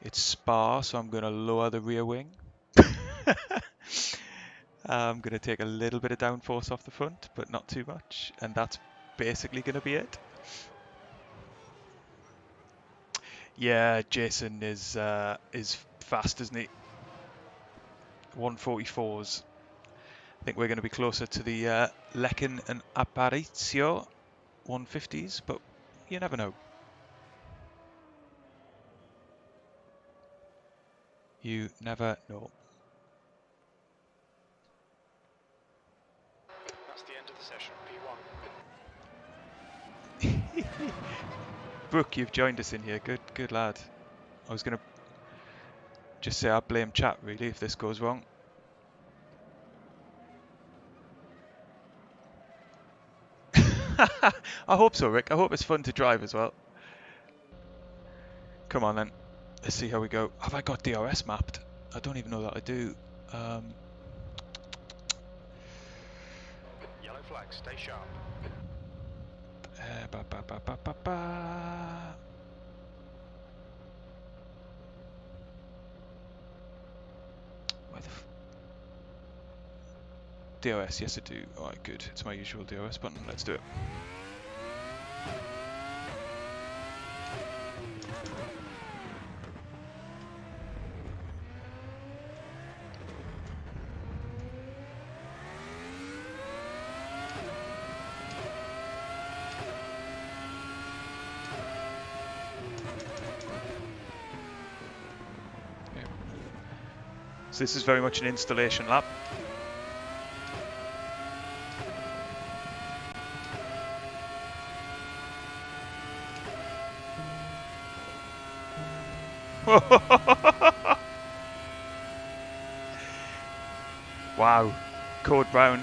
It's Spa, so I'm going to lower the rear wing. I'm going to take a little bit of downforce off the front, but not too much. And that's basically going to be it. Yeah, Jason is fast, isn't he? 144s. I think we're going to be closer to the Lecken and Aparicio 150s, but you never know. You never know. That's the end of the session, P1. Brooke, you've joined us in here. Good lad. I was going to just say I blame chat really if this goes wrong. I hope so, Rick. I hope it's fun to drive as well. Come on then. Let's see how we go. Have I got DRS mapped? I don't even know that I do. Yellow flag, stay sharp. Where the DRS, yes I do. Alright, good. It's my usual DRS button. Let's do it. So this is very much an installation lap. Wow, Code Brown.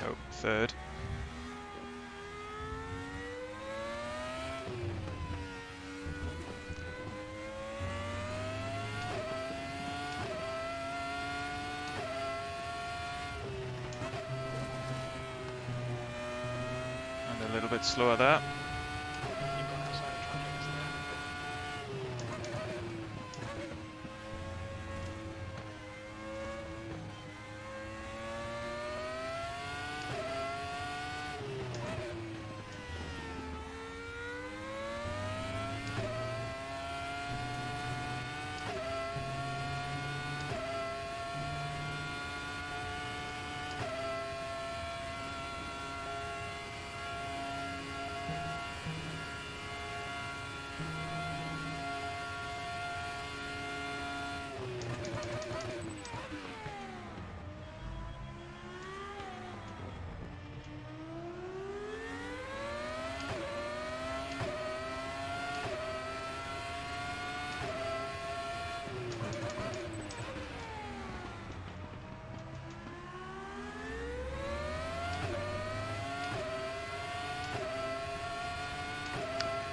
Oh, third. And a little bit slower there.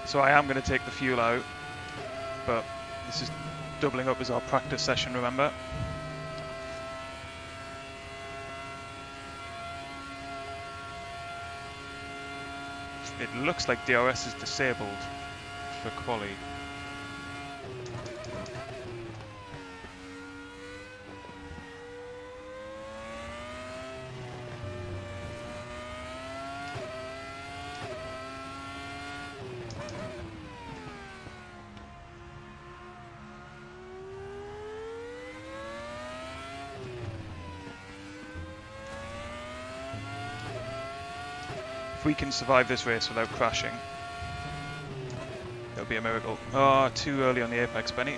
So I am going to take the fuel out, but this is doubling up as our practice session, remember? It looks like DRS is disabled for quali. If we can survive this race without crashing, it'll be a miracle. Oh, too early on the apex, Benny.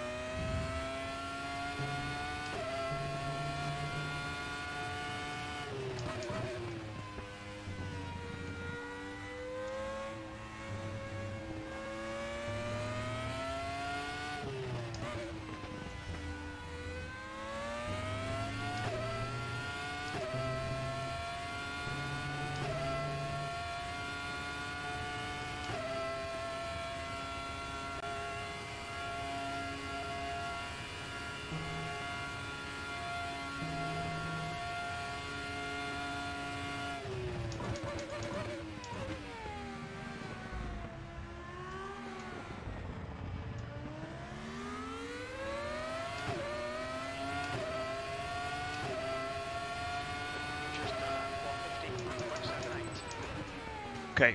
Okay,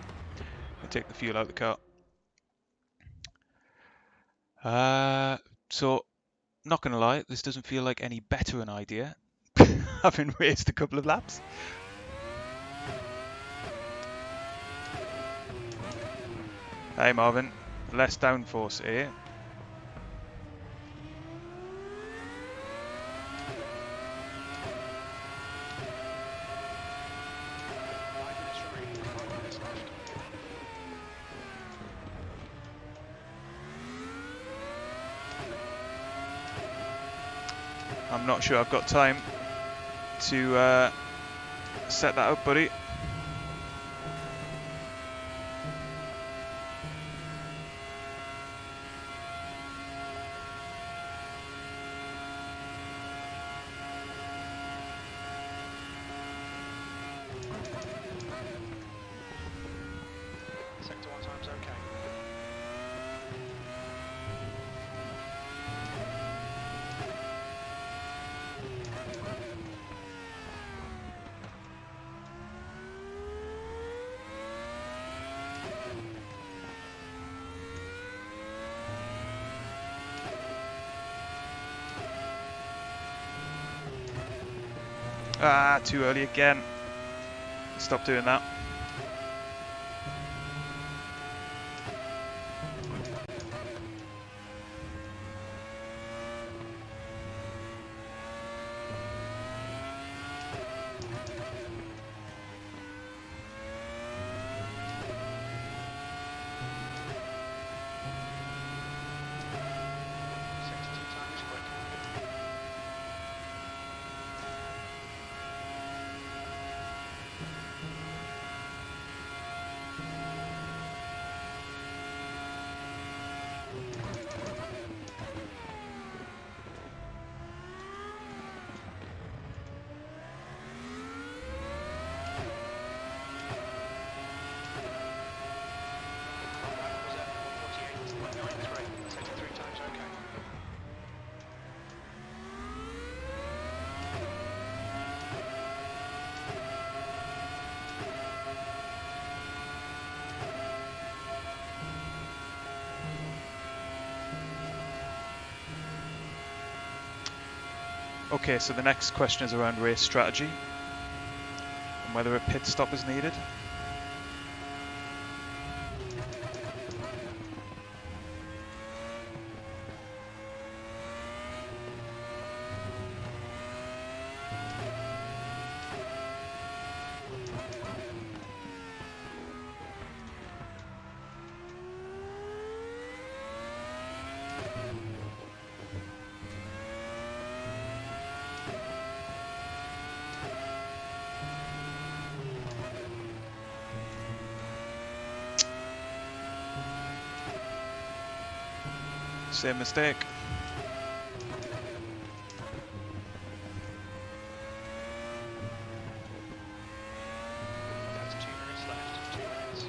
I'll take the fuel out of the car. So, not gonna lie, this doesn't feel like any better an idea, having raced a couple of laps. Hey Marvin, less downforce here. I'm not sure I've got time to set that up, buddy. Sector 1 time's okay. Ah, too early again. Stop doing that. Sector 2 time is quick. That was at 148.93. Sector 3 time's okay. Okay, so the next question is around race strategy and whether a pit stop is needed. Same mistake. That's 2 minutes left. 2 minutes.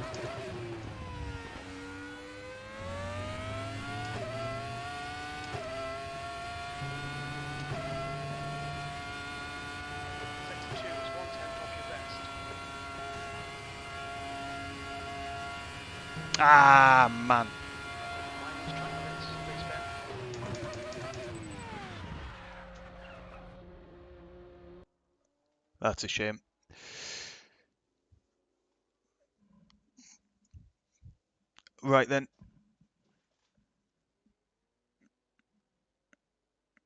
Sector 2 is 1/10 off your best. Ah, man. Minus track limits, please, Ben. That's a shame. Right then.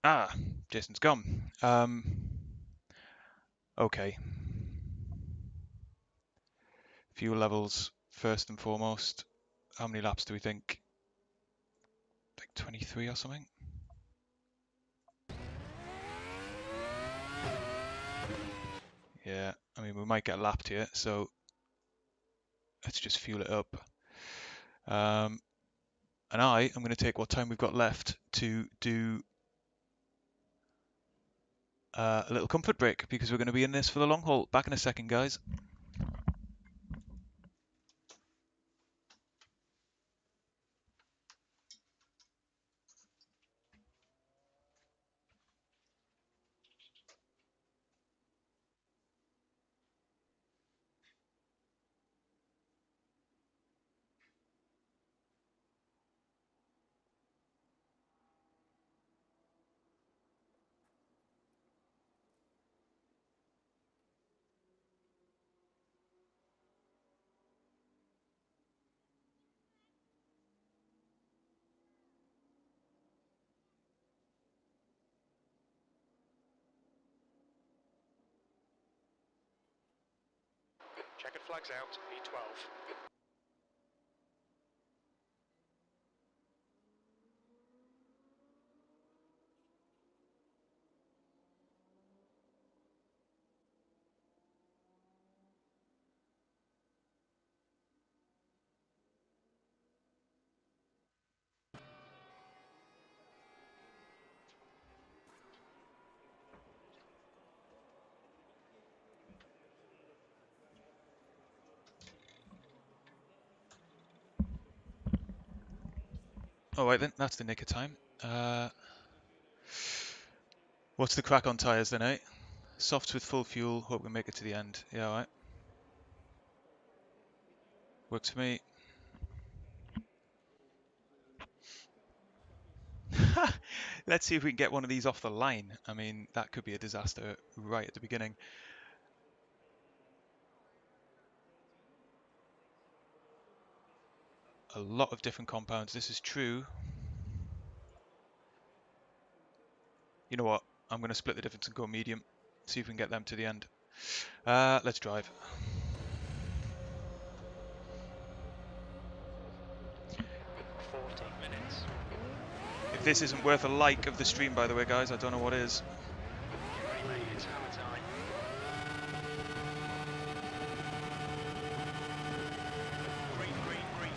Ah, Jason's gone. Okay. Fuel levels first and foremost. How many laps do we think? Like 23 or something? Yeah, I mean, we might get lapped here, so let's just fuel it up. And I am going to take what time we've got left to do a little comfort break because we're going to be in this for the long haul. Back in a second, guys. Checkered flags out, E12. Alright then, that's the nick of time. What's the crack on tyres then, eh? Softs with full fuel, hope we make it to the end. Yeah, alright. Works for me. Let's see if we can get one of these off the line. I mean, that could be a disaster right at the beginning. A lot of different compounds. This is true. You know what? I'm going to split the difference and go medium. See if we can get them to the end. Let's drive. If this isn't worth a like of the stream, by the way, guys, I don't know what is. Get ready, mate, it's hammer time. Green, green, green.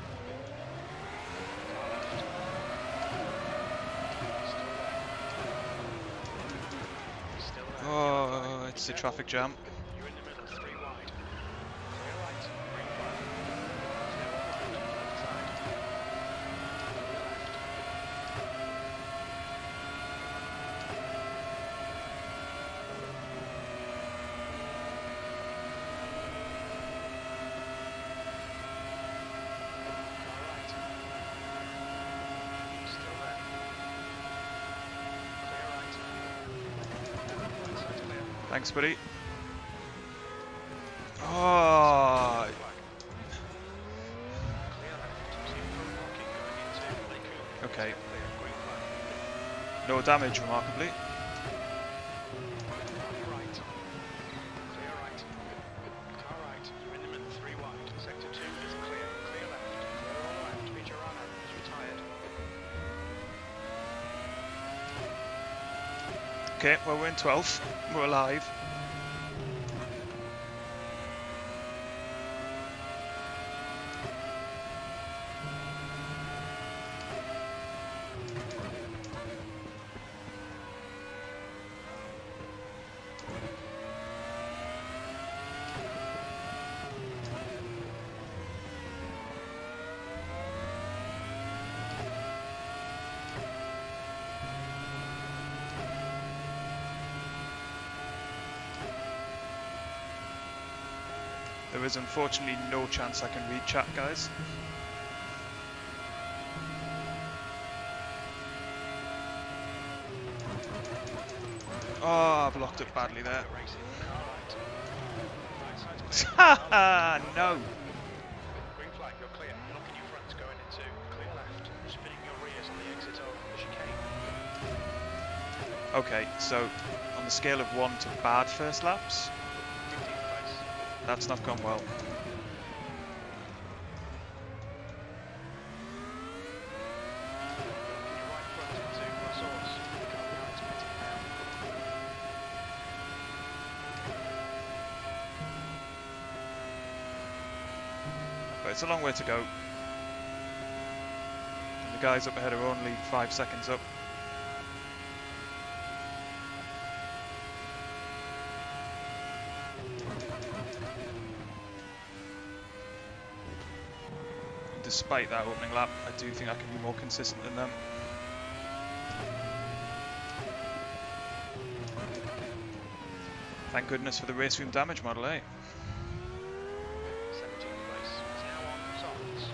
Still there. Oh, it's a traffic jam. You're in the middle, 3 wide. Clear right, green flag. Clear all right, left side. Clear left. Car right. Still there. Clear right. Right side clear. Thanks, buddy. Oh, Clear left. See front blocking going into Lakewood. okay. Clear, green flag. No damage, remarkably. Right. Clear right. Car right. You're in the middle, 3 wide. Sector 2 is clear. Clear left. Clear all left. Vitorano is retired. Okay, well, we're in 12th. We're alive. There is unfortunately no chance I can read chat, guys. Oh, I've locked up badly there. Racing. Car right. Right side's clear. Haha, no. Green flag, you're clear. Locking your fronts going into clear left. Spinning your rears on the exit of the chicane. Okay, so on the scale of 1 to bad first laps, 15th place. that's not gone well. Locking your right front into source. Car behind's pitting now. But it's a long way to go. And the guys up ahead are only 5 seconds up. Despite that opening lap, I do think I can be more consistent than them. Thank goodness for the RaceRoom damage model, eh? 17th place. It's now on softs.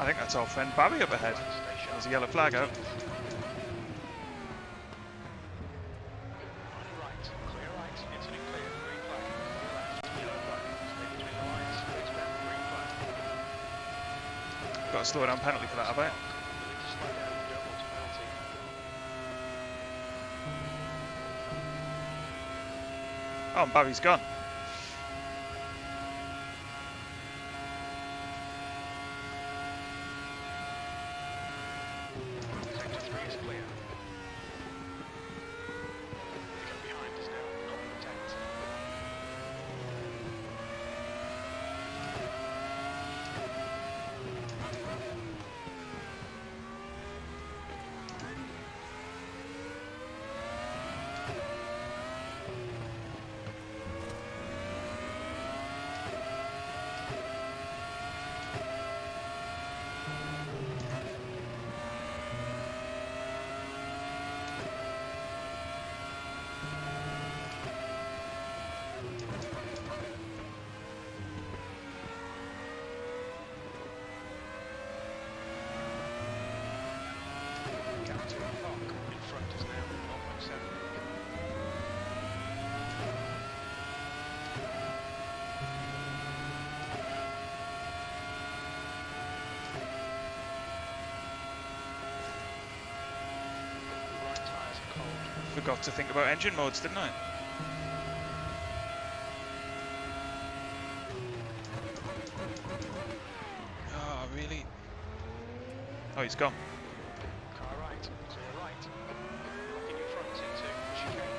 I think that's our friend Barry up ahead. There's a yellow flag out. Got a slow down penalty for that, have I? Oh, and Barry's gone. Forgot to think about engine modes, didn't I? Oh, really? Oh, he's gone. Car right, clear right. Locking your front into the chicane.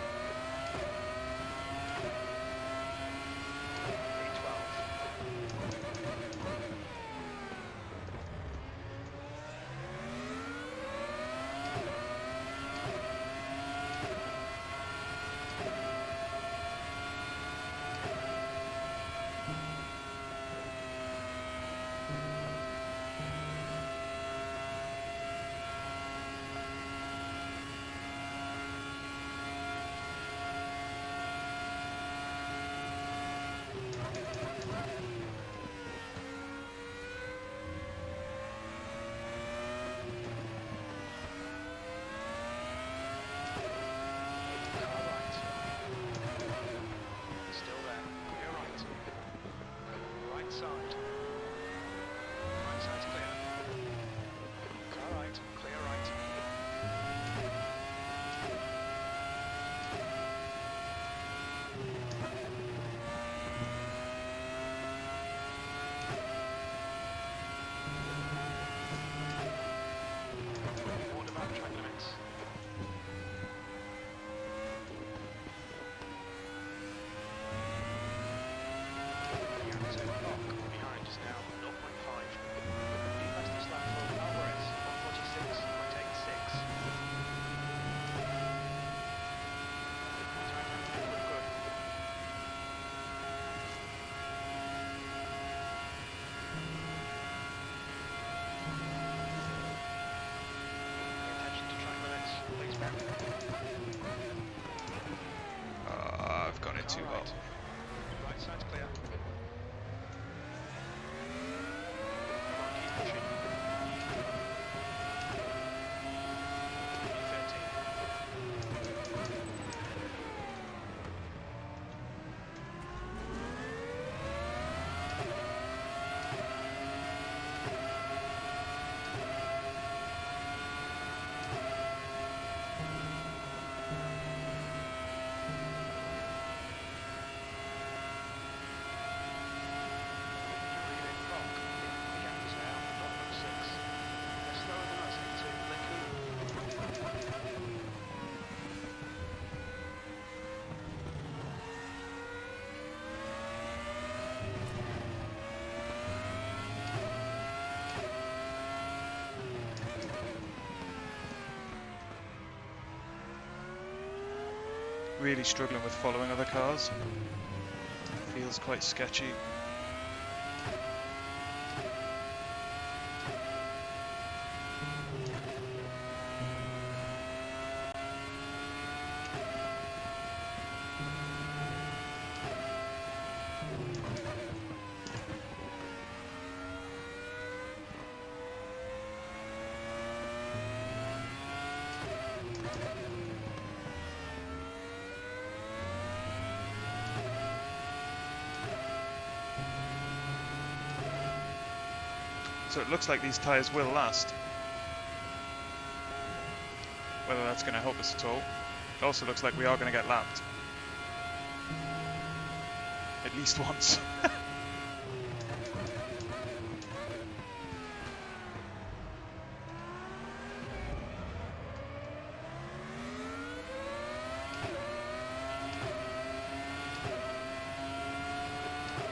I've got it too hot. Right side's clear. Come on, keep pushing. Really struggling with following other cars. Feels quite sketchy. So it looks like these tyres will last. Whether that's going to help us at all. It also looks like we are going to get lapped. At least once.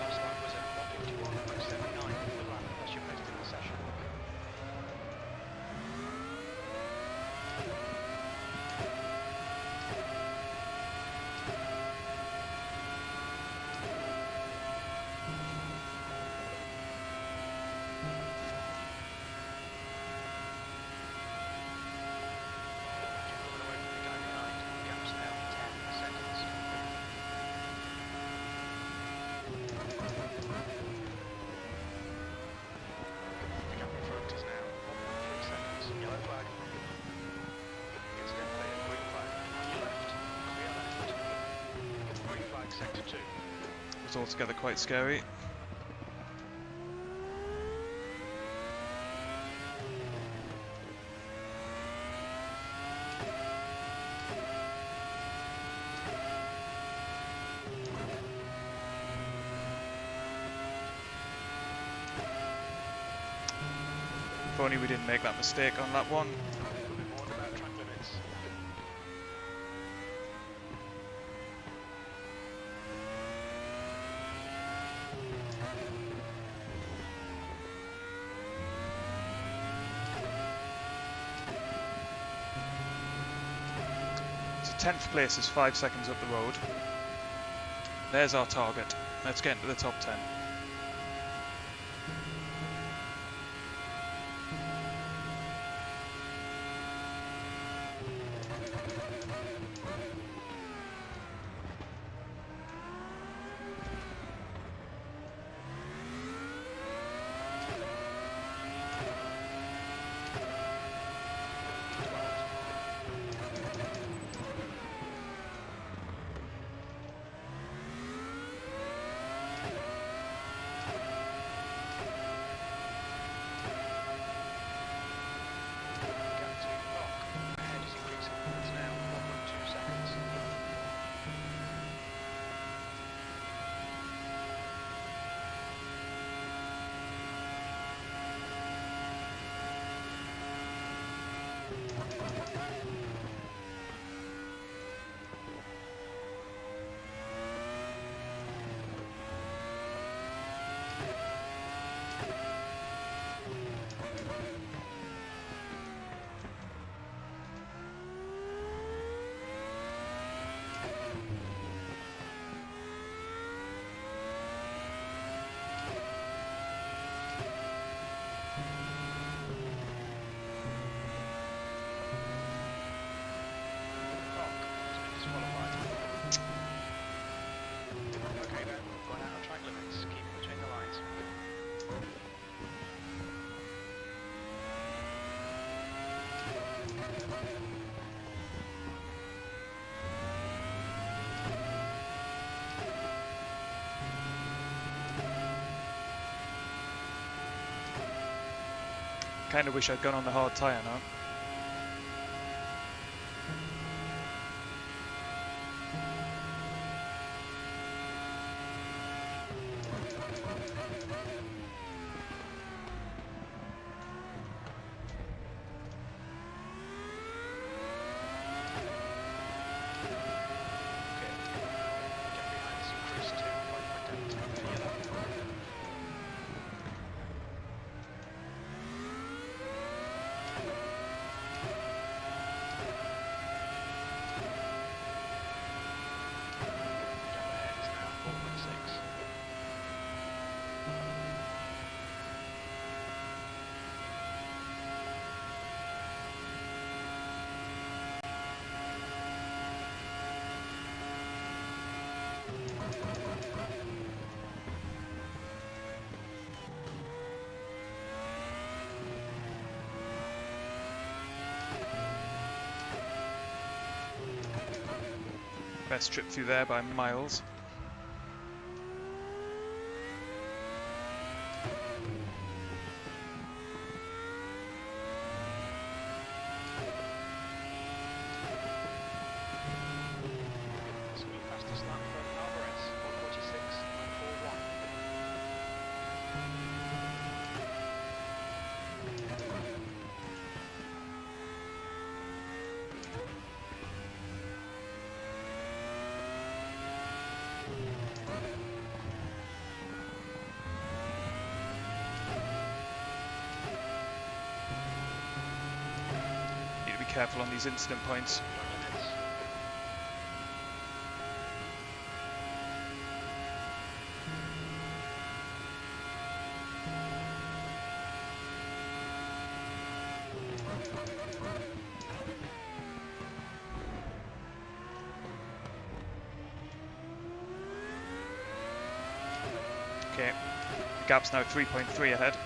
Last lap was at 151.79 the lap. That's your best in the session. Moving away from the guy behind. Gap's now 10 seconds. The gap in front is now 1.3 seconds. Yellow flag. Incident clear. Green flag. On your left. Clear left. Green flag sector 2. It was altogether quite scary. If only we didn't make that mistake on lap 1. We'll be warned about track limits. So 10th place is 5 seconds up the road. There's our target. Let's get into the top 10. Gap to Brock. Ahead is increasing. It's now 1.2 seconds. Brock has been disqualified. Okay then, going out of track limits. Keep it between the lines. Kind of wish I'd gone on the hard tyre now. Okay. The gap behind has increased to 5.8 to yellow. Gap ahead is now 4.6. Best trip through there by miles. Need to be careful on these incident points. Okay, the gap's now 3.3 ahead.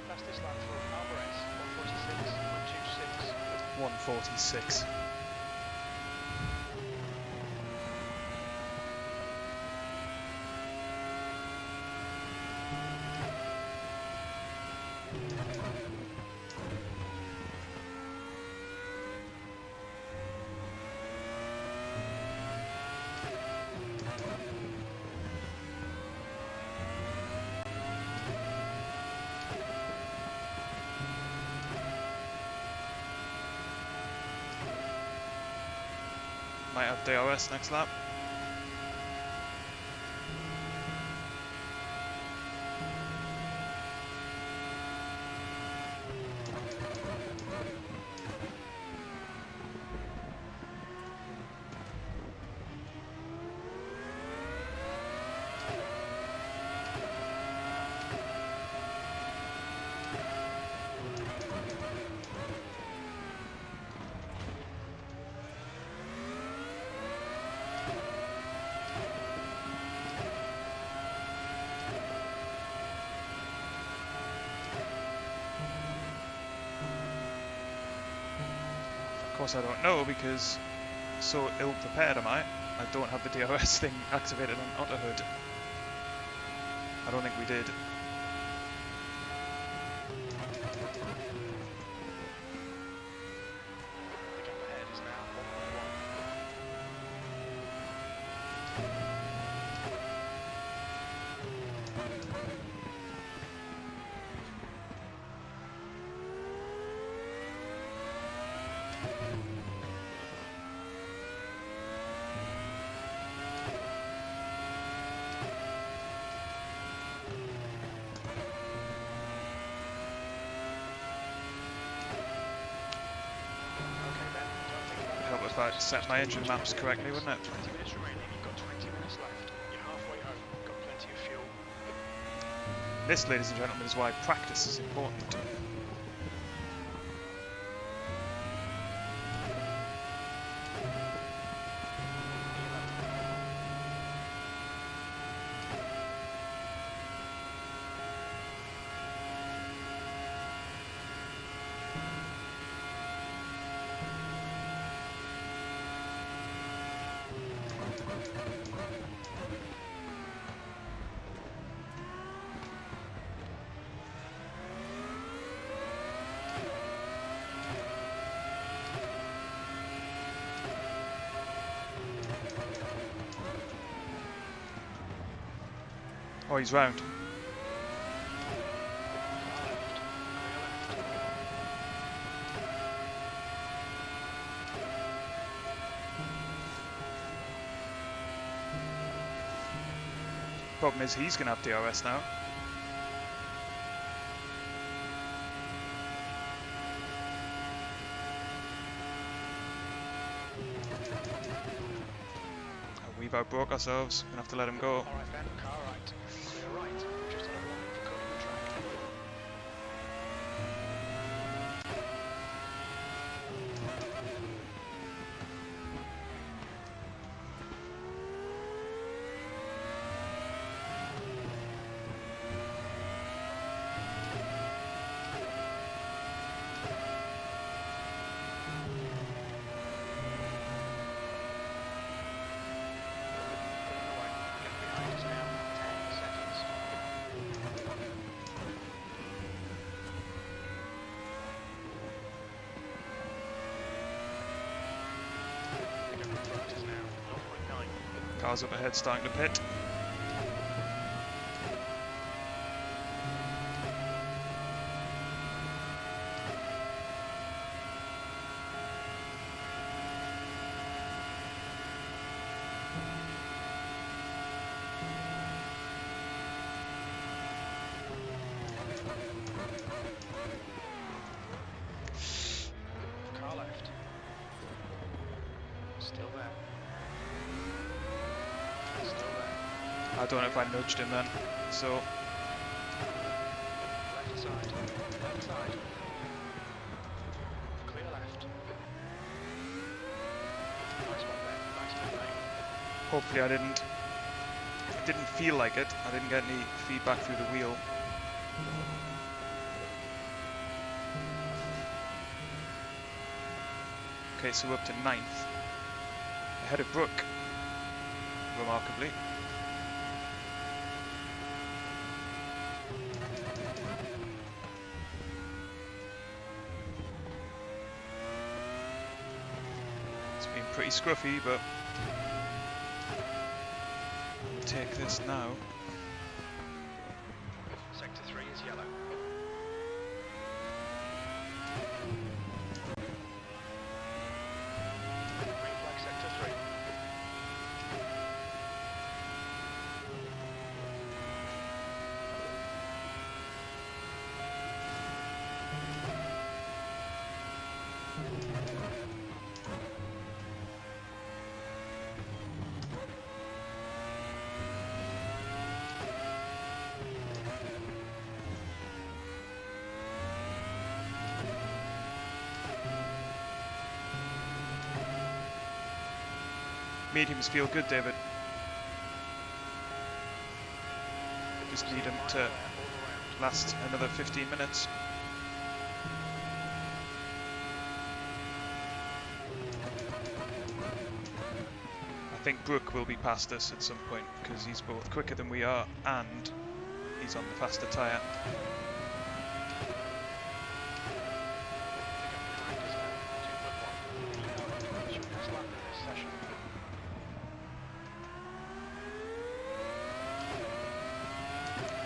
Fastest lap for Alvarez, 146.26. 146. Might have DRS next lap. Of course I don't know because so ill prepared am I. I don't have the DRS thing activated on Auto HUD. I don't think we did. if I set my engine maps correctly, wouldn't it? 20 minutes remaining, you've got 20 minutes left. You're halfway home, got plenty of fuel. This, ladies and gentlemen, is why practice is important. Oh, he's round. Problem is, he's going to have DRS now. And we've outbroke ourselves. Going to have to let him go. All right, Ben, car right. Clear right. Just on a line for cutting the track. Cars up ahead starting to pit. Car left. Still there. Still there. I don't know if I nudged him then, so Left side. Left side. Clear left. Nice one there. Nice one there. hopefully I didn't. It didn't feel like it. I didn't get any feedback through the wheel. Okay, so we're up to 9th. Ahead of Brook, remarkably. It's been pretty scruffy, but we'll take this now. Sector 3 is yellow. Green flag sector 3. Mediums feel good, David. Just need him to last another 15 minutes. I think Brook will be past us at some point because he's both quicker than we are and he's on the faster tyre.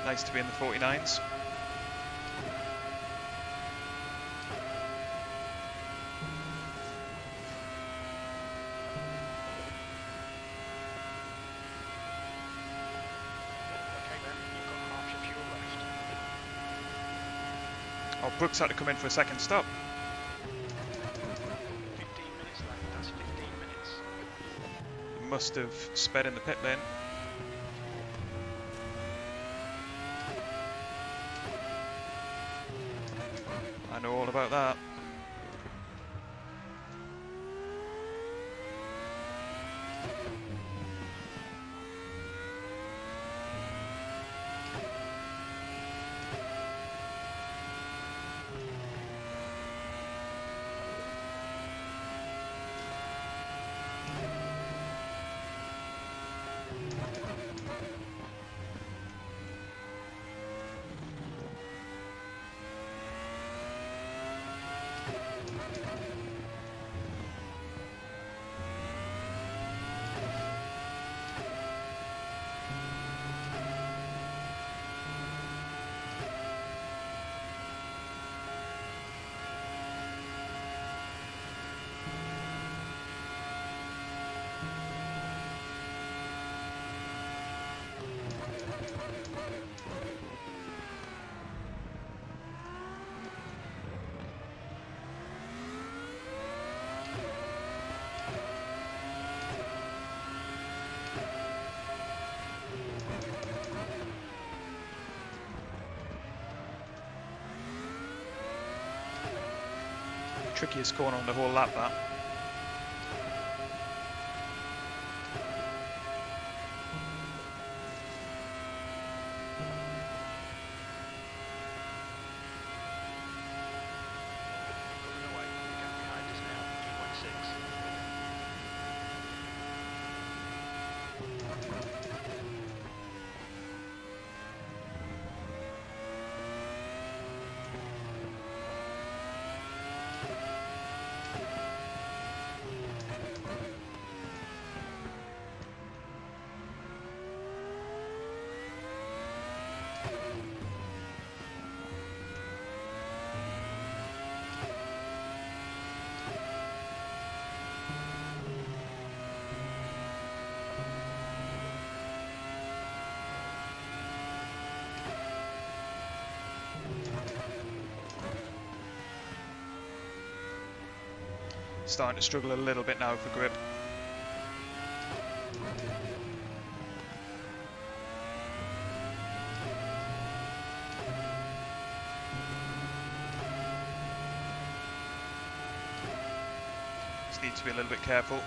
Nice to be in the 49s. Oh, Brooks had to come in for a second stop. 15 minutes left, that's 15 must have sped in the pit lane. I know all about that. Trickiest corner on the whole lap, that. Starting to struggle a little bit now for grip. Just need to be a little bit careful.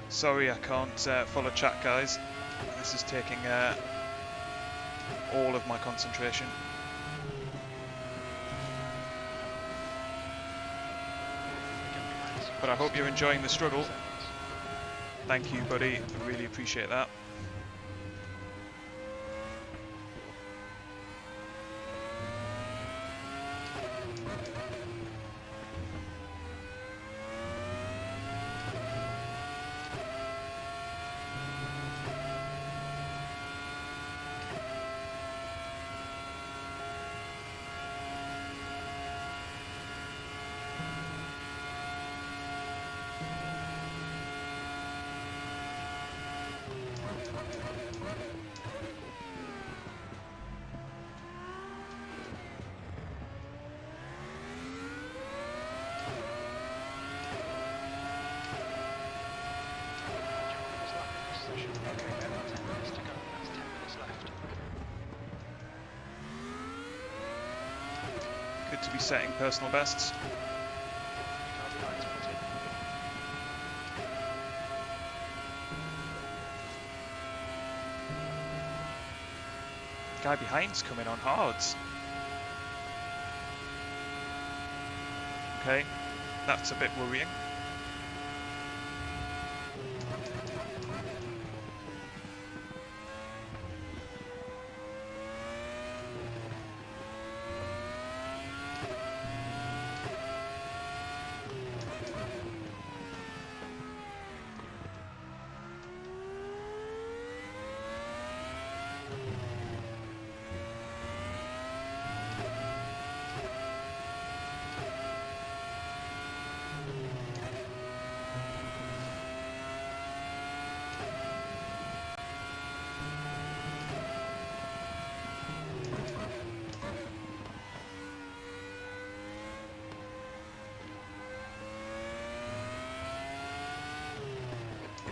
Sorry, I can't follow chat, guys. This is taking all of my concentration. But I hope you're enjoying the struggle. Thank you, buddy. I really appreciate that. to be setting personal bests. You can't be 920. Guy behind's coming on hards. Okay, that's a bit worrying.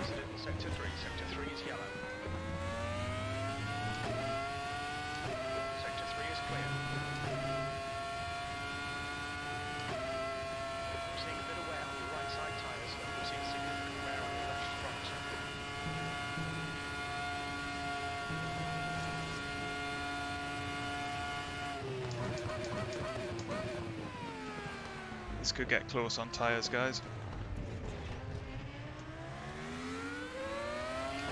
Incident in Sector 3. Sector 3 is yellow. Sector 3 is clear. I'm seeing a bit of wear on your right side tyres. I'm seeing significant wear on your left front. This could get close on tyres, guys.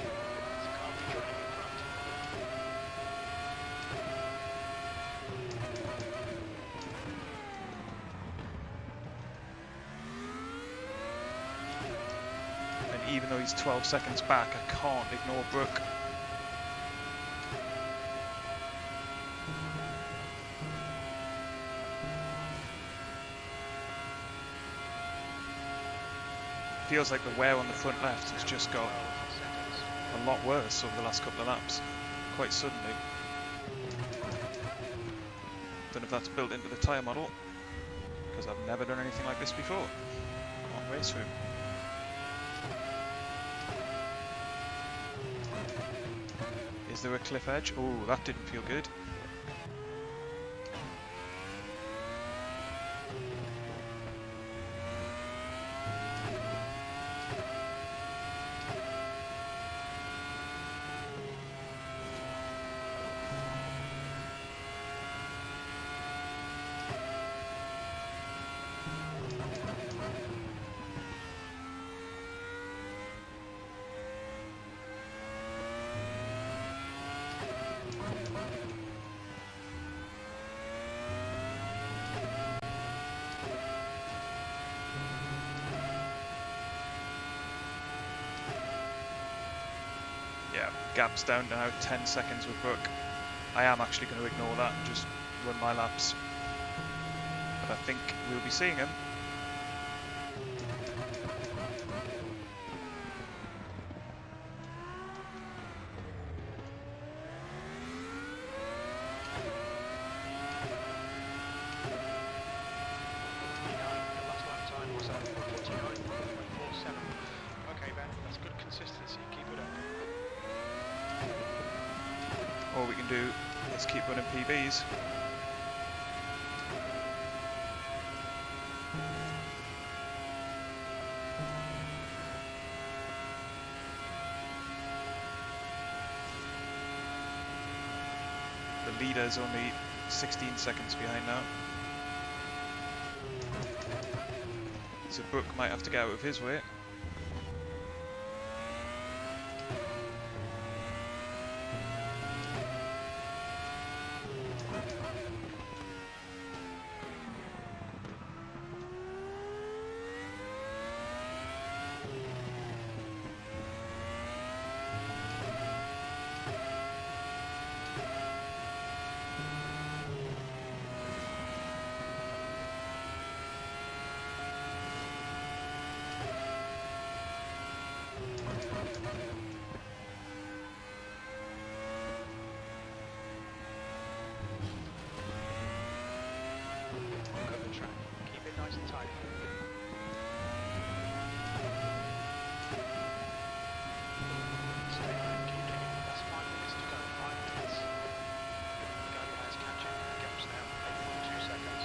There's a car joining in front. And even though he's 12 seconds back, I can't ignore Brook. Feels like the wear on the front left has just got 12 seconds. a lot worse over the last couple of laps, quite suddenly. Don't know if that's built into the tyre model, because I've never done anything like this before on RaceRoom. Is there a cliff edge? Oh, that didn't feel good. Yeah, gap's down now, 10 seconds with Brook. I am actually going to ignore that and just run my laps. But I think we'll be seeing him. The last lap time was 49.47. Okay, Ben, that's good consistency. Keep it up. All we can do is keep running PBs. The leader's only 16 seconds behind now. So Brook might have to get out of his way. Cover track. Keep it nice and tight. Stay on. Keep digging. That's 5 minutes to go. 5 minutes. The guy who has catching. Gaps now. 8.2 seconds.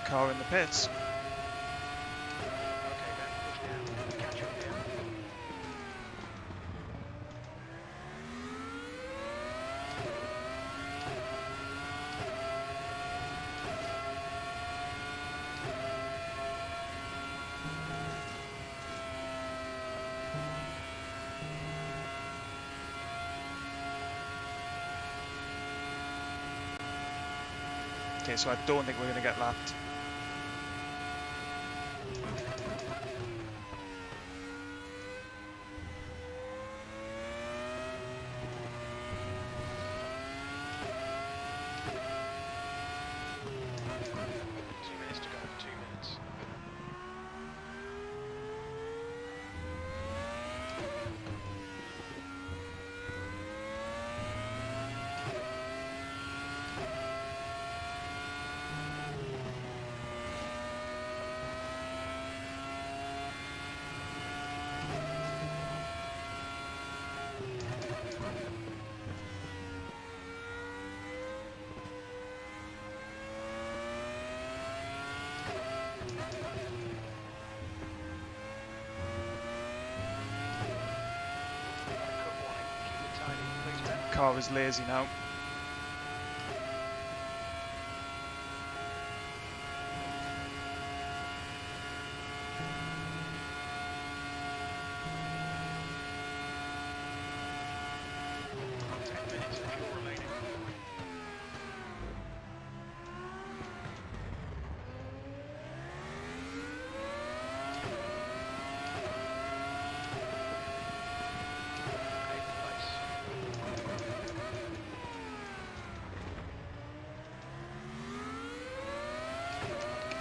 car in the pits. Okay then, push down. Catch up here. Okay, so I don't think we're going to get lapped. Car is lazy now.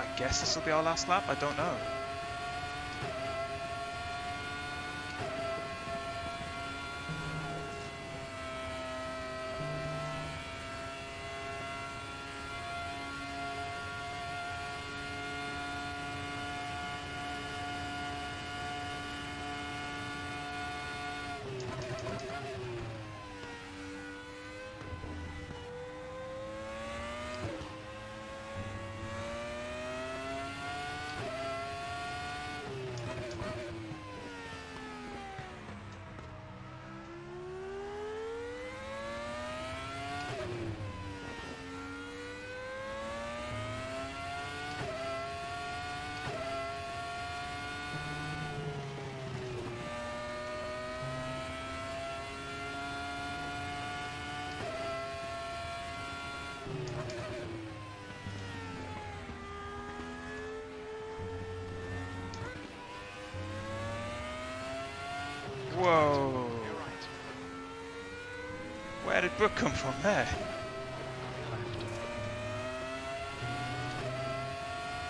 I guess this will be our last lap, I don't know. Whoa! Where did Brook come from there?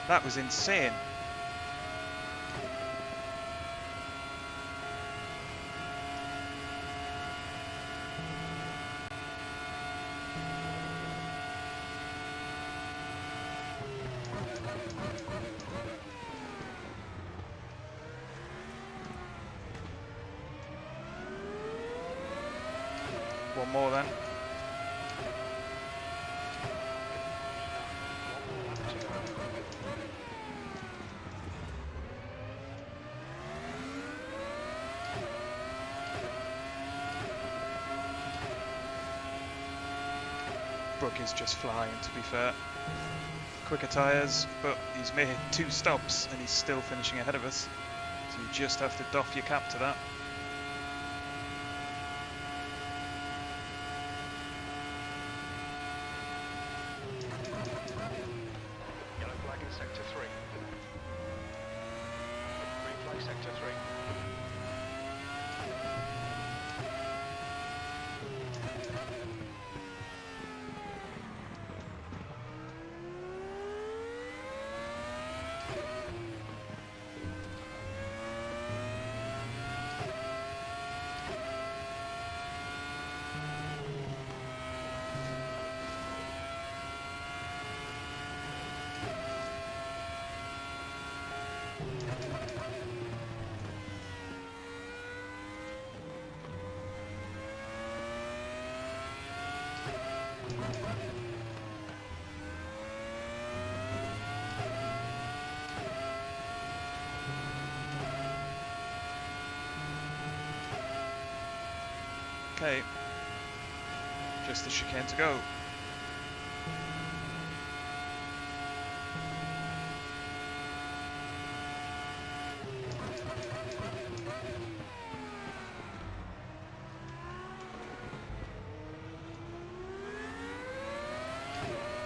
That was insane. One more then. Brook is just flying, to be fair. Quicker tyres, but he's made 2 stops and he's still finishing ahead of us. So you just have to doff your cap to that. Yellow flag in sector 3. Green flag sector 3. Okay. Just the chicane to go.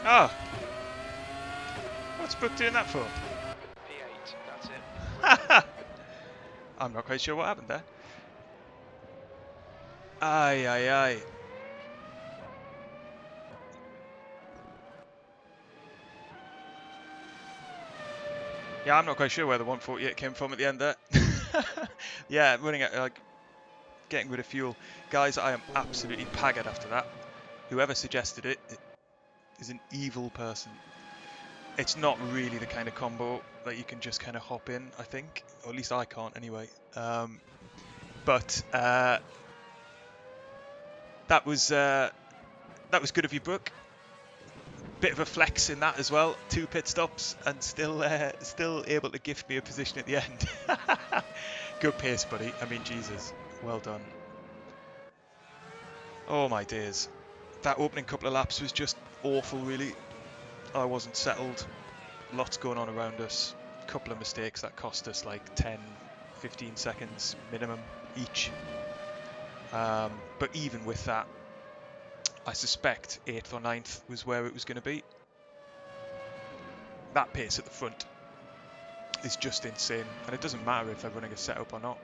Ah! What's Brook doing that for? P8, that's it. I'm not quite sure what happened there. Aye, aye, aye. Yeah, I'm not quite sure where the 148 came from at the end there. Yeah, running out, like, getting rid of fuel. Guys, I am absolutely paggered after that. Whoever suggested it is an evil person. It's not really the kind of combo that you can just kind of hop in, I think. Or at least I can't anyway. But that was good of you, Brook. Bit of a flex in that as well. 2 pit stops and still able to gift me a position at the end. Good pace, buddy. I mean, Jesus. Well done. Oh my days. That opening couple of laps was just awful, really. I wasn't settled. Lots going on around us. A couple of mistakes that cost us like 10, 15 seconds minimum each. But even with that, I suspect 8th or 9th was where it was going to be. That pace at the front is just insane, and it doesn't matter if they're running a setup or not.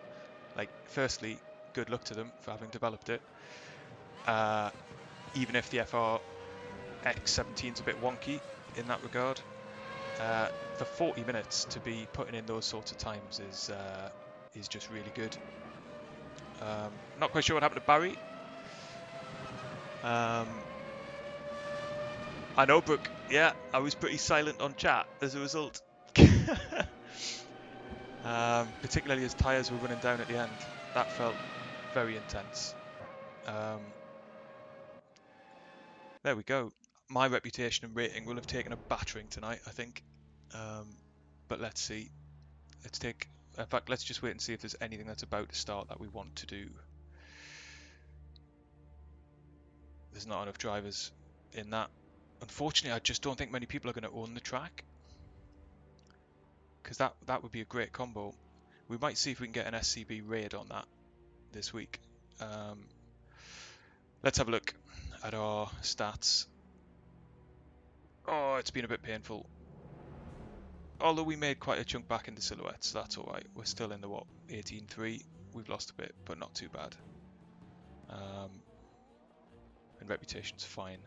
Like, firstly, good luck to them for having developed it. Even if the FR X17 is a bit wonky in that regard, for 40 minutes to be putting in those sorts of times is just really good. Not quite sure what happened to Barry. I know, Brook. Yeah, I was pretty silent on chat as a result. Particularly as tyres were running down at the end. That felt very intense. There we go. My reputation and rating will have taken a battering tonight, I think. But let's see. In fact, let's just wait and see if there's anything that's about to start that we want to do. There's not enough drivers in that. Unfortunately, I just don't think many people are going to own the track, because that would be a great combo. We might see if we can get an SCB raid on that this week. Let's have a look at our stats. Oh, it's been a bit painful. Although we made quite a chunk back into silhouettes, so that's alright. We're still in the, 18.3. We've lost a bit, but not too bad. And reputation's fine.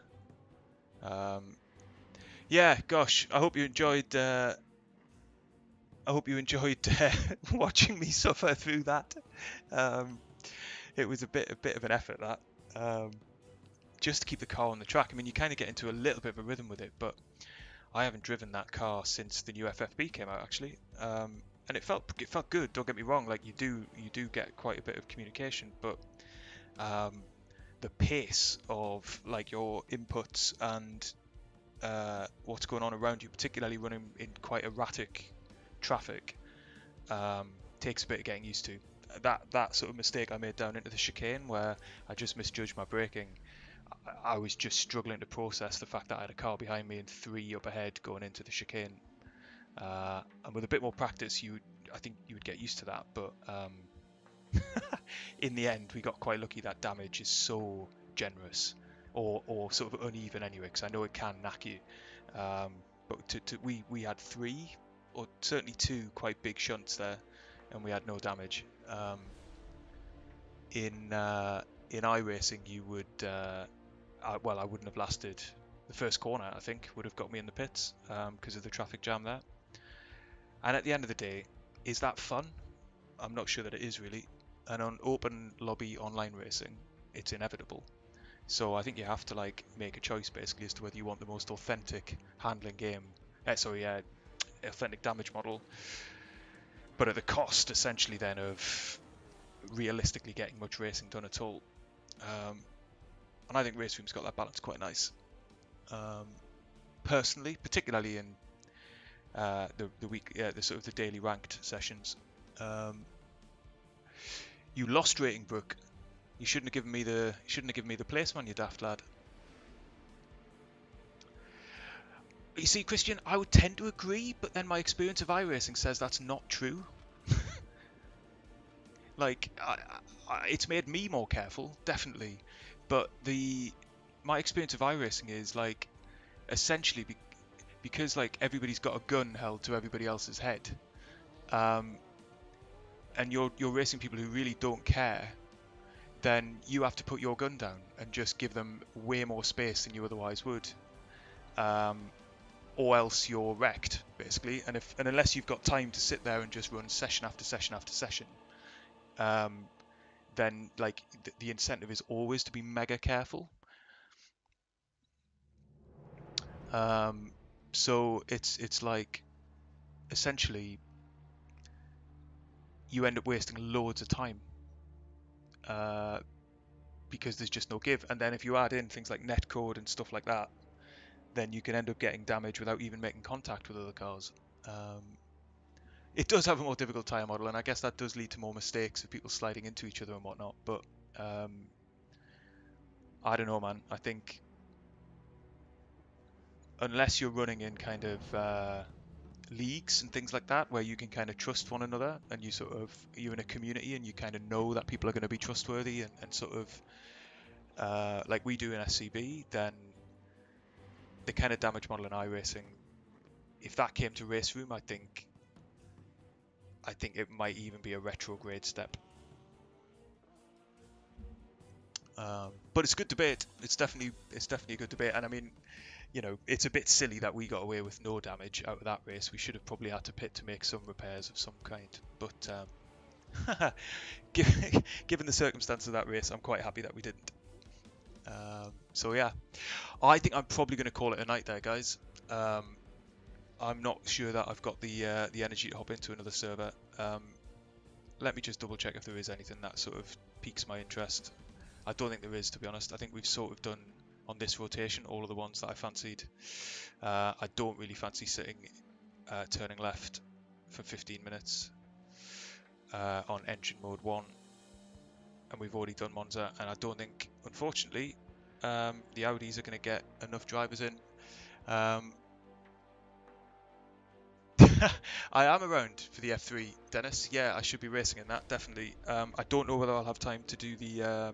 Yeah, gosh, I hope you enjoyed watching me suffer through that. It was a bit of an effort, that. Just to keep the car on the track. I mean, you kind of get into a little bit of a rhythm with it, but I haven't driven that car since the new FFB came out, actually. And it felt good. Don't get me wrong. Like, you do get quite a bit of communication, but the pace of like your inputs and what's going on around you, particularly running in quite erratic traffic, takes a bit of getting used to. That sort of mistake I made down into the chicane, where I just misjudged my braking. I was just struggling to process the fact that I had a car behind me and 3 up ahead going into the chicane. And with a bit more practice, I think you would get used to that. But in the end, we got quite lucky that damage is so generous, or sort of uneven anyway, because I know it can knack you. But we had 3, or certainly 2 quite big shunts there, and we had no damage. In iRacing, you would I wouldn't have lasted. The first corner, I think, would have got me in the pits because of the traffic jam there. And at the end of the day, is that fun? I'm not sure that it is really. And on open lobby online racing, it's inevitable. So I think you have to like make a choice basically as to whether you want the most authentic handling game. Authentic damage model, but at the cost essentially then of realistically getting much racing done at all. And I think RaceRoom's got that balance quite nice. Personally, particularly in the week, the sort of the daily ranked sessions. You lost rating, Brook, You shouldn't have given me the place, man, you daft lad. You see, Christian, I would tend to agree, but then my experience of iRacing says that's not true. Like, it's made me more careful, definitely, but my experience of iRacing is like essentially because like everybody's got a gun held to everybody else's head, and you're racing people who really don't care. Then you have to put your gun down and just give them way more space than you otherwise would, or else you're wrecked basically. And unless you've got time to sit there and just run session after session after session, then like the incentive is always to be mega careful. So it's like essentially you end up wasting loads of time because there's just no give. And then if you add in things like netcode and stuff like that, then you can end up getting damage without even making contact with other cars. It does have a more difficult tyre model, and I guess that does lead to more mistakes of people sliding into each other and whatnot. But I don't know, man. I think unless you're running in kind of leagues and things like that, where you can kind of trust one another, and you're in a community and you kind of know that people are going to be trustworthy and sort of like we do in SCB, then the kind of damage model in iRacing, if that came to RaceRoom, I think it might even be a retrograde step. But it's a good debate. It's definitely a good debate. And I mean, you know, it's a bit silly that we got away with no damage out of that race. We should have probably had to pit to make some repairs of some kind. But given the circumstances of that race, I'm quite happy that we didn't. So yeah, I think I'm probably going to call it a night there, guys. I'm not sure that I've got the energy to hop into another server. Let me just double check if there is anything that sort of piques my interest. I don't think there is, to be honest. I think we've sort of done on this rotation all of the ones that I fancied. I don't really fancy sitting turning left for 15 minutes on engine mode 1, and we've already done Monza, and I don't think, unfortunately, the Audis are going to get enough drivers in. I am around for the F3, Dennis. Yeah, I should be racing in that, definitely. I don't know whether I'll have time to do the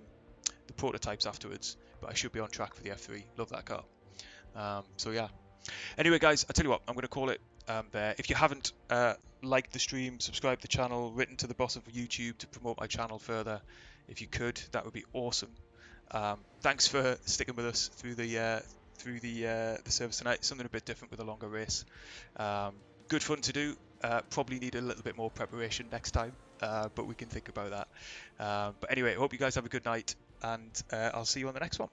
prototypes afterwards, but I should be on track for the F3. Love that car. So yeah. Anyway, guys, I tell you what, I'm going to call it there. If you haven't liked the stream, subscribed to the channel, written to the boss of YouTube to promote my channel further, if you could, that would be awesome. Thanks for sticking with us through the service tonight. Something a bit different with a longer race. Good fun to do. Probably need a little bit more preparation next time, but we can think about that. But anyway, I hope you guys have a good night, and I'll see you on the next one.